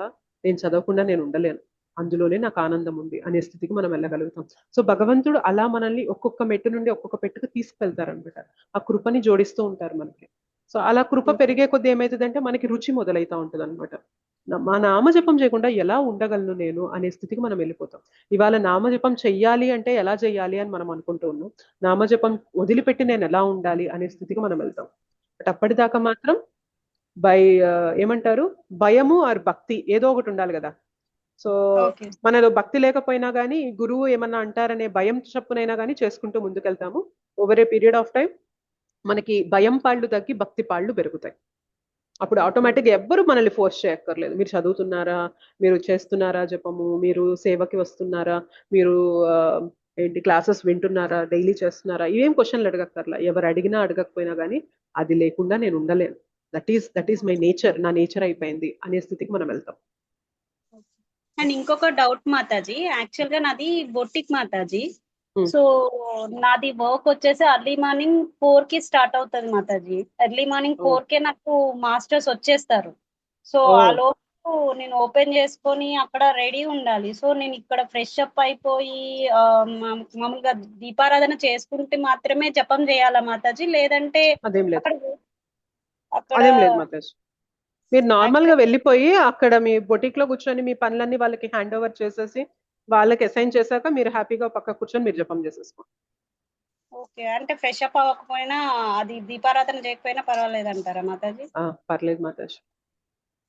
నేను చదవకుండా నేను ఉండలేను, అందులోనే నాకు ఆనందం ఉంది అనే స్థితికి మనం వెళ్ళగలుగుతాం. సో భగవంతుడు అలా మనల్ని ఒక్కొక్క మెట్టు నుండి ఒక్కొక్క పెట్టుకు తీసుకెళ్తారు అనమాట. ఆ కృపని జోడిస్తూ ఉంటారు మనకి. సో అలా కృప పెరిగే కొద్ది ఏమైతుందంటే మనకి రుచి మొదలైతా ఉంటుంది అనమాట. మా నామజపం చేయకుండా ఎలా ఉండగలను నేను అనే స్థితికి మనం వెళ్ళిపోతాం. ఇవాళ నామజపం చెయ్యాలి అంటే ఎలా చెయ్యాలి అని మనం అనుకుంటూ ఉన్నాం. నామజపం వదిలిపెట్టి నేను ఎలా ఉండాలి అనే స్థితికి మనం వెళ్తాం. బట్ అప్పటిదాకా మాత్రం ఏమంటారు, భయము ఆర్ భక్తి ఏదో ఒకటి ఉండాలి కదా. సో మనలో భక్తి లేకపోయినా కానీ గురువు ఏమన్నా అంటారనే భయం చప్పునైనా కానీ చేసుకుంటూ ముందుకెళ్తాము. Over a period of time మనకి భయం పాళ్ళు తగ్గి భక్తి పాళ్ళు పెరుగుతాయి. అప్పుడు ఆటోమేటిక్గా ఎవ్వరు మనల్ని ఫోర్స్ చేయక్కర్లేదు. మీరు చదువుతున్నారా, మీరు చేస్తున్నారా జపము, మీరు సేవకి వస్తున్నారా, మీరు ఏంటి క్లాసెస్ వింటున్నారా, డైలీ చేస్తున్నారా, ఇవేం క్వశ్చన్లు అడగక్కర్లా. ఎవరు అడిగినా అడగకపోయినా కానీ అది లేకుండా నేను ఉండలేను, దట్ ఈస్ మై నేచర్, నా నేచర్ అయిపోయింది అనే స్థితికి మనం వెళ్తాం.
అండ్ ఇంకొక డౌట్ మాతాజీ, యాక్చువల్ గా నాది బొటిక్ మాతాజీ. సో నాది వర్క్ వచ్చేసి ఎర్లీ మార్నింగ్ 4 కి స్టార్ట్ అవుతుంది మాతాజీ. ఎర్లీ మార్నింగ్ 4 కే నాకు మాస్టర్స్ వచ్చేస్తారు. సో ఆ లోపు నేను ఓపెన్ చేసుకొని అక్కడ రెడీ ఉండాలి. సో నేను ఇక్కడ ఫ్రెష్ అప్ అయిపోయి మామూలుగా దీపారాధన చేసుకుంటే మాత్రమే జపం చేయాలా మాతాజీ, లేదంటే
అదేం లేదు మాతాజీ. మీరు నార్మల్ గా వెళ్ళిపోయి అక్కడ మీ బొటిక్ లో కూర్చొని మీ పనులన్నీ వాళ్ళకి హ్యాండ్ ఓవర్ చేసేసి వాళ్ళకి అసైన్ చేశాక మీరు హ్యాపీగా పక్క కూర్చొని మీరు జపం చేసేసుకోండి.
ఓకే, అంటే ఫ్రెష్ అప్ అవ్వకపోయినా అది దీపారాధన చేయకపోయినా పర్వాలేదు అంటారా మాతాజీ?
పర్లేదు మాతాజీ.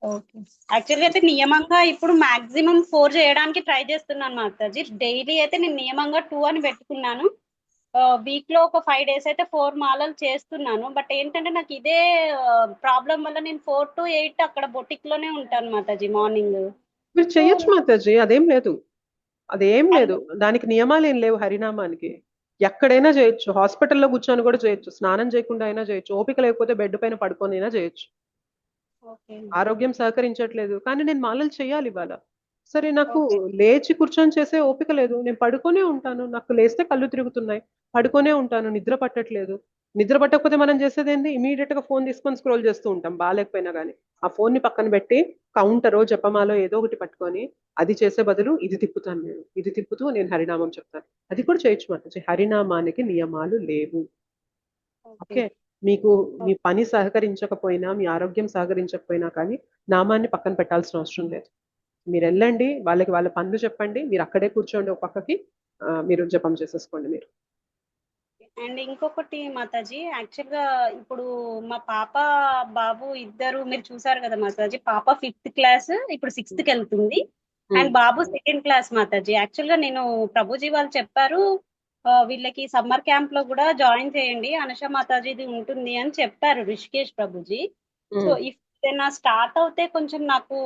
ఓకే, యాక్చువల్గా అయితే నియమంగా ఇప్పుడు మాక్సిమం 4 చేయడానికి ట్రై చేస్తున్నాను మాతాజీ. డైలీ అయితే నేను నియమంగా 2 అని పెట్టుకున్నాను. వీక్ లో ఒక 5 days అయితే 4 మాలలు చేస్తున్నాను. బట్ ఏంటంటే నాకు ఇదే ప్రాబ్లం వల్ల నేను 4 to 8 అక్కడ బొటిక్ లోనే ఉంటాను మాతాజీ మార్నింగ్.
మీరు చెయ్యొచ్చు మాతాజీ, అదేం లేదు, దానికి నియమాలు ఏం లేవు హరినామానికి. ఎక్కడైనా చేయొచ్చు, హాస్పిటల్లో కూర్చొని కూడా చేయొచ్చు, స్నానం చేయకుండా అయినా చేయొచ్చు, ఓపిక లేకపోతే బెడ్ పైన పడుకొని అయినా చేయొచ్చు. ఆరోగ్యం సహకరించట్లేదు కానీ నేను మాలలు చేయాలి ఇవాళ. సరే నాకు లేచి కూర్చొని చేసే ఓపిక లేదు, నేను పడుకొనే ఉంటాను, నాకు లేస్తే కళ్ళు తిరుగుతున్నాయి, పడుకొనే ఉంటాను, నిద్ర పట్టట్లేదు. నిద్ర పట్టకపోతే మనం చేసేది ఏంది, ఇమీడియట్ గా ఫోన్ తీసుకొని స్క్రోల్ చేస్తూ ఉంటాం బాగాలేకపోయినా కానీ. ఆ ఫోన్ ని పక్కన పెట్టి కౌంటరో జపమాలో ఏదో ఒకటి పట్టుకొని అది చేసే బదులు ఇది తిప్పుతాను, నేను ఇది తిప్పుతూ నేను హరినామం చెప్తాను. అది కూడా చేయొచ్చు మాతాజీ. హరినామానికి నియమాలు లేవు. ఓకే, మీకు మీ పని సహకరించకపోయినా మీ ఆరోగ్యం సహకరించకపోయినా కానీ నామాన్ని పక్కన పెట్టాల్సిన అవసరం లేదు. మీరు వెళ్ళండి, వాళ్ళకి వాళ్ళ పనులు చెప్పండి, మీరు అక్కడే కూర్చోండి ఒక పక్కకి, మీరు జపం చేసేసుకోండి మీరు.
అండ్ ఇంకొకటి మాతాజీ, యాక్చువల్ గా ఇప్పుడు మా పాప బాబు ఇద్దరు మీరు చూసారు కదా మాతాజీ, పాప 5th క్లాస్ ఇప్పుడు 6th కి వెళ్తుంది and Babu 2nd class Mataji. Actual గా నేను ప్రభుజీ వాళ్ళు చెప్పారు వీళ్ళకి సమ్మర్ క్యాంప్ లో కూడా జాయిన్ చేయండి, అనుష మాతాజీది ఉంటుంది అని చెప్పారు రిషికేష్ ప్రభుజీ. సో ఇఫ్ ఏదైనా స్టార్ట్ అవుతే కొంచెం నాకు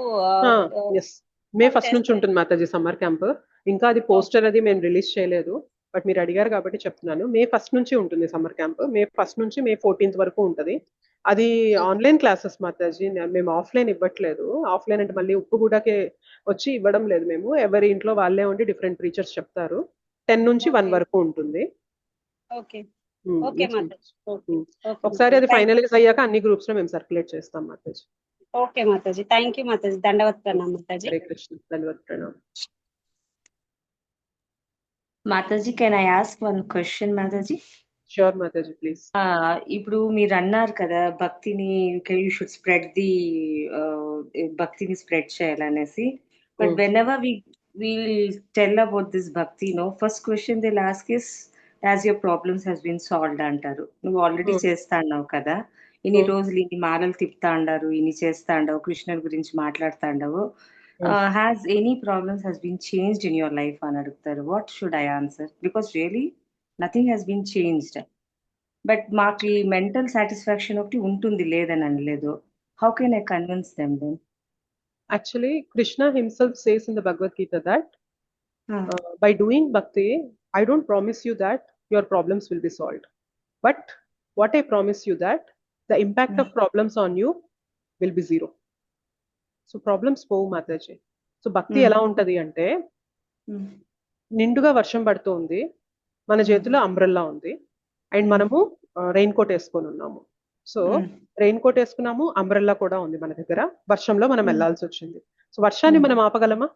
మే 1st నుంచి ఉంటుంది మాతాజీ సమ్మర్ క్యాంప్. ఇంకా అది పోస్టర్ అది మేము రిలీజ్ చేయలేదు, బట్ మీరు అడిగారు కాబట్టి చెప్తున్నాను. మే 1st నుంచి ఉంటుంది సమ్మర్ క్యాంప్. మే 1st నుంచి మే 14th వరకు ఉంటుంది. అది ఆన్లైన్ క్లాసెస్ మాతాజీ, మేము ఆఫ్లైన్ ఇవ్వట్లేదు. ఆఫ్లైన్ అంటే మళ్ళీ ఉప్పు కూడాకే వచ్చి ఇవ్వడం లేదు మేము, ఎవరి ఇంట్లో వాళ్ళే ఉండి డిఫరెంట్ టీచర్స్ చెప్తారు. 10 నుంచి 1 వరకు ఉంటుంది. ఒకసారి అది ఫైనలైజ్ అయ్యాక అన్ని గ్రూప్స్ లో మేము సర్క్యులేట్ చేస్తాం మాతాజీ.
ఓకే మాతాజీ, థ్యాంక్ యూ మాతాజీ, దండవత్ ప్రణామం మాతాజీ.
హరే కృష్ణ, దండవత్ ప్రణామం.
Mataji, can I ask one question, Mataji?
Sure, Mataji, please.
ఇప్పుడు మీరు అన్నారు కదా భక్తిని యూ షుడ్ స్ప్రెడ్ ది భక్తిని స్ప్రెడ్ చేయాలనేసి, but when ever we tell about this bhakti, first question they'll ask is, as your problems has been solved అంటారు. నువ్వు already చేస్తా అన్నావు కదా, ఇన్ని రోజులు ఇన్ని మాలలు తిప్పుతా అంటారు, ఇన్ని చేస్తా అంటావు, కృష్ణుడి గురించి మాట్లాడుతా అంటావు, has any problems has been changed in your life అని అడుగుతారు. what should I answer? because really nothing has been changed, but మాకు ఈ మెంటల్ సాటిస్ఫాక్షన్ ఒకటి ఉంటుంది లేదని అనలేదు. how can I convince them then?
Actually, Krishna himself says in the Bhagavad Gita that by doing bhakti, I don't promise you that your problems will be solved, but what I promise you that the impact of problems on you will be zero. So problems పోవు Mataji. So భక్తి ఎలా ఉంటది అంటే, నిండుగా వర్షం పడుతుంది, మన చేతిలో అంబ్రెల్లా ఉంది, అండ్ మనము రెయిన్ కోట్ వేసుకొని ఉన్నాము. సో రెయిన్ కోట్ వేసుకున్నాము, అంబ్రెల్లా కూడా ఉంది మన దగ్గర, వర్షంలో మనం వెళ్లాల్సి వచ్చింది. సో వర్షాన్ని మనం ఆపగలమా?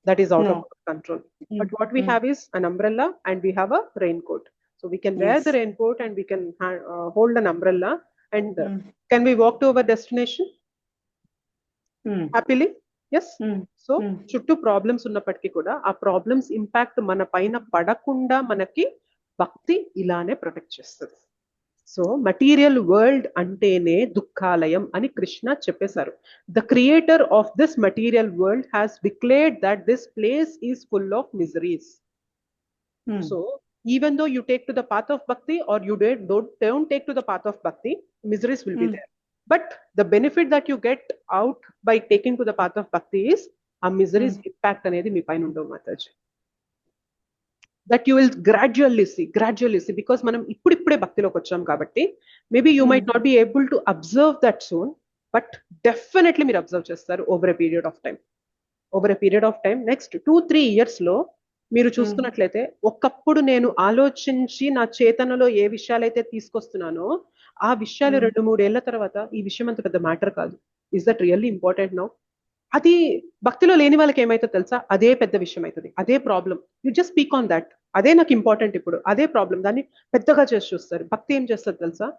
That is out of control. But what we have is an umbrella and we have a rain coat. So we can wear the rain coat and we can hold an umbrella and can we walk to our destination happily. Yes. So చుట్టూ problems ఉన్నప్పటికీ కూడా ఆ problems impact మన పైన పడకుండా మనకి భక్తి ఇలానే ప్రొటెక్ట్ చేస్తుంది. సో మటీరియల్ వరల్డ్ అంటేనే దుఃఖాలయం అని కృష్ణ చెప్పేశారు. The creator of this material world has declared that this place is full of miseries. So even though you take to the path of bhakti or you don't take to the path of bhakti, miseries will be there. But the benefit that you get out by taking to the path of bhakti is a miseries impact anedi మీ పైన ఉండవు Mataji. That you will gradually see because మనం ఇప్పుడిప్పుడే భక్తిలోకి వచ్చాం కాబట్టి maybe you might not be able to observe that soon, but definitely మీరు observe చేస్తారు over a period of time. Next 2-3 years లో మీరు చూసుకున్నట్లయితే, ఒకప్పుడు నేను ఆలోచించి నా చేతనలో ఏ విషయాలైతే తీసుకొస్తున్నానో ఆ విషయాలు 2-3 ఏళ్ల తర్వాత ఈ విషయం అంత పెద్ద మ్యాటర్ కాదు. Is that really important now? అది భక్తిలో లేని వాళ్ళకి ఏమైతే తెలుసా, అదే పెద్ద విషయం అవుతుంది, అదే problem. You just speak on that, అదే నాకు ఇంపార్టెంట్ ఇప్పుడు, అదే ప్రాబ్లం, దాన్ని పెద్దగా చేసి చూస్తారు. భక్తి ఏం చేస్తుంది తెలుసా,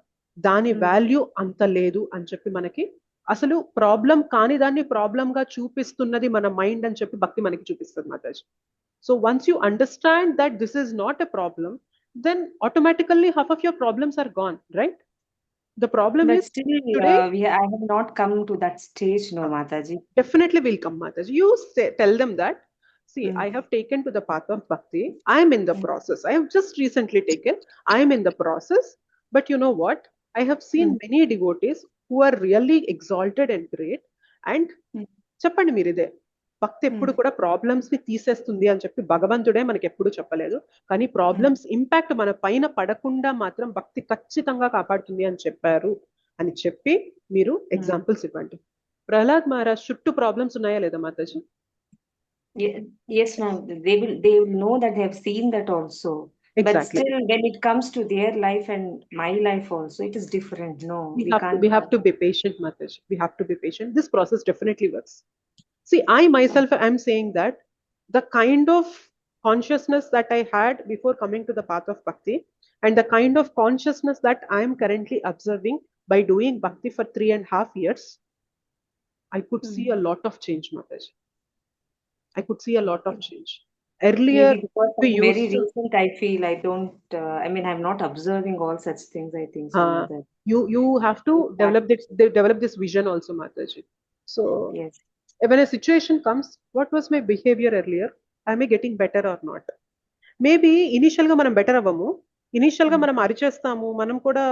దాని వాల్యూ అంత లేదు అని చెప్పి మనకి, అసలు ప్రాబ్లం కాని దాన్ని ప్రాబ్లం గా చూపిస్తున్నది మన మైండ్ అని చెప్పి భక్తి మనకి చూపిస్తుంది Mataji. So once you understand that this is not a problem, then automatically half of your problems are gone, right? The problem
But
is
still,
today
I have not come to that stage, no, Mataji.
Definitely will come, Mataji. You tell them that, see, I have taken to the path of bhakti, I am in the process, I have just recently taken, I am in the process, but you know what, I have seen many devotees who are really exalted and great, and చెప్పండి మీరు ఇదే, భక్తి ఎప్పుడు కూడా problems ని తీసేస్తుంది అని చెప్పి భగవంతుడే మనకి ఎప్పుడు చెప్పలేదు. కానీ ప్రాబ్లమ్స్ ఇంపాక్ట్ మన పైన పడకుండా మాత్రం భక్తి ఖచ్చితంగా కాపాడుతుంది అని చెప్పారు అని చెప్పి మీరు ఎగ్జాంపుల్స్ ఇవ్వండి. ప్రహ్లాద్ మహారాజ్ చుట్టూ ప్రాబ్లమ్స్ ఉన్నాయా లేదా Mataji?
Yes, ma'am. They will know that they have seen that also. But
Exactly.
still, when it comes to their life and my life also, it is different. No,
we have to be patient, Mataji. We have to be patient. This process definitely works. See, I myself am saying that the kind of consciousness that I had before coming to the path of bhakti and the kind of consciousness that I am currently observing by doing bhakti for 3.5 years, I could see a lot of change, Mataji. I could see a lot of change. Earlier,
maybe because
we
I'm very
used to,
recent, I feel I don't. I'm not observing all such things. I think so. That
you have to develop this vision also, Mataji. So
yes.
when a situation comes, what was my behavior earlier? Am I getting better or not? Maybe initial గా మనం better అవ్వము, initial గా మనం అరిచేస్తాము, మనం కూడా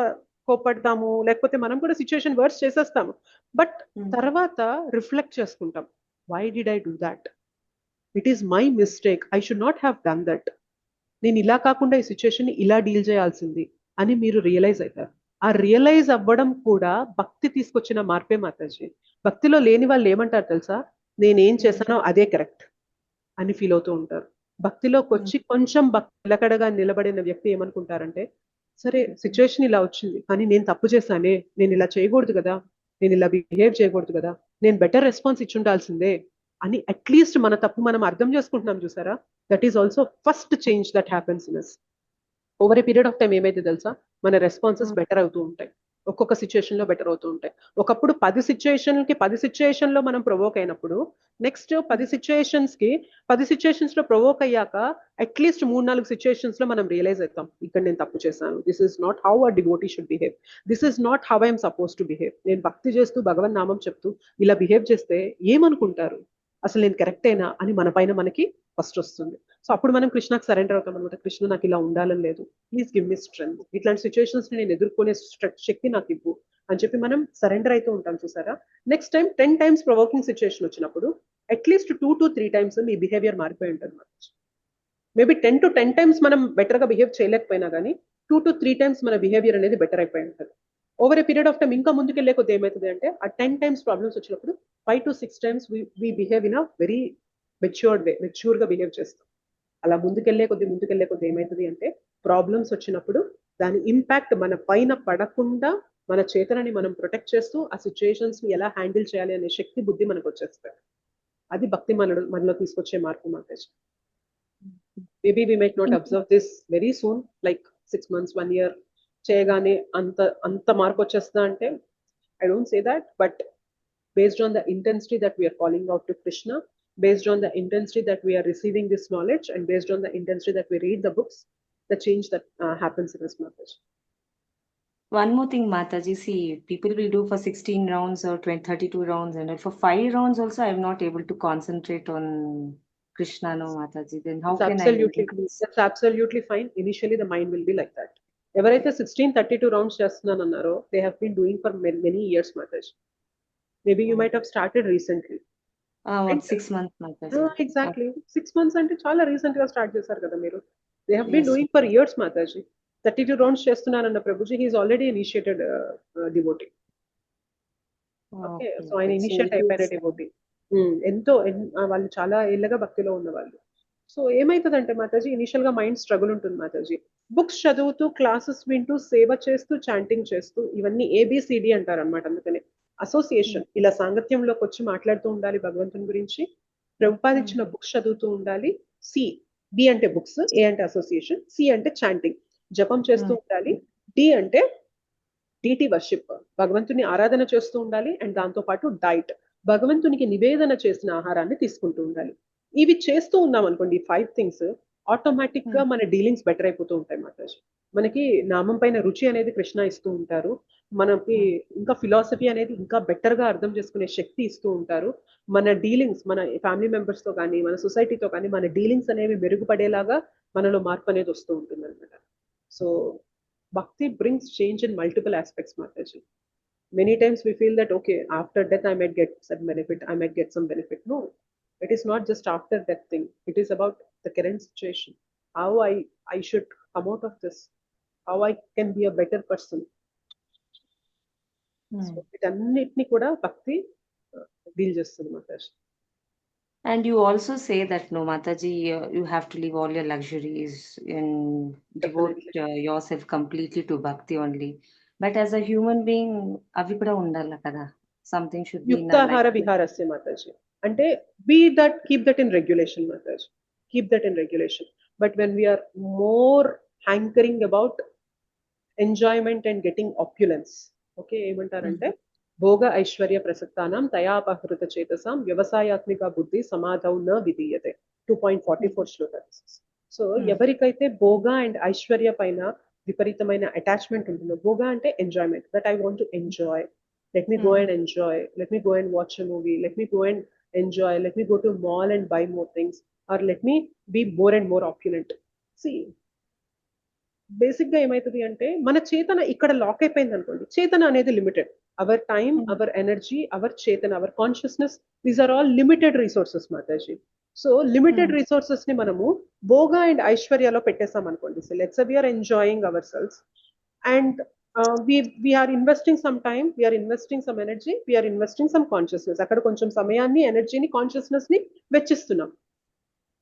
కోపడతాము, లేకపోతే మనం కూడా situation worse చేసేస్తాము. బట్ తర్వాత రిఫ్లెక్ట్ చేసుకుంటాం, why did I do that, it is my mistake, I should not have done that, నేను ఇలా కాకుండా ఈ సిచ్యుయేషన్ ఇలా డీల్ చేయాల్సింది అని మీరు రియలైజ్ అవుతారు. ఆ రియలైజ్ అవ్వడం కూడా భక్తి తీసుకొచ్చిన మార్పే మాతాజీ. భక్తిలో లేని వాళ్ళు ఏమంటారు తెలుసా, నేనేం చేశానో అదే కరెక్ట్ అని ఫీల్ అవుతూ ఉంటారు. భక్తిలోకి వచ్చి కొంచెం నిలకడగా నిలబడిన వ్యక్తి ఏమనుకుంటారంటే, సరే సిచ్యుయేషన్ ఇలా వచ్చింది కానీ నేను తప్పు చేశానే, నేను ఇలా చేయకూడదు కదా, నేను ఇలా బిహేవ్ చేయకూడదు కదా, నేను బెటర్ రెస్పాన్స్ ఇచ్చి ఉండాల్సిందే అని అట్లీస్ట్ మన తప్పు మనం అర్థం చేసుకుంటున్నాం చూసారా. That is also first change that happens in us. Over a period of time ఏమైతే తెలుసా, మన రెస్పాన్సెస్ బెటర్ అవుతూ ఉంటాయి, ఒక్కొక్క సిచ్యుయేషన్ లో బెటర్ అవుతూ ఉంటాయి. ఒకప్పుడు 10 సిచ్యుయేషన్ లో మనం ప్రొవోక్ అయినప్పుడు నెక్స్ట్ 10 సిచ్యుయేషన్స్ లో ప్రొవోక్ అయ్యాక అట్లీస్ట్ 3-4 సిచ్యుయేషన్స్ లో మనం రియలైజ్ అవుతాం, ఇక్కడ నేను తప్పు చేశాను, this is not how a devotee should behave, this is not how I'm suppose to behave. నేను భక్తి చేస్తూ భగవన్ నామం చెప్తూ ఇలా బిహేవ్ చేస్తే ఏమనుకుంటారు, అసలు నేను కరెక్టేనా అని మన పైన మనకి ఫస్ట్ వస్తుంది. సో అప్పుడు మనం కృష్ణకు సరెండర్ అవుతాం అనమాట. కృష్ణ నాకు ఇలా ఉండాలని లేదు, ప్లీజ్ గివ్ మీ స్ట్రెంగ్త్, ఇట్లాంటి సిచ్యువేషన్స్ ని నేను ఎదుర్కొనే శక్తి నాకు ఇవ్వు అని చెప్పి మనం సరెండర్ అయితే ఉంటాం చూసారా. Next time 10 times provoking situation వచ్చినప్పుడు అట్లీస్ట్ 2 to 3 times మీ బిహేవియర్ మారిపోయి ఉంటుంది. మేబీ 10 to 10 times మనం బెటర్ గా బిహేవ్ చేయలేకపోయినా కానీ 2 to 3 times మన బిహేవియర్ అనేది బెటర్ అయిపోయి ఉంటుంది. Over a period of time ఇంకా ముందుకెళ్లే కొద్ది ఏమవుతుంది అంటే, ఆ 10 times ప్రాబ్లమ్స్ వచ్చినప్పుడు 5 to 6 times we behave in a very matured way, mature గా బిహేవ్ చేస్తాం. అలా ముందుకెళ్లే కొద్ది ఏమవుతుంది అంటే, ప్రాబ్లమ్స్ వచ్చినప్పుడు దాని ఇంపాక్ట్ మన పైన పడకుండా మన చేతనని మనం ప్రొటెక్ట్ చేస్తూ ఆ సిచ్యుయేషన్స్ ని ఎలా హ్యాండిల్ చేయాలి అనే శక్తి బుద్ధి మనకు వచ్చేస్తాయి. అది భక్తి మనలో తీసుకొచ్చే మార్పు Mataji. Maybe we might not observe this very soon, like 6 months 1 year చేయగానే అంత మార్పు వచ్చేస్తా అంటే I don't say that, but based on the intensity that we are calling out to Krishna, based on the intensity that we are receiving this knowledge, and based on the intensity that we read the books, the change that happens in us, Mataji.
One more thing, Mataji, see, people will do for 16 rounds or 32 rounds, and for 5 rounds also I am not able to concentrate on Krishna, no, Mataji. Then how can
That's absolutely fine. Initially the mind will be like that. ఎవరైతే 16-32 rounds చేస్తున్నానన్నారో they have been doing for many years, Mataji. Maybe you might have started recently.
6 months, Mataji.
Exactly. 6 months అంటే చాలా recent గా start చేశారు కదా మీరు. They have been doing for years, Mataji. 32 rounds చేస్తున్నానన్న Prabhuji, he is already initiated devotee. Okay, so ఆయన initiate అయిపోయారు devotee. ఎంతో వాళ్ళు చాలా ఏళ్ళగా భక్తిలో ఉన్న వాళ్ళు. సో ఏమైతుందంటే మాతాజీ, ఇనిషియల్ గా మైండ్ స్ట్రగుల్ ఉంటుంది మాతాజీ. బుక్స్ చదువుతూ, క్లాసెస్ వింటూ, సేవ చేస్తూ, చాంటింగ్ చేస్తూ, ఇవన్నీ ABCD అంటారు అనమాట. అందుకనే అసోసియేషన్, ఇలా సాంగత్యంలోకి వచ్చి మాట్లాడుతూ ఉండాలి భగవంతుని గురించి, ప్రభుపాదించిన బుక్స్ చదువుతూ ఉండాలి. B అంటే బుక్స్, A అంటే అసోసియేషన్, C అంటే చాంటింగ్, జపం చేస్తూ ఉండాలి, D అంటే DT వర్షిప్, భగవంతుని ఆరాధన చేస్తూ ఉండాలి. అండ్ దాంతో పాటు డైట్, భగవంతునికి నివేదన చేసిన ఆహారాన్ని తీసుకుంటూ ఉండాలి. ఇవి చేస్తూ ఉన్నాం అనుకోండి, 5 things, ఆటోమేటిక్ గా మన డీలింగ్స్ బెటర్ అయిపోతూ ఉంటాయి మాతాజీ. మనకి నామం పైన రుచి అనేది కృష్ణ ఇస్తూ ఉంటారు, మనకి ఇంకా ఫిలాసఫీ అనేది ఇంకా బెటర్ గా అర్థం చేసుకునే శక్తి ఇస్తూ ఉంటారు. మన డీలింగ్స్, మన ఫ్యామిలీ మెంబర్స్ తో కానీ, మన సొసైటీతో కానీ, మన డీలింగ్స్ అనేవి మెరుగుపడేలాగా మనలో మార్పు అనేది వస్తూ ఉంటుంది అనమాట. సో భక్తి brings change in multiple aspects, Mataji. Many times we feel that okay, after death I might get some benefit, No, It is not just after that thing. It is about the current situation. How I should come out of this. How I can be a better person. So వీటన్నిటిని కూడా భక్తి deal చేస్తుంది Mataji.
And you also say that, no, Mataji, you have to leave all your luxuries and devote yourself completely to bhakti only. But as a human being, avi kuda undala kada. Something should be in our
యుక్తాహార
life.
విహారస్య Mataji. అంటే keep that in regulation, Mataji. Keep that in regulation. But when we are more hankering about enjoyment and getting opulence, okay, ఏమంటారంటే భోగ ఐశ్వర్య ప్రసక్తానం తయాపహృత చేతసాం వ్యవసాయాత్మిక బుద్ధి సమాధౌ న విధీయతే 2.44 శ్లోక. So ఎవరికైతే భోగ and Aishwarya పైన విపరీతమైన attachment ఉంటుందో, భోగ అంటే enjoyment, that I want to enjoy, let me go and enjoy, let me go and watch a movie, let me go and enjoy, let me go to mall and buy more things, or let me be more and more opulent. సి basic గా ఏమైతుంది అంటే మన చేతన ఇక్కడ lock అయిపోయింది అనుకోండి. చేతన అనేది limited. Our time, our energy, our చేతన, our consciousness, these are all limited resources మాతాజీ. సో లిమిటెడ్ రిసోర్సెస్ ని మనము భోగ అండ్ ఐశ్వర్యలో పెట్టేసాం అనుకోండి. So let's we are enjoying our selves and we are investing some time, we are investing some energy, we are investing some consciousness. అక్కడ కొంచెం సమయాన్ని, ఎనర్జీని, కాన్షియస్నెస్ ని వెచ్చిస్తున్నాం.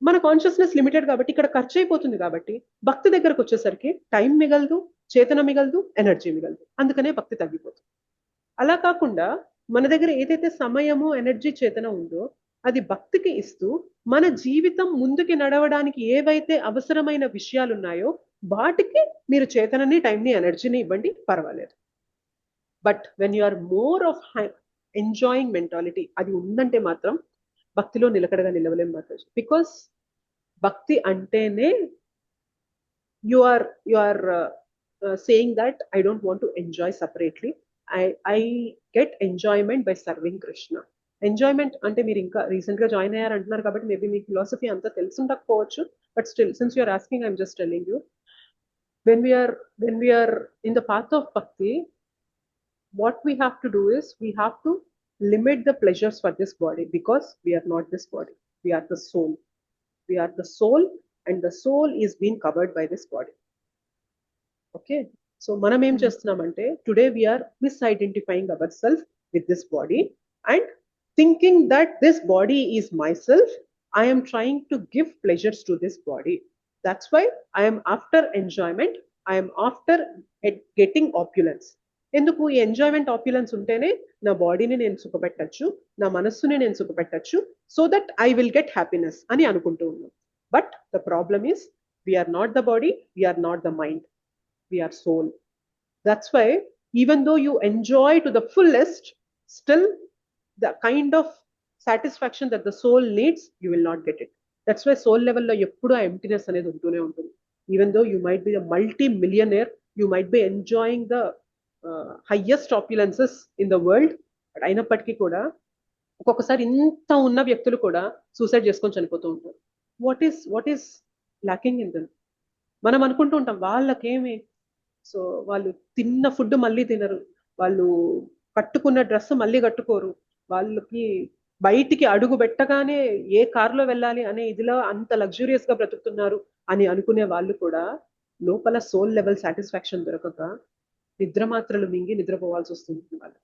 మన కాన్షియస్నెస్ లిమిటెడ్ కాబట్టి ఇక్కడ ఖర్చు అయిపోతుంది. కాబట్టి భక్తి దగ్గరకు వచ్చేసరికి టైం మిగలదు, చేతన మిగలదు, ఎనర్జీ మిగలదు. అందుకనే భక్తి తగ్గిపోతుంది. అలా కాకుండా మన దగ్గర ఏదైతే సమయము, ఎనర్జీ, చేతన ఉందో అది భక్తికి ఇస్తూ మన జీవితం ముందుకి నడవడానికి ఏవైతే అవసరమైన విషయాలు ఉన్నాయో వాటికి మీరు చేతనని, టైంని, ఎనర్జీని ఇవ్వండి, పర్వాలేదు. But when you are more of enjoying mentality అది ఉందంటే మాత్రం భక్తిలో నిలకడగా నిలవలేం మాతాజీ. బికాస్ భక్తి అంటేనే you are saying that I don't want to enjoy separately, I get enjoyment by serving Krishna. Enjoyment అంటే మీరు ఇంకా రీసెంట్ గా జాయిన్ అయ్యారు అంటున్నారు కాబట్టి మేబీ మీ ఫిలాసఫీ అంతా తెలుసుండకపోవచ్చు. But still, since you are asking, I'm just telling you, when we are in the path of bhakti, what we have to do is we have to limit the pleasures for this body, because we are not this body, we are the soul. We are the soul and the soul is being covered by this body. Okay, so manam em chestunamante today we are misidentifying ourselves with this body and thinking that this body is myself. I am trying to give pleasures to this body. That's why I am after enjoyment, I am after getting opulence. ఎందుకు ఈ enjoyment, opulence ఉంటేనే నా బాడీని నేను సుఖపెట్టచ్చు, నా మనస్సుని నేను సుఖపెట్టచ్చు, so that I will get happiness అని అనుకుంటూ ఉన్నాం. But the problem is we are not the body, we are not the mind, we are soul. That's why even though you enjoy to the fullest, still the kind of satisfaction that the soul needs, you will not get it. That's why soul level లో ఎప్పుడు ఆ emptiness అనేది ఉంటూనే ఉంటుంది. Even though you might be a multi-millionaire, you might be enjoying the highest opulences in the world, but అయినప్పటికీ కూడా ఒక్కొక్కసారి ఇంత ఉన్న వ్యక్తులు కూడా సూసైడ్ చేసుకొని చనిపోతూ ఉంటారు. What is lacking in them? మనం అనుకుంటూ ఉంటాం వాళ్ళకేమి, సో వాళ్ళు తిన్న ఫుడ్ మళ్ళీ తినరు, వాళ్ళు కట్టుకున్న డ్రెస్ మళ్ళీ కట్టుకోరు, వాళ్ళకి బయటికి అడుగు పెట్టగానే ఏ కారులో వెళ్ళాలి అనే ఇదిలో అంత లగ్జూరియస్ గా బ్రతుకుతున్నారు అని అనుకునే వాళ్ళు కూడా లోపల సోల్ లెవెల్ సాటిస్ఫాక్షన్ దొరకక నిద్ర మాత్రలు మింగి నిద్రపోవాల్సి వస్తుంది. వాళ్ళు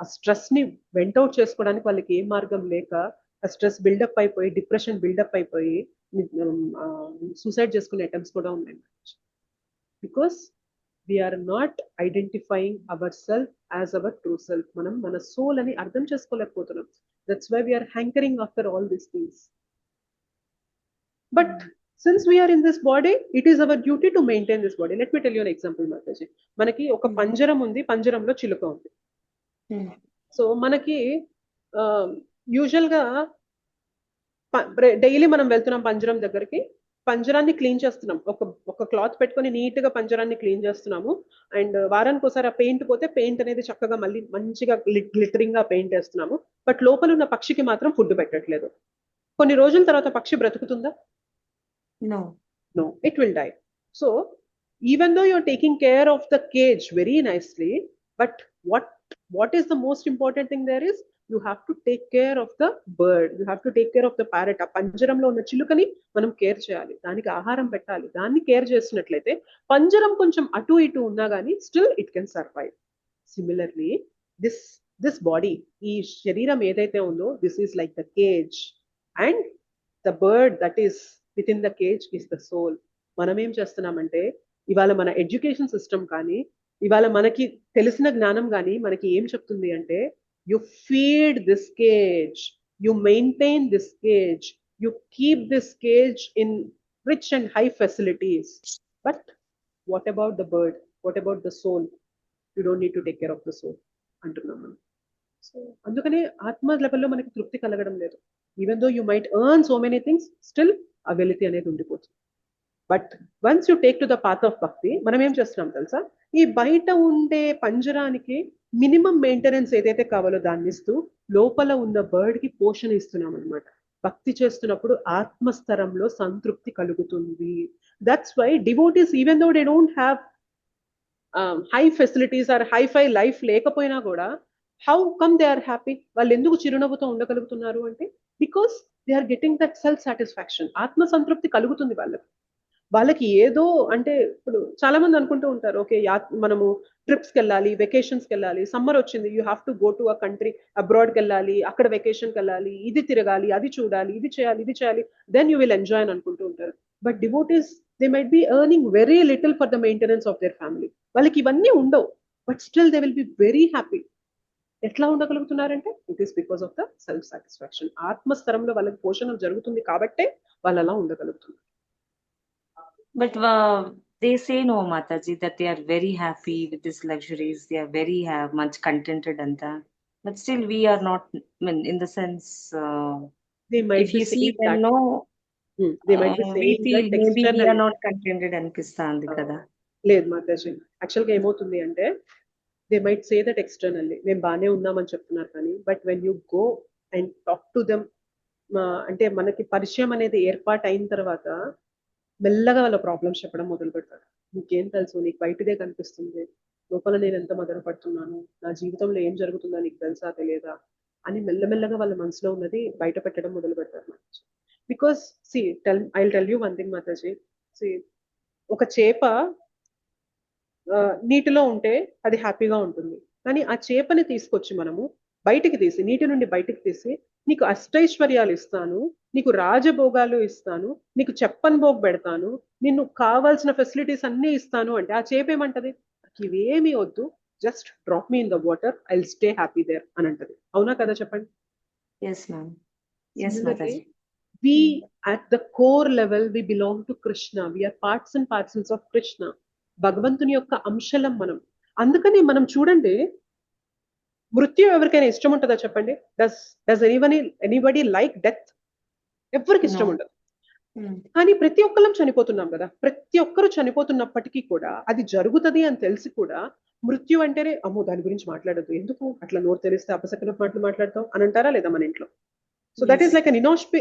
ఆ స్ట్రెస్ ని వెంటౌట్ చేసుకోవడానికి వాళ్ళకి ఏ మార్గం లేక ఆ స్ట్రెస్ బిల్డప్ అయిపోయి, డిప్రెషన్ బిల్డప్ అయిపోయి సూసైడ్ చేసుకునే అటెంప్ట్స్ కూడా ఉన్నాయి. Because we are not identifying ourselves as our true self. Manam mana soul ani ardham chesukolekpothunam. That's why we are hankering after all these things. But since we are in this body, it is our duty to maintain this body. Let me tell you an example, Mataji. Manaki oka panjaram undi, panjaramlo chiluka undi. So manaki usual ga daily manam veltunam panjaram దగ్గరికి, పంజరాన్ని clean చేస్తున్నాం, ఒక cloth పెట్టుకొని neat గా పంజరాన్ని clean చేస్తున్నాము. And వారానికి ఒకసారి ఆ paint పోతే పెయింట్ అనేది చక్కగా మళ్ళీ మంచిగా గ్లిటరింగ్ గా పెయింట్ వేస్తున్నాము. బట్ లోపల ఉన్న పక్షికి మాత్రం ఫుడ్ పెట్టట్లేదు. కొన్ని రోజుల తర్వాత పక్షి బ్రతుకుతుందా? No, it will die. So even though you are taking care of the cage very nicely, but what is the most important thing there is, you have to take care of the bird, you have to take care of the parrot. ఆ పంజరంలో ఉన్న చిలుకని మనం care చేయాలి, దానికి ఆహారం పెట్టాలి. దాన్ని care చేసినట్లయితే పంజరం కొంచెం అటు ఇటు ఉన్నా కానీ still it can survive. Similarly this body, ఈ శరీరం ఏదైతే ఉందో, this is like the cage, and the bird that is within the cage is the soul. మనం ఏం చేస్తున్నామంటే ఇవాళ మన ఎడ్యుకేషన్ సిస్టమ్ కానీ, ఇవాళ మనకి తెలిసిన జ్ఞానం కానీ మనకి ఏం చెప్తుంది అంటే, you feed this cage, you maintain this cage, you keep this cage in rich and high facilities. But what about the bird? What about the soul? You don't need to take care of the soul. అంటున్నాము. So అందుకనే ఆత్మ లెవెల్లో మనకి తృప్తి కలగడం లేదు. Even though you might earn so many things, still ఆ వెలితి అనేది ఉండిపోతుంది. But once you take to the path of భక్తి, మనం ఏం చేస్తున్నాం తెలుసా, ఈ బయట ఉండే పంజరానికి మినిమం మెయింటెనెన్స్ ఏదైతే కావాలో దాన్ని ఇస్తూ లోపల ఉన్న బర్డ్ కి పోషణ ఇస్తున్నాం అనమాట. భక్తి చేస్తున్నప్పుడు ఆత్మస్తరంలో సంతృప్తి కలుగుతుంది. That's why devotees, even though they don't have high facilities or hi fi life లేకపోయినా కూడా, how come they are happy? వాళ్ళు ఎందుకు చిరునవ్వుతో ఉండగలుగుతున్నారు అంటే, because they are getting that self satisfaction. ఆత్మ సంతృప్తి కలుగుతుంది వాళ్ళకి. వాళ్ళకి ఏదో అంటే, ఇప్పుడు చాలా మంది అనుకుంటూ ఉంటారు, ఓకే మనము ట్రిప్స్కి వెళ్ళాలి, వెకేషన్స్కి వెళ్ళాలి, సమ్మర్ వచ్చింది, you have to go to a country, అబ్రాడ్కి వెళ్ళాలి, అక్కడ వెకేషన్కి వెళ్ళాలి, ఇది తిరగాలి, అది చూడాలి, ఇది చేయాలి, ఇది చేయాలి, దెన్ యూ విల్ ఎంజాయ్ అని అనుకుంటూ ఉంటారు. But devotees, they might be earning very little for the maintenance of their family. వాళ్ళకి ఇవన్నీ ఉండవు, but still they will be very happy. ఎట్లా ఉండగలుగుతున్నారంటే, it is because of the self satisfaction. ఆత్మస్తరంలో వాళ్ళకి పోషణ జరుగుతుంది కాబట్టే వాళ్ళు అలా ఉండగలుగుతున్నారు.
But they say no, Mataji, that they are very happy with these luxuries. They are very much contented and that. But still, we are not. I mean, in the sense,
they might
if
be
you see
saying
them,
that.
no,
they might be
we
saying
feel
that
maybe we are
externally.
not contented అనిపిస్తుంది కదా.
లేదు మాతాజీ, యాక్చువల్గా ఏమవుతుంది అంటే, they might say that externally, మేము బాగానే ఉన్నామని చెప్తున్నారు కానీ, but when you go and talk to them, అంటే మనకి పరిచయం అనేది ఏర్పాటు అయిన తర్వాత మెల్లగా వాళ్ళ ప్రాబ్లమ్స్ చెప్పడం మొదలు పెడతారు. నీకేం తెలుసు, నీకు బయటదే కనిపిస్తుంది, లోపల నేను ఎంత మదన పడుతున్నాను, నా జీవితంలో ఏం జరుగుతుందో నీకు తెలుసా తెలియదా అని మెల్లమెల్లగా వాళ్ళ మనసులో ఉన్నది బయట పెట్టడం మొదలు పెడతారు Mataji. Because I tell you one thing Mataji, ఒక చేప నీటిలో ఉంటే అది హ్యాపీగా ఉంటుంది, కానీ ఆ చేపని తీసుకొచ్చి మనము బయటికి తీసి, నీటి నుండి బయటికి తీసి, నీకు అష్టైశ్వర్యాలు ఇస్తాను, నీకు రాజభోగాలు ఇస్తాను, నీకు చెప్పన్ భోగ్ పెడతాను, నిన్ను కావాల్సిన ఫెసిలిటీస్ అన్నీ ఇస్తాను అంటే, ఆ చేప ఏమంటది, ఇవేమీ వద్దు, just drop me in the water, I will stay happy there అని అంటది. అవునా కదా చెప్పండి?
Yes, ma'am. Yes, Mataji.
We at the core level, we belong to Krishna. We are parts and parcels of Krishna. భగవంతుని యొక్క అంశలం మనం. అందుకని మనం చూడండి, మృత్యు ఎవరికైనా ఇష్టం ఉంటుందా చెప్పండి? Does anybody like death? ఎవరికి ఇష్టం ఉండదు. కానీ ప్రతి ఒక్కరం చనిపోతున్నాం కదా. ప్రతి ఒక్కరు చనిపోతున్నప్పటికీ కూడా అది జరుగుతుంది అని తెలిసి కూడా మృత్యు అంటేనే అమ్మో దాని గురించి మాట్లాడద్దు, ఎందుకు అట్లా నోరు తెలిస్తే అపశకన మాటలు మాట్లాడతాం అని అంటారా లేదా మన ఇంట్లో? So that is like an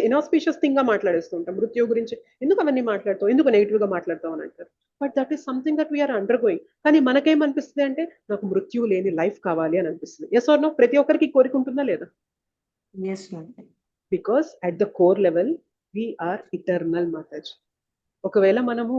inauspicious thing గా మాట్లాడేస్తూ ఉంటాం. మృత్యు గురించి ఎందుకు అవన్నీ మాట్లాడతావు, ఎందుకు నెగిటివ్ గా మాట్లాడతావు అని అంటారు. But that is something that we are undergoing. కానీ మనకేమనిపిస్తుంది అంటే, నాకు మృత్యువు లేని లైఫ్ కావాలి అని అనిపిస్తుంది. Yes or no? ప్రతి ఒక్కరికి కోరిక ఉంటుందా లేదా? Because at the core level we are eternal Mataji. ఒకవేళ మనము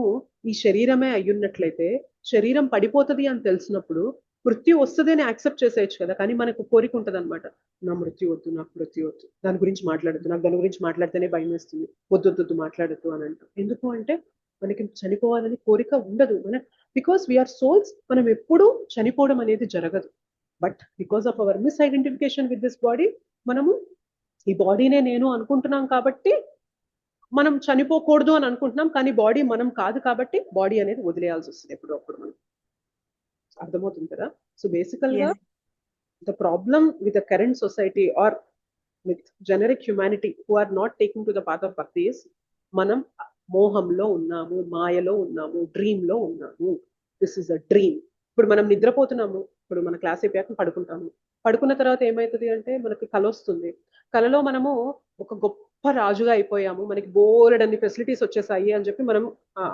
ఈ శరీరమే అయ్యున్నట్లయితే, శరీరం పడిపోతుంది అని తెలిసినప్పుడు మృత్యు వస్తుంది అని యాక్సెప్ట్ చేసేయచ్చు కదా. కానీ మనకు కోరిక ఉంటుంది అనమాట, నా మృత్యు వద్దు, నాకు మృత్యు వద్దు, దాని గురించి మాట్లాడద్దు, నాకు దాని గురించి మాట్లాడితేనే భయం వేస్తుంది, వద్దు మాట్లాడద్దు అని అంటాం. ఎందుకు అంటే మనకి చనిపోవాలని కోరిక ఉండదు. బికాస్ వీఆర్ సోల్స్, మనం ఎప్పుడూ చనిపోవడం అనేది జరగదు. But because of our miss identification with this body, మనము ఈ బాడీనే నేను అనుకుంటున్నాం కాబట్టి మనం చనిపోకూడదు అని అనుకుంటున్నాం. కానీ బాడీ మనం కాదు కాబట్టి బాడీ అనేది వదిలేయాల్సి వస్తుంది ఎప్పుడు అప్పుడు. మనం అర్థమవుతుంది కదా. సో బేసికల్ గా the problem with the current society or with generic humanity who are not taking to the path of bhakti is, మనం మోహంలో ఉన్నాము, మాయలో ఉన్నాము, డ్రీమ్ లో ఉన్నాము. This is a dream. ఇప్పుడు మనం నిద్రపోతున్నాము, ఇప్పుడు మన క్లాస్ అయిపోయాక పడుకుంటాము. పడుకున్న తర్వాత ఏమవుతుంది అంటే మనకి కల వస్తుంది. కలలో మనము ఒక గొప్ప రాజుగా అయిపోయాము, మనకి బోలెడ్ అన్ని ఫెసిలిటీస్ వచ్చేసాయి అని చెప్పి మనం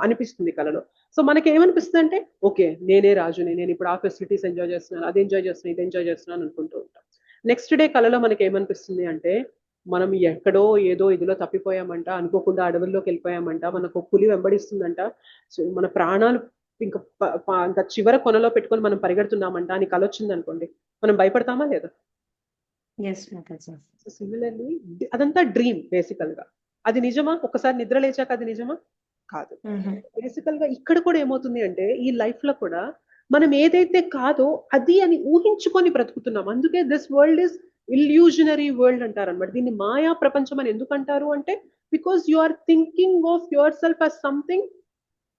అనిపిస్తుంది కళలో. సో మనకి ఏమనిపిస్తుంది అంటే ఓకే నేనే రాజుని, నేను ఇప్పుడు ఆ ఫెసిలిటీస్ ఎంజాయ్ చేస్తున్నాను, అది ఎంజాయ్ చేస్తున్నాను, ఇది ఎంజాయ్ చేస్తున్నాను అనుకుంటూ ఉంటాం. నెక్స్ట్ డే కళలో మనకి ఏమనిపిస్తుంది అంటే మనం ఎక్కడో ఏదో ఇదిలో తప్పిపోయామంట, అనుకోకుండా అడవుల్లోకి వెళ్ళిపోయామంట, మనకు పులి వెంబడిస్తుందంట, సో మన ప్రాణాలు ఇంకా ఇంకా చివరి కొనలో పెట్టుకొని మనం పరిగెడుతున్నామంట అని కళ వచ్చింది అనుకోండి, మనం భయపడతామా లేదా? సిమిలర్లీ అదంతా డ్రీమ్ బేసికల్ గా. అది నిజమా? ఒకసారి నిద్ర లేచాక అది నిజమా? కాదు. బేసికల్ గా ఇక్కడ కూడా ఏమవుతుంది అంటే ఈ లైఫ్ లో కూడా మనం ఏదైతే కాదో అది అని ఊహించుకొని బ్రతుకుతున్నాం. అందుకే this world is illusionary world అంటారు అనమాట. దీన్ని మాయా ప్రపంచం అని ఎందుకు అంటారు అంటే because you are thinking of yourself as something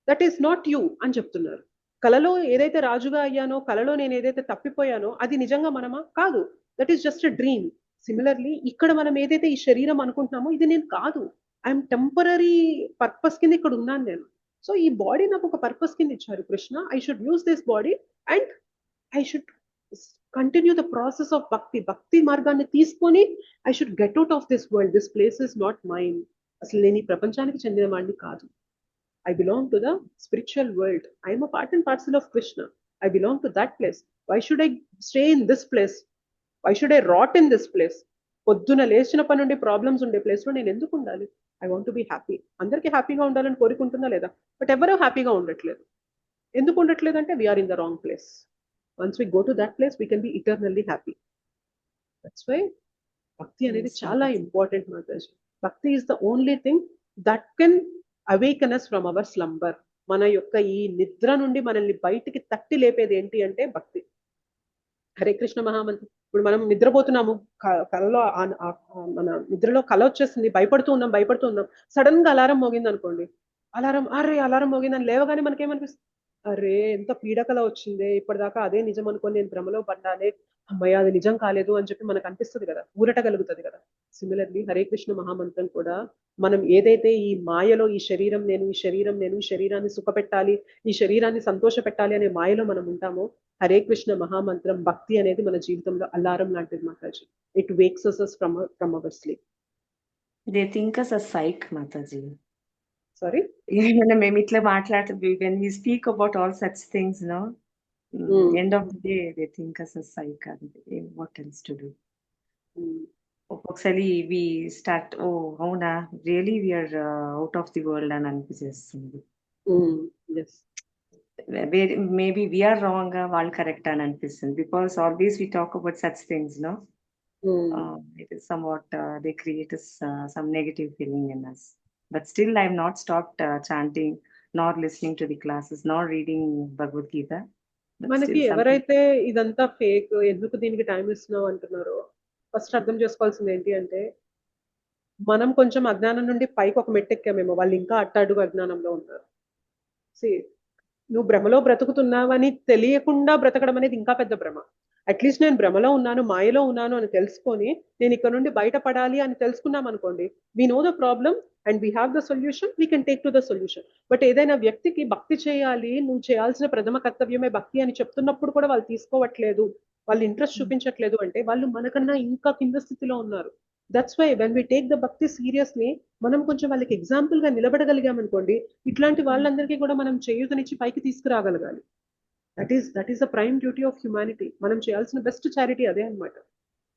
that is not you అని చెప్తున్నారు. కలలో ఏదైతే రాజుగా అయ్యానో, కలలో నేను ఏదైతే తప్పిపోయానో అది నిజంగా మనమా? కాదు. That is just a dream. Similarly ఇక్కడ మనం ఏదైతే ఈ శరీరం అనుకుంటున్నామో ఇది నేను కాదు, ఐఎమ్ టెంపరీ పర్పస్ కింద ఇక్కడ ఉన్నాను నేను. సో ఈ బాడీ నాకు ఒక పర్పస్ కింద ఇచ్చారు Krishna. I should use this body and I should continue the process of bhakti మార్గాన్ని తీసుకొని I should get out of this world. This place is not mine. అసలు నేను ఈ ప్రపంచానికి చెందిన వాడిని కాదు. I belong to the spiritual world. I am a part and parcel of Krishna. I belong to that place. Why should I stay in this place? Why should I rot in this place? పొద్దున లేచినప్పటి నుండి problems ఉండే place లో నేను ఎందుకు ఉండాలి? I want to be happy. అందరికీ హ్యాపీగా ఉండాలని కోరుకుంటుందా లేదా? బట్ ఎవరూ హ్యాపీగా ఉండట్లేదు. ఎందుకు ఉండట్లేదు అంటే we are in the wrong place. Once we go to that place we can be eternally happy. That's why bhakti అనేది చాలా important Mataji. Bhakti is the only thing that can awaken us from our slumber. మన యొక్క ఈ నిద్ర నుండి మనల్ని బయటికి తట్టి లేపేది ఏంటి అంటే భక్తి. హరే కృష్ణ మహామంత్రం. ఇప్పుడు మనం నిద్రపోతున్నాము, కళలో మన నిద్రలో కళ వచ్చేస్తుంది, భయపడుతూ ఉన్నాం. సడన్ గా అలారం మోగింది అనుకోండి, అలారం మోగిందని లేవగానే మనకేమనిపిస్తుంది? అరే ఎంత పీడకల వచ్చిందే, ఇప్పటిదాకా అదే నిజం అనుకోని నేను భ్రమలో పడ్డానే, అమ్మయ్య అది నిజం కాలేదు అని చెప్పి మనకు అనిపిస్తుంది కదా, ఊరట కలుగుతుంది కదా. సిమిలర్లీ హరే కృష్ణ మహామంత్రం కూడా మనం ఏదైతే ఈ మాయలో ఈ శరీరాన్ని సుఖపెట్టాలి, ఈ శరీరాన్ని సంతోష పెట్టాలి అనే మాయలో మనం ఉంటామో, హరే కృష్ణ మహామంత్రం భక్తి అనేది మన జీవితంలో అలారం లాంటిది Mataji. It wakes us from our sleep.
They think us as psych, Mataji.
Sorry?
మేము ఇట్లా మాట్లాడుతుంది when we speak about all such things, no? End of the day they think us as psych. What else to do? ఒక్కొక్కసారి we start, oh అవునా really we are out of the world అని అనిపిస్తుంది.
Yes.
Maybe we are wrong, వాళ్ళు correct అని అనిపిస్తుంది. Because always we talk about such things, no? It is somewhat they create us some negative feeling in us. But still I have not stopped chanting, nor listening to the classes, nor reading Bhagavad Gita.
మనకి ఎవరైతే ఇదంతా fake, ఎందుకు దీనికి time ఇస్తున్నావు అంటున్నారో first అర్థం చేసుకోవాల్సింది ఏంటి అంటే మనం కొంచెం అజ్ఞానం నుండి పైకి ఒక మెట్టెక్కామేమో, వాళ్ళు ఇంకా అట్టడుగు అజ్ఞానంలో ఉన్నారు. నువ్వు భ్రమలో బ్రతుకుతున్నావని తెలియకుండా బ్రతకడం అనేది ఇంకా పెద్ద భ్రమ. అట్లీస్ట్ నేను భ్రమలో ఉన్నాను, మాయలో ఉన్నాను అని తెలుసుకొని నేను ఇక్కడ నుండి బయటపడాలి అని తెలుసుకున్నాం అనుకోండి, we know the problem and we have the solution, we can take to the solution. But ఏదైనా వ్యక్తికి భక్తి చేయాలి, నువ్వు చేయాల్సిన ప్రథమ కర్తవ్యమే భక్తి అని చెప్తున్నప్పుడు కూడా వాళ్ళు తీసుకోవట్లేదు, వాళ్ళు ఇంట్రెస్ట్ చూపించట్లేదు అంటే వాళ్ళు మనకన్నా ఇంకా కింద స్థితిలో ఉన్నారు. That's why when we take the bhakti seriously మనం కొంచెం వాళ్ళకి ఎగ్జాంపుల్ గా నిలబడగలిగామనుకోండి, ఇట్లాంటి వాళ్ళందరికీ కూడా మనం చేయూతనిచ్చి పైకి తీసుకురాగలగాలి. That is the prime duty of humanity. మనం చేయాల్సిన బెస్ట్ చారిటీ అదే అన్నమాట.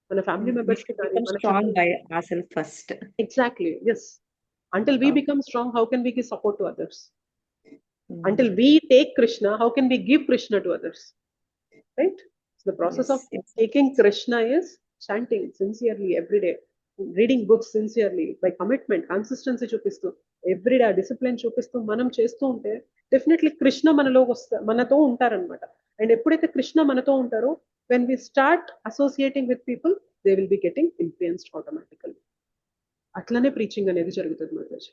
మన ఫ్యామిలీ మెంబర్స్ కి exactly yes. Until we become strong, how can we give support to others? Until we take Krishna, how can we give Krishna to others? Right? So the process of taking Krishna is chanting sincerely every day, reading books sincerely, by commitment, consistency చూపిస్తూ every day discipline చూపిస్తూ మనం చేస్తూ ఉంటే definitely Krishna మనతో ఉంటారనమాట. And ఎప్పుడైతే కృష్ణ మనతో ఉంటారో, when we start associating with people, they will be getting influenced automatically. అట్లనే ప్రీచింగ్ అనేది జరుగుతుంది Mataji.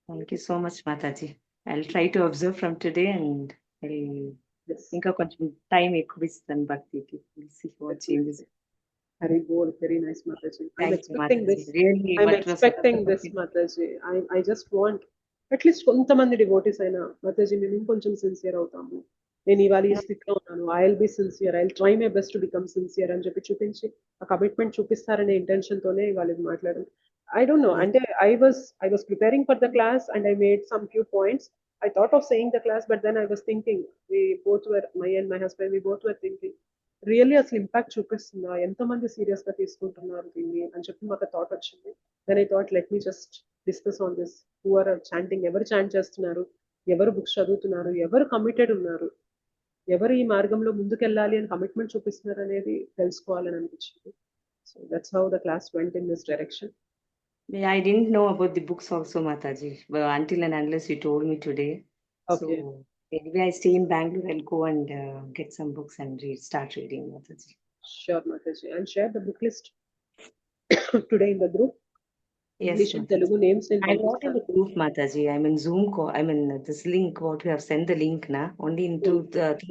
Thank you so much Mataji. I will try to observe from today and ఇంకా కొంచెం టైం ఎక్కువ ఇస్తాను భక్తికి.
Very good, very nice Mataji. I'm expecting this. Really, I'm expecting this Mataji. I just want at least కొంతమంది devotees అయినా మాతాజీ మేము ఇంకొంచెం sincere అవుతాము, నేను ఇవాళ ఈ స్థితిలో ఉన్నాను, I will B sincere, I will try my best to become sincere అని చెప్పి చూపించి ఆ కమిట్మెంట్ చూపిస్తారనే ఇంటెన్షన్ తోనే ఇవాళ మాట్లాడాను. I don't know. And I was preparing for the class and I made some few points. I thought of saying the class, but then I was thinking, my husband, we both were thinking, really అసలు impact చూపిస్తుందా, ఎంతమంది serious గా తీసుకుంటున్నారు దీన్ని అని చెప్పి మాకు thought వచ్చింది. Then I thought let me just discuss on this. Who are chanting, ఎవరు చాంట్ చేస్తున్నారు, ఎవరు బుక్స్ చదువుతున్నారు, ఎవరు కమిటెడ్ ఉన్నారు, ఎవరు ఈ మార్గంలో ముందుకెళ్ళాలి అని కమిట్మెంట్ చూపిస్తున్నారు అనేది తెలుసుకోవాలని అనిపించింది. So that's how the class went in this direction.
I didn't know about the books also, Mataji, but until and unless you told me today.
Okay.
So anyway, I stay in Bangalore. I'll go and get some books and start reading, Mataji.
Sure, Mataji. I'll share the book list today in the group.
Yes,
English and Telugu names.
I'm not in the group, Mataji. I'm in Zoom call. I'm in this link. What you have sent the link, na? Only through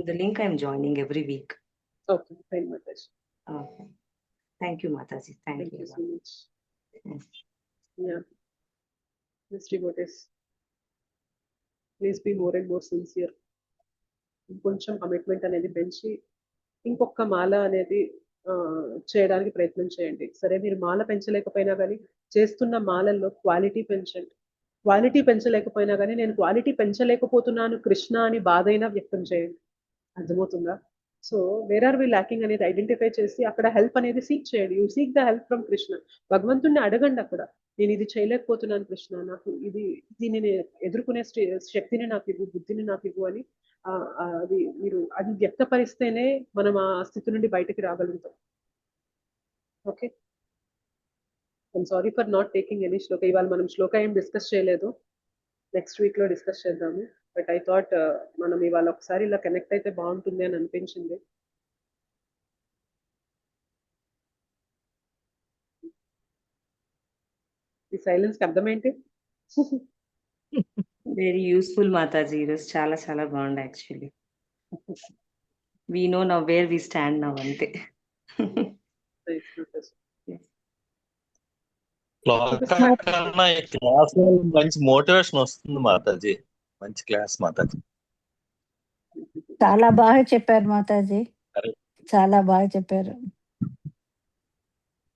the link I'm joining every week.
Okay, fine, Mataji.
Okay. Thank you, Mataji. Thank you
so much.
Yes.
Yeah. Miss devotees, please be more and more sincere. కొంచెం commitment అనేది పెంచి ఇంకొక మాల అనేది చేయడానికి ప్రయత్నం చేయండి. సరే, మీరు మాల పెంచలేకపోయినా కానీ చేస్తున్న మాలల్లో క్వాలిటీ పెంచండి. క్వాలిటీ పెంచలేకపోయినా కానీ నేను క్వాలిటీ పెంచలేకపోతున్నాను కృష్ణ అని బాధ అయినా వ్యక్తం చేయండి. అర్థమవుతుందా? So where are we lacking అనేది ఐడెంటిఫై చేసి అక్కడ హెల్ప్ అనేది సీక్ చేయండి. You seek the help from Krishna. భగవంతుడిని అడగండి అక్కడ, నేను ఇది చేయలేకపోతున్నాను కృష్ణ, నాకు దీనిని ఎదుర్కొనే శక్తిని నాకు ఇవ్వు, బుద్ధిని నాకు ఇవ్వు అని అది మీరు అది వ్యక్తపరిస్తేనే మనం ఆ స్థితి నుండి బయటకి రాగలుగుతాం. Okay, I'm sorry for not taking any shloka. ఇవాళ మనం శ్లోక ఏం డిస్కస్ చేయలేదు, నెక్స్ట్ వీక్ లో డిస్కస్ చేద్దాము. బట్ ఐ థాట్ మనం ఇవాళ ఒకసారి ఇలా కనెక్ట్ అయితే బాగుంటుంది అని అనిపించింది. ఈ సైలెన్స్ కి అర్థం ఏంటి?
Very useful, Mataji. It was చాలా చాలా బాగుంది actually. We know now where we stand now, ante.
Class మంచి మోటివేషన్ వస్తుంది మాతాజీ. మంచి క్లాస్ మాతాజీ.
చాలా బాగా చెప్పారు మాతాజీ, చాలా బాగా చెప్పారు.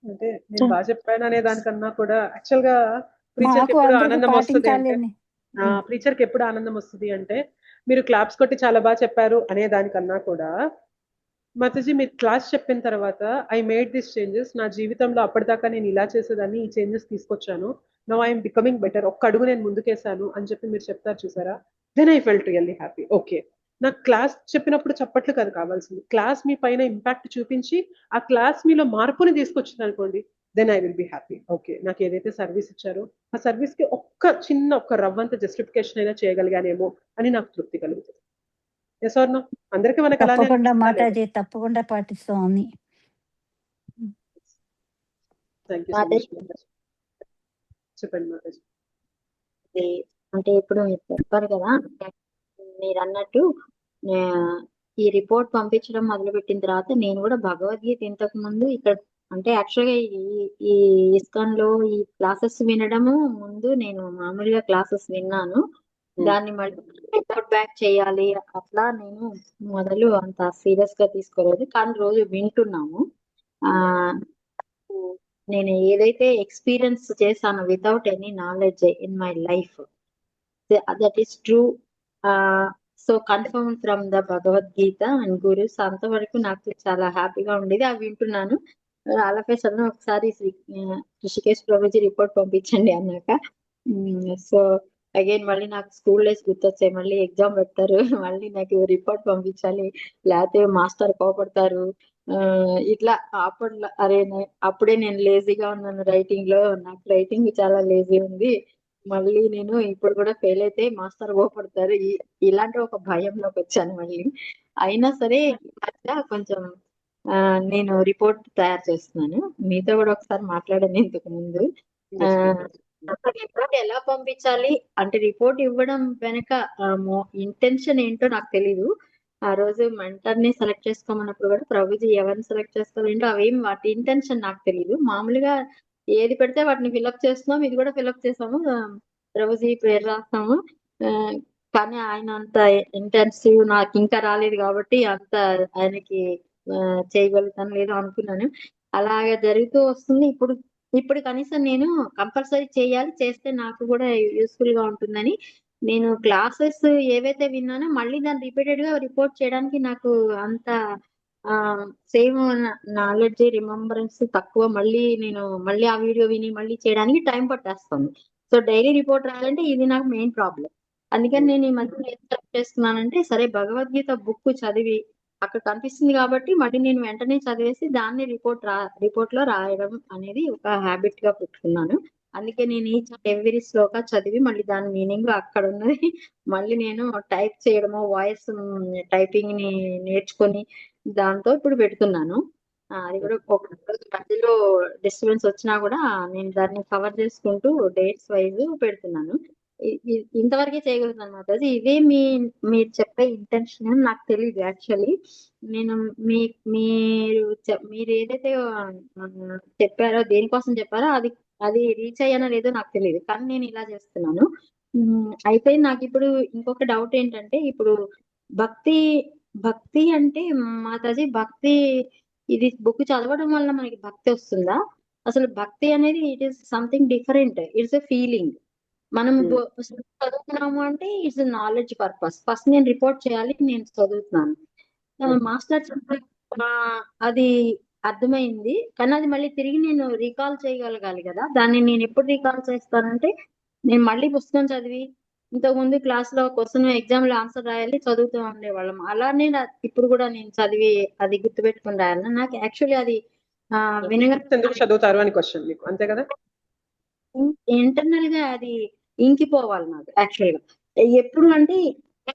అంటే నేను బాగా చెప్పాను అనే దానికన్నా కూడా యాక్చువల్ గా ప్రీచర్కి ఎప్పుడు ఆనందం వస్తుంది అంటే, ప్రీచర్కి ఎప్పుడు ఆనందం వస్తుంది అంటే మీరు క్లాప్స్ కొట్టి చాలా బాగా చెప్పారు అనే దానికన్నా కూడా, మాతాజీ మీరు క్లాస్ చెప్పిన తర్వాత ఐ మేడ్ దిస్ చేంజెస్, నా జీవితంలో అప్పటిదాకా నేను ఇలా చేసేదాన్ని, ఈ చేంజెస్ తీసుకొచ్చాను, నౌ ఐఎమ్ బికమింగ్ బెటర్, ఒక్క అడుగు నేను ముందుకేసాను అని చెప్పి మీరు చెప్తారు చూసారా, then I felt really happy. Okay, నాకు క్లాస్ చెప్పినప్పుడు చప్పట్లు కాదు కావాల్సింది, క్లాస్ మీ పైన ఇంపాక్ట్ చూపించి ఆ క్లాస్ మీలో మార్పుని తీసుకొచ్చింది అనుకోండి, then I will be happy. Okay, నాకు ఏదైతే సర్వీస్ ఇచ్చారో ఆ సర్వీస్ కి ఒక్క రవ్వంత జస్టిఫికేషన్ అయినా చేయగలిగానేమో అని నాకు తృప్తి కలుగుతుంది. Yes or no? అందరికీ మనకు
తప్పకుండా మాతాజీ, తప్పకుండా పాటిస్తామని.
థ్యాంక్ యూ సో మచ్ మాతాజీ. చెప్పండి మాతాజీ.
అంటే ఇప్పుడు మీరు చెప్పారు కదా, మీరు అన్నట్టు ఈ రిపోర్ట్ పంపించడం మొదలుపెట్టిన తర్వాత నేను కూడా భగవద్గీత ఇంతకు ముందు ఇక్కడ అంటే యాక్చువల్గా ఈ ఇస్కాన్ లో ఈ క్లాసెస్ వినడము ముందు నేను మామూలుగా క్లాసెస్ విన్నాను, దాన్ని మళ్ళీ రిపోర్ట్ బ్యాక్ చేయాలి అట్లా నేను మొదలు అంత సీరియస్ గా తీసుకోలేదు, కానీ రోజు వింటున్నాము. నేను ఏదైతే ఎక్స్పీరియన్స్ చేశాను without any knowledge in my life, that is true. So confirm from the Bhagavad Gita and gurus, అంతవరకు నాకు చాలా హ్యాపీగా ఉండేది. అవి వింటున్నాను. ఆలపేసలను ఒకసారి ఋషికేశ్ ప్రభుజీ రిపోర్ట్ పంపించండి అన్నాక, సో అగైన్ మళ్ళీ నాకు స్కూల్ డేస్ గుర్తొచ్చాయి. మళ్ళీ ఎగ్జామ్ పెడతారు, మళ్ళీ నాకు రిపోర్ట్ పంపించాలి, లేకపోతే మాస్టర్ కోపడతారు. ఇట్లా అప్పట్లో అప్పుడే నేను లేజీగా ఉన్నాను రైటింగ్ లో, నాకు రైటింగ్ చాలా లేజీ ఉంది, మళ్ళీ నేను ఇప్పుడు కూడా ఫెయిల్ అయితే మాస్టర్ కోపడతారు, ఇలాంటి ఒక భయంలోకి వచ్చాను మళ్ళీ. అయినా సరే కొంచెం నేను రిపోర్ట్ తయారు చేస్తున్నాను. మీతో కూడా ఒకసారి మాట్లాడాను ఇంతకు ముందు. రిపోర్ట్ ఎలా పంపించాలి అంటే, రిపోర్ట్ ఇవ్వడం వెనక ఇంటెన్షన్ ఏంటో నాకు తెలీదు. ఆ రోజు మెంటర్ ని సెలెక్ట్ చేసుకోమన్నప్పుడు కూడా ప్రభుజీ ఎవరిని సెలెక్ట్ చేసుకోవాలంటే అవేం వాటి ఇంటెన్షన్ నాకు తెలియదు. మామూలుగా ఏది పెడితే వాటిని ఫిల్అప్ చేస్తున్నాం, ఇది కూడా ఫిల్అప్ చేసాము, ప్రభుజీ పేరు రాస్తాము. కానీ ఆయన అంత ఇంటెన్సివ్ నాకు ఇంకా రాలేదు కాబట్టి అంత ఆయనకి చేయగలుగుతాను లేదో అనుకున్నాను. అలాగే జరుగుతూ వస్తుంది. ఇప్పుడు ఇప్పుడు కనీసం నేను కంపల్సరీ చేయాలి, చేస్తే నాకు కూడా యూస్ఫుల్ గా ఉంటుందని నేను క్లాసెస్ ఏవైతే విన్నానో మళ్ళీ దాన్ని రిపీటెడ్ గా రిపోర్ట్ చేయడానికి నాకు అంత సేమ్ నాలెడ్జ్ రిమెంబరెన్స్ తక్కువ. మళ్ళీ ఆ వీడియో విని మళ్ళీ చేయడానికి టైం పట్టేస్తుంది. సో డైలీ రిపోర్ట్ రాయాలంటే ఇది నాకు మెయిన్ ప్రాబ్లం. అందుకని నేను ఈ మధ్య ఏం చేస్తున్నానంటే, సరే భగవద్గీత బుక్ చదివి అక్కడ కనిపిస్తుంది కాబట్టి మళ్ళీ నేను వెంటనే చదివేసి దాన్ని రిపోర్ట్ లో రాయడం అనేది ఒక హ్యాబిట్ గా పెట్టుకున్నాను. అందుకే నేను ఈ ఎవ్రీ శ్లోక చదివి మళ్ళీ దాని మీనింగ్ అక్కడ ఉన్నది మళ్ళీ నేను టైప్ చేయడము, వాయిస్ టైపింగ్ ని నేర్చుకొని దాంతో ఇప్పుడు పెడుతున్నాను. అది కూడా ఒక మధ్యలో డిస్టర్బెన్స్ వచ్చినా కూడా నేను దాన్ని కవర్ చేసుకుంటూ డేట్స్ వైజ్ పెడుతున్నాను. ఇంతవరకే చేయగలుగుతాను మాతాజీ. ఇదే మీరు చెప్పే ఇంటెన్షన్ నాకు తెలియదు యాక్చువల్లీ. నేను మీరు ఏదైతే చెప్పారో, దేనికోసం చెప్పారో అది రీచ్ అయ్యానో లేదో నాకు తెలియదు, కానీ నేను ఇలా చేస్తున్నాను. అయితే నాకు ఇప్పుడు ఇంకొక డౌట్ ఏంటంటే, ఇప్పుడు భక్తి అంటే మాతాజీ, భక్తి ఇది బుక్ చదవడం వల్ల మనకి భక్తి వస్తుందా? అసలు భక్తి అనేది it is something different, it's a feeling. మనం చదువుతున్నాము అంటే ఇట్స్ నాలెడ్జ్ పర్పస్. ఫస్ట్ నేను రిపోర్ట్ చేయాలి, నేను చదువుతున్నాను. మాస్టర్ అది అర్థమైంది, కానీ అది మళ్ళీ తిరిగి నేను రీకాల్ చేయగలగాలి కదా. దాన్ని నేను ఎప్పుడు రీకాల్ చేస్తానంటే, నేను మళ్ళీ పుస్తకం చదివి ఇంతకుముందు క్లాస్ లో క్వశ్చన్ ఎగ్జామ్ లో ఆన్సర్ రాయాలి, చదువుతూ ఉండేవాళ్ళం. అలానే ఇప్పుడు కూడా నేను చదివి అది గుర్తుపెట్టుకుని రాయాలి. నాకు యాక్చువల్లీ అది
ఎందుకు చదువుతారు అని క్వశ్చన్ మీకు, అంతే కదా.
ఇంటర్నల్ గా అది ఇంకిపోవాలి నాకు యాక్చువల్ గా. ఎప్పుడు అంటే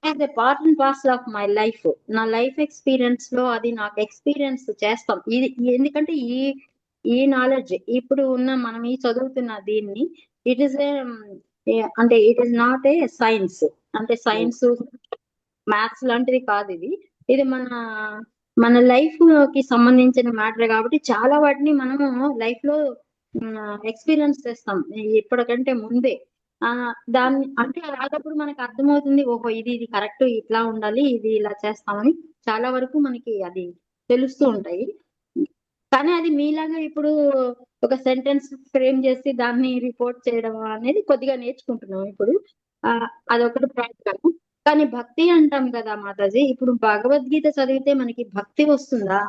as a part and parcel of my life. నా లైఫ్ ఎక్స్పీరియన్స్ లో అది నాకు ఎక్స్పీరియన్స్ చేస్తాం. ఇది ఎందుకంటే ఈ నాలెడ్జ్ ఇప్పుడు ఉన్న మనం ఈ చదువుతున్న దీన్ని ఇట్ ఈస్ అంటే it is not a science. అంటే సైన్స్ మ్యాథ్స్ లాంటిది కాదు ఇది. ఇది మన లైఫ్ కి సంబంధించిన మ్యాటర్ కాబట్టి చాలా వాటిని మనము లైఫ్ లో ఎక్స్పీరియన్స్ చేస్తాం ఇప్పటికంటే ముందే. దాన్ని అంటే అలాగప్పుడు మనకు అర్థమవుతుంది, ఓహో ఇది కరెక్ట్, ఇట్లా ఉండాలి, ఇది ఇలా చేస్తామని చాలా వరకు మనకి అది తెలుస్తూ ఉంటాయి. కానీ అది మీలాగా ఇప్పుడు ఒక సెంటెన్స్ ఫ్రేమ్ చేసి దాన్ని రిపోర్ట్ చేయడం అనేది కొద్దిగా నేర్చుకుంటున్నాం ఇప్పుడు. అదొకటి ప్రాబ్లం. కానీ భక్తి అంటాం కదా మాతాజీ, ఇప్పుడు భగవద్గీత చదివితే మనకి భక్తి వస్తుందా?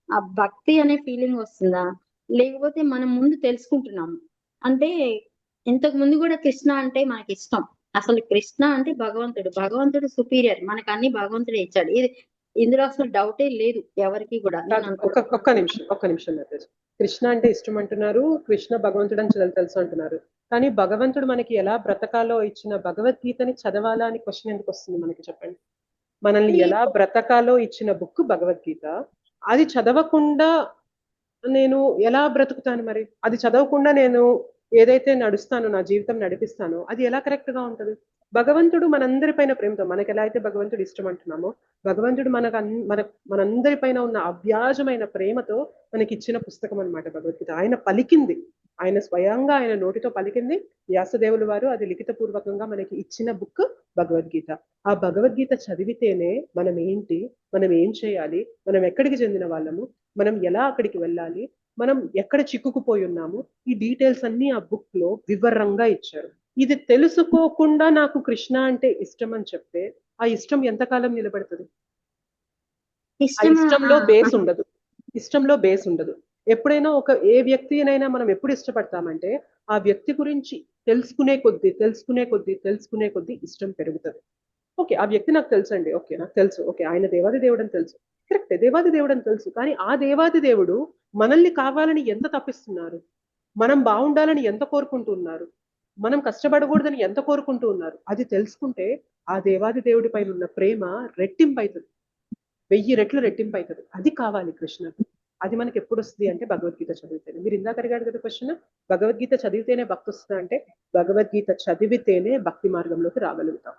ఆ భక్తి అనే ఫీలింగ్ వస్తుందా? లేకపోతే మనం ముందు తెలుసుకుంటున్నాము అంటే, ఇంతకు ముందు కూడా కృష్ణ అంటే మనకి ఇష్టం. అసలు కృష్ణ అంటే భగవంతుడు సుపీరియర్, మనకు అన్ని భగవంతుడే ఇచ్చాడు. ఇందులో అసలు డౌటే లేదు ఎవరికి కూడా.
ఒక్క నిమిషం కృష్ణ అంటే ఇష్టం అంటున్నారు, కృష్ణ భగవంతుడు అని తెలుసు అంటున్నారు. కానీ భగవంతుడు మనకి ఎలా బ్రతకాలో ఇచ్చిన భగవద్గీతని చదవాలా అని క్వశ్చన్ ఎందుకు వస్తుంది మనకి, చెప్పండి. మనల్ని ఎలా బ్రతకాలో ఇచ్చిన బుక్ భగవద్గీత, అది చదవకుండా నేను ఎలా బ్రతుకుతాను? మరి అది చదవకుండా నేను ఏదైతే నడుస్తానో, నా జీవితం నడిపిస్తానో, అది ఎలా కరెక్ట్ గా ఉంటది? భగవంతుడు మనందరిపైన ప్రేమతో, మనకు ఎలా అయితే భగవంతుడు ఇష్టం అంటున్నామో, భగవంతుడు మనందరిపైన ఉన్న అవ్యాజమైన ప్రేమతో మనకి ఇచ్చిన పుస్తకం అన్నమాట భగవద్గీత. ఆయన పలికింది, ఆయన స్వయంగా ఆయన నోటితో పలికింది వ్యాసదేవుల వారు, అది లిఖిత పూర్వకంగా మనకి ఇచ్చిన బుక్ భగవద్గీత. ఆ భగవద్గీత చదివితేనే మనం ఏంటి, మనం ఏం చేయాలి, మనం ఎక్కడికి చెందిన వాళ్ళము, మనం ఎలా అక్కడికి వెళ్ళాలి, మనం ఎక్కడ చిక్కుకుపోయి ఉన్నాము, ఈ డీటెయిల్స్ అన్ని ఆ బుక్ లో వివరంగా ఇచ్చారు. ఇది తెలుసుకోకుండా నాకు కృష్ణ అంటే ఇష్టం అని చెప్తే ఆ ఇష్టం ఎంతకాలం నిలబడుతుంది? ఇష్టంలో బేస్ ఉండదు. ఎప్పుడైనా ఏ వ్యక్తినైనా మనం ఎప్పుడు ఇష్టపడతామంటే, ఆ వ్యక్తి గురించి తెలుసుకునే కొద్దీ ఇష్టం పెరుగుతుంది. ఓకే, ఆ వ్యక్తి నాకు తెలుసు అండి, ఓకే నాకు తెలుసు, ఓకే ఆయన దేవాది దేవుడు అని తెలుసు, కరెక్టే దేవాది దేవుడు అని తెలుసు. కానీ ఆ దేవాది దేవుడు మనల్ని కావాలని ఎంత తప్పిస్తున్నారు, మనం బాగుండాలని ఎంత కోరుకుంటున్నారు, మనం కష్టపడకూడదని ఎంత కోరుకుంటూ ఉన్నారు, అది తెలుసుకుంటే ఆ దేవాది దేవుడి పైన ఉన్న ప్రేమ రెట్టింపు అవుతుంది, 1000 రెట్లు రెట్టింపు అవుతుంది. అది కావాలి కృష్ణకు. అది మనకి ఎప్పుడు వస్తుంది అంటే భగవద్గీత చదివితేనే. మీరు ఇందాక అడిగాడు కదా క్వశ్చన్, భగవద్గీత చదివితేనే భక్తి వస్తుందా అంటే, భగవద్గీత చదివితేనే భక్తి మార్గంలోకి రాగలుగుతాం.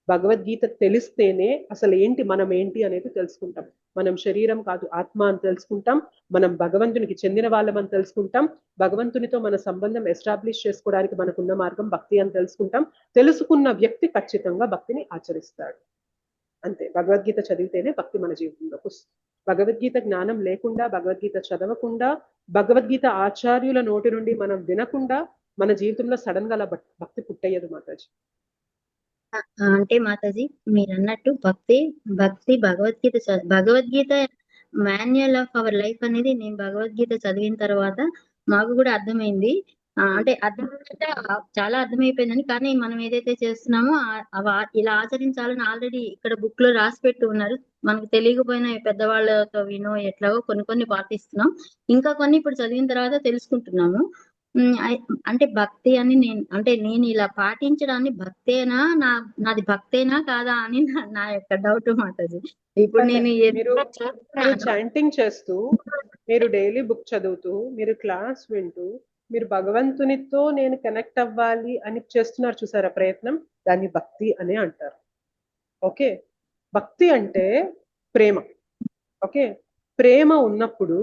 భగవద్గీత తెలిస్తేనే అసలు ఏంటి, మనం ఏంటి అనేది తెలుసుకుంటాం. మనం శరీరం కాదు ఆత్మ అని తెలుసుకుంటాం, మనం భగవంతునికి చెందిన వాళ్ళమని తెలుసుకుంటాం, భగవంతునితో మన సంబంధం ఎస్టాబ్లిష్ చేసుకోవడానికి మనకున్న మార్గం భక్తి అని తెలుసుకుంటాం. తెలుసుకున్న వ్యక్తి ఖచ్చితంగా భక్తిని ఆచరిస్తాడు. అంతే, భగవద్గీత చదివితేనే భక్తి మన జీవితంలోకి వస్తుంది. భగవద్గీత జ్ఞానం లేకుండా, భగవద్గీత చదవకుండా, భగవద్గీత ఆచార్యుల నోటి నుండి మనం వినకుండా మన జీవితంలో సడన్ గా అలా భక్తి పుట్టయ్యదు మాతాజీ.
అంటే మాతాజీ మీరు అన్నట్టు భక్తి Bhagavad Gita manual of our life అనేది నేను భగవద్గీత చదివిన తర్వాత మాకు కూడా అర్థమైంది. అంటే అర్థమైతే చాలా అర్థమైపోయిందని, కానీ మనం ఏదైతే చేస్తున్నామో ఇలా ఆచరించాలని ఆల్రెడీ ఇక్కడ బుక్ లో రాసి పెట్టి ఉన్నారు. మనకు తెలియకపోయినా పెద్దవాళ్ళతో వినో ఎట్లాగో కొన్ని పాటిస్తున్నాం. ఇంకా కొన్ని ఇప్పుడు చదివిన తర్వాత తెలుసుకుంటున్నాము. అంటే భక్తి అని నేను ఇలా పాటించడాన్ని భక్తేనా, నాది భక్తేనా కాదా అని నా యొక్క డౌట్ మాతాజీ. ఇప్పుడు నేను
మీరు చాంటింగ్ చేస్తూ, మీరు డైలీ బుక్ చదువుతూ, మీరు క్లాస్ వింటూ, మీరు భగవంతునితో నేను కనెక్ట్ అవ్వాలి అని చేస్తున్నారు చూసారా ప్రయత్నం, దాన్ని భక్తి అని అంటారు. ఓకే, భక్తి అంటే ప్రేమ. ఓకే, ప్రేమ ఉన్నప్పుడు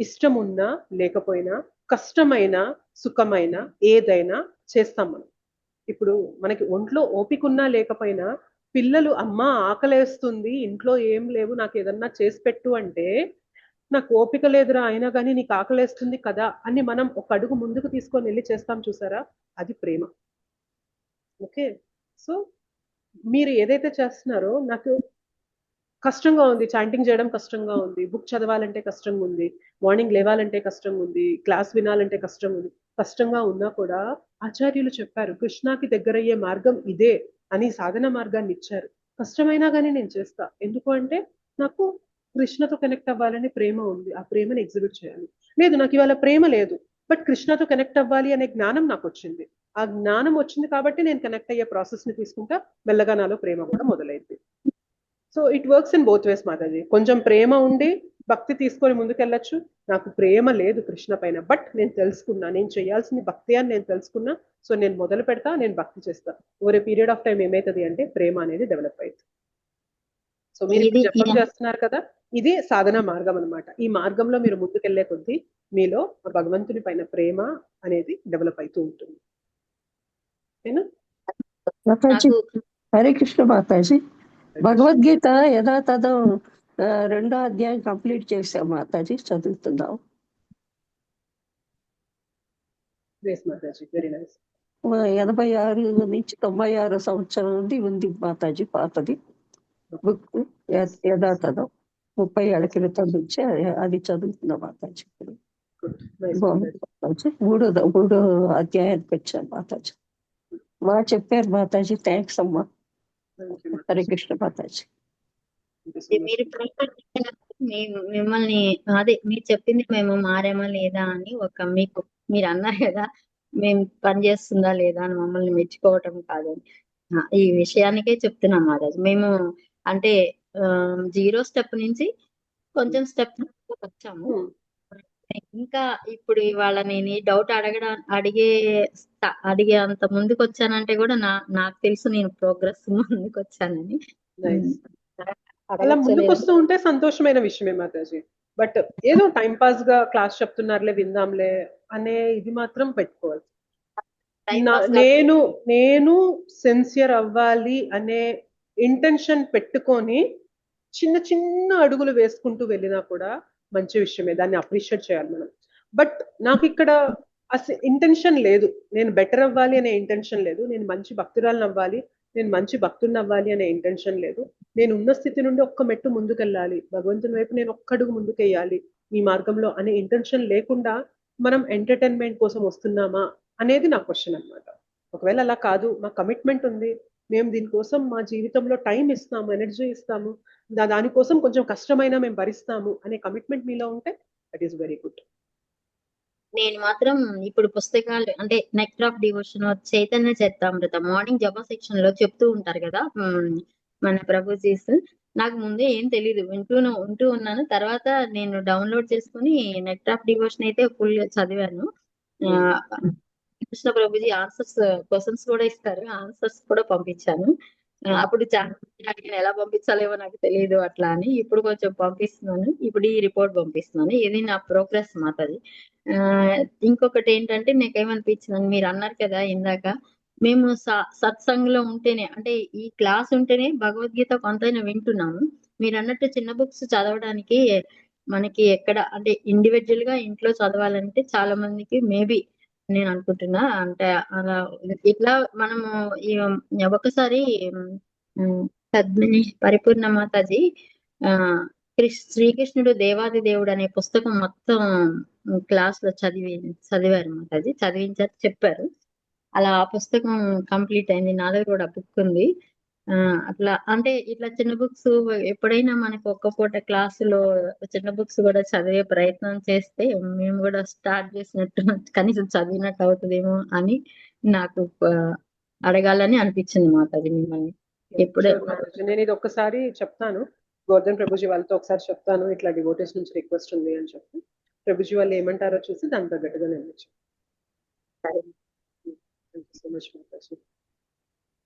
ఇష్టం ఉన్నా లేకపోయినా, కష్టమైన సుఖమైన ఏదైనా చేస్తాం మనం. ఇప్పుడు మనకి ఒంట్లో ఓపిక ఉన్నా లేకపోయినా పిల్లలు అమ్మ ఆకలేస్తుంది, ఇంట్లో ఏం లేవు, నాకు ఏదన్నా చేసి పెట్టు అంటే, నాకు ఓపిక లేదురా అయినా కానీ నీకు ఆకలేస్తుంది కదా అని మనం ఒక అడుగు ముందుకు తీసుకొని వెళ్ళి చేస్తాం చూసారా, అది ప్రేమ. ఓకే, సో మీరు ఏదైతే చేస్తున్నారో, నాకు కష్టంగా ఉంది, చాంటింగ్ చేయడం కష్టంగా ఉంది, బుక్ చదవాలంటే కష్టంగా ఉంది, మార్నింగ్ లేవాలంటే కష్టంగా ఉంది, క్లాస్ వినాలంటే కష్టంగా ఉంది, కష్టంగా ఉన్నా కూడా ఆచార్యులు చెప్పారు కృష్ణాకి దగ్గరయ్యే మార్గం ఇదే అని సాధన మార్గాన్ని ఇచ్చారు. కష్టమైనా కానీ నేను చేస్తా, ఎందుకు అంటే నాకు కృష్ణతో కనెక్ట్ అవ్వాలని ప్రేమ ఉంది, ఆ ప్రేమను ఎగ్జిబిట్ చేయాలి. లేదు నాకు ఇవాళ ప్రేమ లేదు, బట్ కృష్ణతో కనెక్ట్ అవ్వాలి అనే జ్ఞానం నాకు వచ్చింది, ఆ జ్ఞానం వచ్చింది కాబట్టి నేను కనెక్ట్ అయ్యే ప్రాసెస్ ని తీసుకుంటా, మెల్లగా నాలో ప్రేమ కూడా మొదలైంది. So it works in both ways Mataji. కొంచెం ప్రేమ ఉండి భక్తి తీసుకొని ముందుకెళ్ళచ్చు. నాకు ప్రేమ లేదు కృష్ణ పైన, బట్ నేను తెలుసుకున్నా, నేను చేయాల్సింది భక్తి అని నేను తెలుసుకున్నా, సో నేను మొదలు పెడతా, నేను భక్తి చేస్తా. Over a period of time ఏమైతుంది అంటే ప్రేమ అనేది డెవలప్ అవుతుంది. సో మీరు జపం చేస్తున్నారు కదా, ఇది సాధన మార్గం అన్నమాట. ఈ మార్గంలో మీరు ముందుకెళ్లే కొద్దీ మీలో భగవంతుని పైన ప్రేమ అనేది డెవలప్ అవుతూ ఉంటుంది.
హరే కృష్ణ మాతాజీ. భగవద్గీత యథాతథం 2వ అధ్యాయం కంప్లీట్ చేసాం మాతాజీ, చదువుతున్నాం. 86 నుంచి 96 సంవత్సరం నుండి ఉంది మాతాజీ పాతది బుక్, యథాతథం 30 ఏళ్ల క్రితం నుంచి అది చదువుతున్నాం మాతాజీ. మూడో అధ్యాయానికి వచ్చాను మాతాజీ. బాగా చెప్పారు మాతాజీ, థ్యాంక్స్ అమ్మా. హరే కృష్ణ మాతాజీ.
మీరు మిమ్మల్ని అదే మీరు చెప్పింది మేము మారేమా లేదా అని మీరు అన్నారు కదా, మేము పనిచేస్తుందా లేదా అని మమ్మల్ని మెచ్చుకోవటం కాదని, ఈ విషయానికే చెప్తున్నాం మహారాజ్. మేము అంటే 0 స్టెప్ నుంచి కొంచెం స్టెప్ వచ్చాము. ఇంకా ఇప్పుడు ఇవాళ నేను డౌట్ అడిగే అంత ముందుకు వచ్చానంటే కూడా నాకు తెలుసు నేను ప్రోగ్రెస్ ముందుకు వచ్చానని.
అలా ముందుకు వస్తూ ఉంటే సంతోషమైన విషయమే మాతాజీ. బట్ ఏదో టైం పాస్ గా క్లాస్ చెప్తున్నారులే విందాంలే అనే ఇది మాత్రం పెట్టుకోవాలి. నేను సిన్సియర్ అవ్వాలి అనే ఇంటెన్షన్ పెట్టుకొని చిన్న చిన్న అడుగులు వేసుకుంటూ వెళ్ళినా కూడా మంచి విషయమే, దాన్ని అప్రిషియేట్ చేయాలి మనం. బట్ నాకు ఇక్కడ ఇంటెన్షన్ లేదు, నేను బెటర్ అవ్వాలి అనే ఇంటెన్షన్ లేదు, నేను మంచి భక్తురాలను అవ్వాలి, నేను మంచి భక్తుడిని అవ్వాలి అనే ఇంటెన్షన్ లేదు. నేను ఉన్న స్థితి నుండి ఒక్క మెట్టు ముందుకెళ్ళాలి, భగవంతుని వైపు నేను ఒక్కడుగు ముందుకెయ్యాలి ఈ మార్గంలో అనే ఇంటెన్షన్ లేకుండా మనం ఎంటర్టైన్మెంట్ కోసం వస్తున్నామా అనేది నా క్వశ్చన్ అన్నమాట. ఒకవేళ అలా కాదు, మా కమిట్మెంట్ ఉంది, మేము దీనికోసం మా జీవితంలో టైం ఇస్తాము, ఎనర్జీ ఇస్తాము, దానికోసం కొంచెం కష్టమైనా మేము భరిస్తాము అనే కమిట్మెంట్ మీలో ఉంటే దట్ ఈస్ వెరీ గుడ్.
నేను మాత్రం ఇప్పుడు పుస్తకాలు అంటే nectar of devotion, Chaitanya Charitamrita morning జప సెక్షన్ లో చెప్తూ ఉంటారు కదా మన ప్రభుజీస్. నాకు ముందే ఏం తెలీదు, ఉంటూ ఉన్నాను. తర్వాత నేను డౌన్లోడ్ చేసుకుని నెక్టర్ ఆఫ్ డివోషన్ అయితే ఫుల్ చదివాను. కృష్ణ ప్రభుజీ క్వశ్చన్స్ కూడా ఇస్తారు, ఆన్సర్స్ కూడా పంపించాను. అప్పుడు చాలా ఎలా పంపించాలేమో నాకు తెలియదు అట్లా అని, ఇప్పుడు కొంచెం పంపిస్తున్నాను. ఇప్పుడు ఈ రిపోర్ట్ పంపిస్తున్నాను, ఇది నా ప్రోగ్రెస్ మాతది. ఇంకొకటి ఏంటంటే నాకేమనిపించింది, మీరు అన్నారు కదా ఇందాక, మేము సత్సంగంలో ఉంటేనే అంటే ఈ క్లాస్ ఉంటేనే భగవద్గీత కొంతైనా వింటున్నాము. మీరు అన్నట్టు చిన్న బుక్స్ చదవడానికి మనకి ఎక్కడ అంటే ఇండివిజువల్ గా ఇంట్లో చదవాలంటే చాలా మందికి మేబీ నేను అనుకుంటున్నా అంటే అలా ఇట్లా మనము ఒకసారి పద్మిని పరిపూర్ణ మాతాజీ ఆ శ్రీకృష్ణుడు దేవాది దేవుడు అనే పుస్తకం మొత్తం క్లాస్ లో చదివారు మాతాజీ, చదివించారు, చెప్పారు. అలా ఆ పుస్తకం కంప్లీట్ అయింది. నా దగ్గర కూడా బుక్ ఉంది. అట్లా అంటే ఇట్లా చిన్న బుక్స్ ఎప్పుడైనా మనకు ఒక్క పూట క్లాసులో చిన్న బుక్స్ కూడా చదివే ప్రయత్నం చేస్తే మేము కూడా స్టార్ట్ చేసినట్టు కనీసం చదివినట్టు అవుతుందేమో అని నాకు అడగాలని అనిపించింది మాతాజీ మిమ్మల్ని. ఎప్పుడే
నేను ఇది ఒక్కసారి చెప్తాను, గోవర్ధన్ ప్రభుజీ వాళ్ళతో ఒకసారి చెప్తాను ఇట్లా డివోటీస్ నుంచి రిక్వెస్ట్ ఉంది అని చెప్పి. ప్రభుజీ వాళ్ళు ఏమంటారో చూసి దాని తగ్గట్టుగా నేను thank you so much Mataji.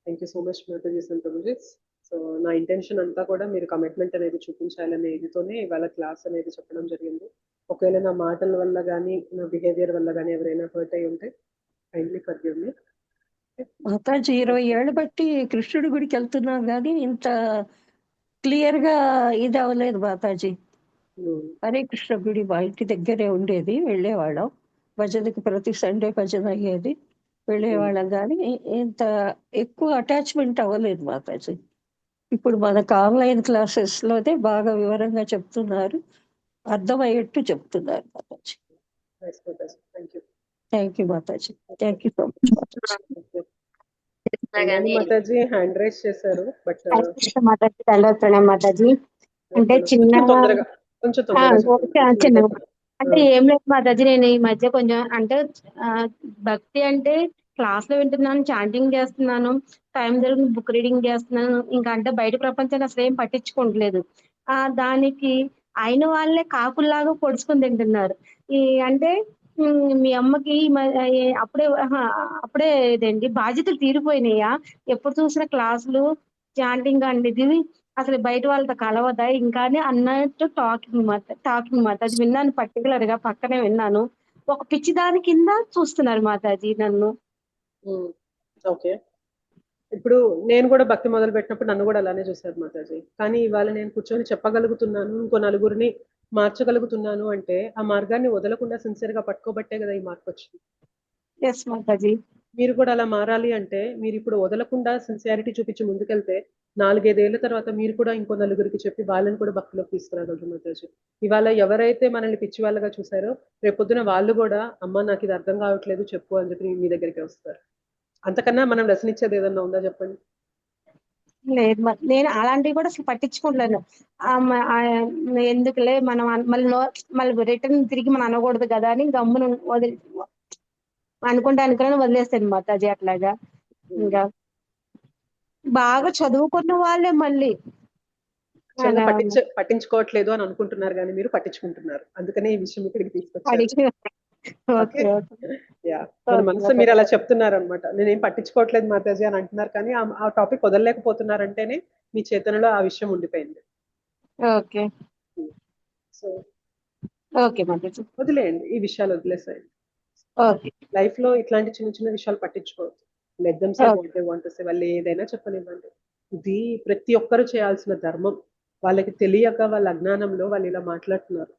Thank you so much Matajis and prabhujis. So నా ఇంటెన్షన్ అంతా కూడా మీరు కమిట్మెంట్ అనేది చూపించాలనే ఇదితోనే ఇవాళ క్లాస్ అనేది చెప్పడం జరిగింది. ఒకవేళ నా మాటల వల్ల కానీ నా బిహేవియర్ వల్ల కానీ ఎవరైనా హర్ట్ అయి ఉంటే కైండ్లీ ఫర్గివ్ మీ.
మాతాజీ 20 ఏళ్ళు బట్టి కృష్ణుడి గుడికి వెళ్తున్నాం కానీ ఇంత క్లియర్ గా ఇది అవ్వలేదు మాతాజీ. హరే కృష్ణ గుడి మా ఇంటి దగ్గరే ఉండేది, వెళ్ళేవాళ్ళం. భజనకి ప్రతి సండే భజన అయ్యేది, వెళ్ళేవాళ్ళం. కానీ ఇంత ఎక్కువ అటాచ్మెంట్ అవ్వలేదు మాతాజీ. ఇప్పుడు మనకు ఆన్లైన్ క్లాసెస్ లోనే బాగా వివరంగా చెప్తున్నారు, అర్థమయ్యేట్టు చెప్తున్నారు మాతాజీ. థ్యాంక్ యూ మాతాజీ. Thank you so much
Mataji. Hand raise చేశారు బట్
మాతాజీ ప్రణామం మాతాజీ. అంటే చిన్న అంటే ఏం లేదు మాతాజీ, నేను ఈ మధ్య కొంచెం అంటే భక్తి అంటే క్లాస్ లో వింటున్నాను, చాంటింగ్ చేస్తున్నాను, టైం దొరికి బుక్ రీడింగ్ చేస్తున్నాను, ఇంకా అంటే బయట ప్రపంచాన్ని అసలు ఏం పట్టించుకోవట్లేదు. దానికి అయిన వాళ్ళే కాకుల్లాగా పొడుచుకొని తింటున్నారు. ఈ అంటే మీ అమ్మకి అప్పుడే ఇదేంటి బాధ్యతలు తీరిపోయినాయా? ఎప్పుడు చూసిన క్లాసులు చాంటింగ్ అండి, ఇది అసలు బయట వాళ్ళతో కలవదా ఇంకా అన్నట్టు టాకింగ్ మాతాజీ విన్నాను. పర్టికులర్ గా పక్కనే విన్నాను. ఒక పిచ్చిదాని కింద చూస్తున్నారు మాతాజీ నన్ను.
ఓకే, ఇప్పుడు నేను కూడా భక్తి మొదలు పెట్టినప్పుడు నన్ను కూడా అలానే చూశారు మాతాజీ. కానీ ఇవాళ నేను కూర్చొని చెప్పగలుగుతున్నాను, ఇంకో నలుగురిని మార్చగలుగుతున్నాను అంటే ఆ మార్గాన్ని వదలకుండా సిన్సియర్ గా పట్టుకోబట్టే కదా ఈ మార్పు వచ్చింది.
ఎస్ మాతాజీ.
మీరు కూడా అలా మారాలి అంటే మీరు ఇప్పుడు వదలకుండా సిన్సియారిటీ చూపించి ముందుకెళ్తే 4-5 ఏళ్ల తర్వాత మీరు కూడా ఇంకో నలుగురికి చెప్పి వాళ్ళని కూడా భక్తిలోకి తీసుకురాగలరు మాతాజీ. ఇవాళ ఎవరైతే మనల్ని పిచ్చి వాళ్ళగా చూసారో రేపొద్దున వాళ్ళు కూడా అమ్మ నాకు ఇది అర్థం కావట్లేదు చెప్పు అని చెప్పి మీ దగ్గరికి వస్తారు. అంతకన్నా మనం రసనిచ్చేది ఏదన్నా ఉందా చెప్పండి?
లేదు, నేను అలాంటివి కూడా అసలు పట్టించుకోవట్లేదు. ఎందుకులే మనం మళ్ళీ రిటర్న్ తిరిగి మనం అనకూడదు కదా అని గమ్మును అనుకుంటాను వదిలేస్తాను మాతాజీ. అట్లాగా ఇంకా బాగా చదువుకున్న వాళ్ళే మళ్ళీ
పట్టించుకోవట్లేదు అని అనుకుంటున్నారు కానీ మీరు పట్టించుకుంటున్నారు. అందుకనే ఈ విషయం ఇక్కడికి తీసుకొచ్చారు. మన మనసు మీరు అలా చెప్తున్నారు అనమాట. నేనేం పట్టించుకోవట్లేదు మాతాజీ అని అంటున్నారు కానీ ఆ టాపిక్ వదలలేకపోతున్నారంటేనే మీ చేతనలో ఆ విషయం ఉండిపోయింది.
ఓకే
సో
ఓకే మాతాజీ,
వదిలేయండి, ఈ విషయాలు వదిలేసాయండి. లైఫ్ లో ఇట్లాంటి చిన్న చిన్న విషయాలు పట్టించుకోవద్దు. Let them say what they want to say. వాళ్ళు ఏదైనా చెప్పనివ్వండి. ఇది ప్రతి ఒక్కరు చేయాల్సిన ధర్మం. వాళ్ళకి తెలియక వాళ్ళ అజ్ఞానంలో వాళ్ళు ఇలా మాట్లాడుతున్నారు.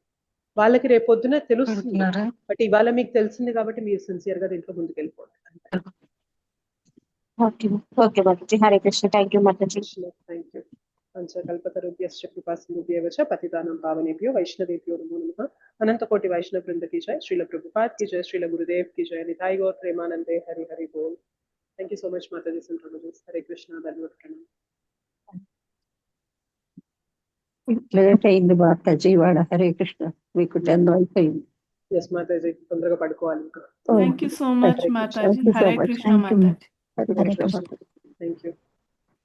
వాళ్ళకి రేపొద్దున తెలుస్తుంది, బట్ ఇవాళ మీకు తెలిసింది కాబట్టి మీరు సిన్సియర్ గా దీంట్లో ముందుకు వెళ్ళిపోండి.
హరే కృష్ణ. థ్యాంక్ యూ మాతాజీ.
Thank you. పంచకల్పతరుభ్యశ్చ కృపాసింధుభ్యశ్చ పతితానాం పావనేభ్యో వైష్ణవేభ్యో నమో నమః. అనంత కోటి వైష్ణవ బృంద की जय. श्रील प्रभुपाद की जय. श्रील गुरुदेव की जय. निताई गौर प्रेमानंदे. हरि हरि बोल. Thank you so much माताजी and Prabhuji. हरे कृष्णा. धन्यवाद प्रणाम.
లేట్ అయింది మాతాజీ వాడ. హరే కృష్ణ. మీకు 10 అయిపోయింది.
ఎస్ మాతాజీ, తొందరగా పడుకోవాలి ఇంకా.
Thank you so much Mataji. Hare Krishna మాతాజీ.
హరే కృష్ణ.
Thank you.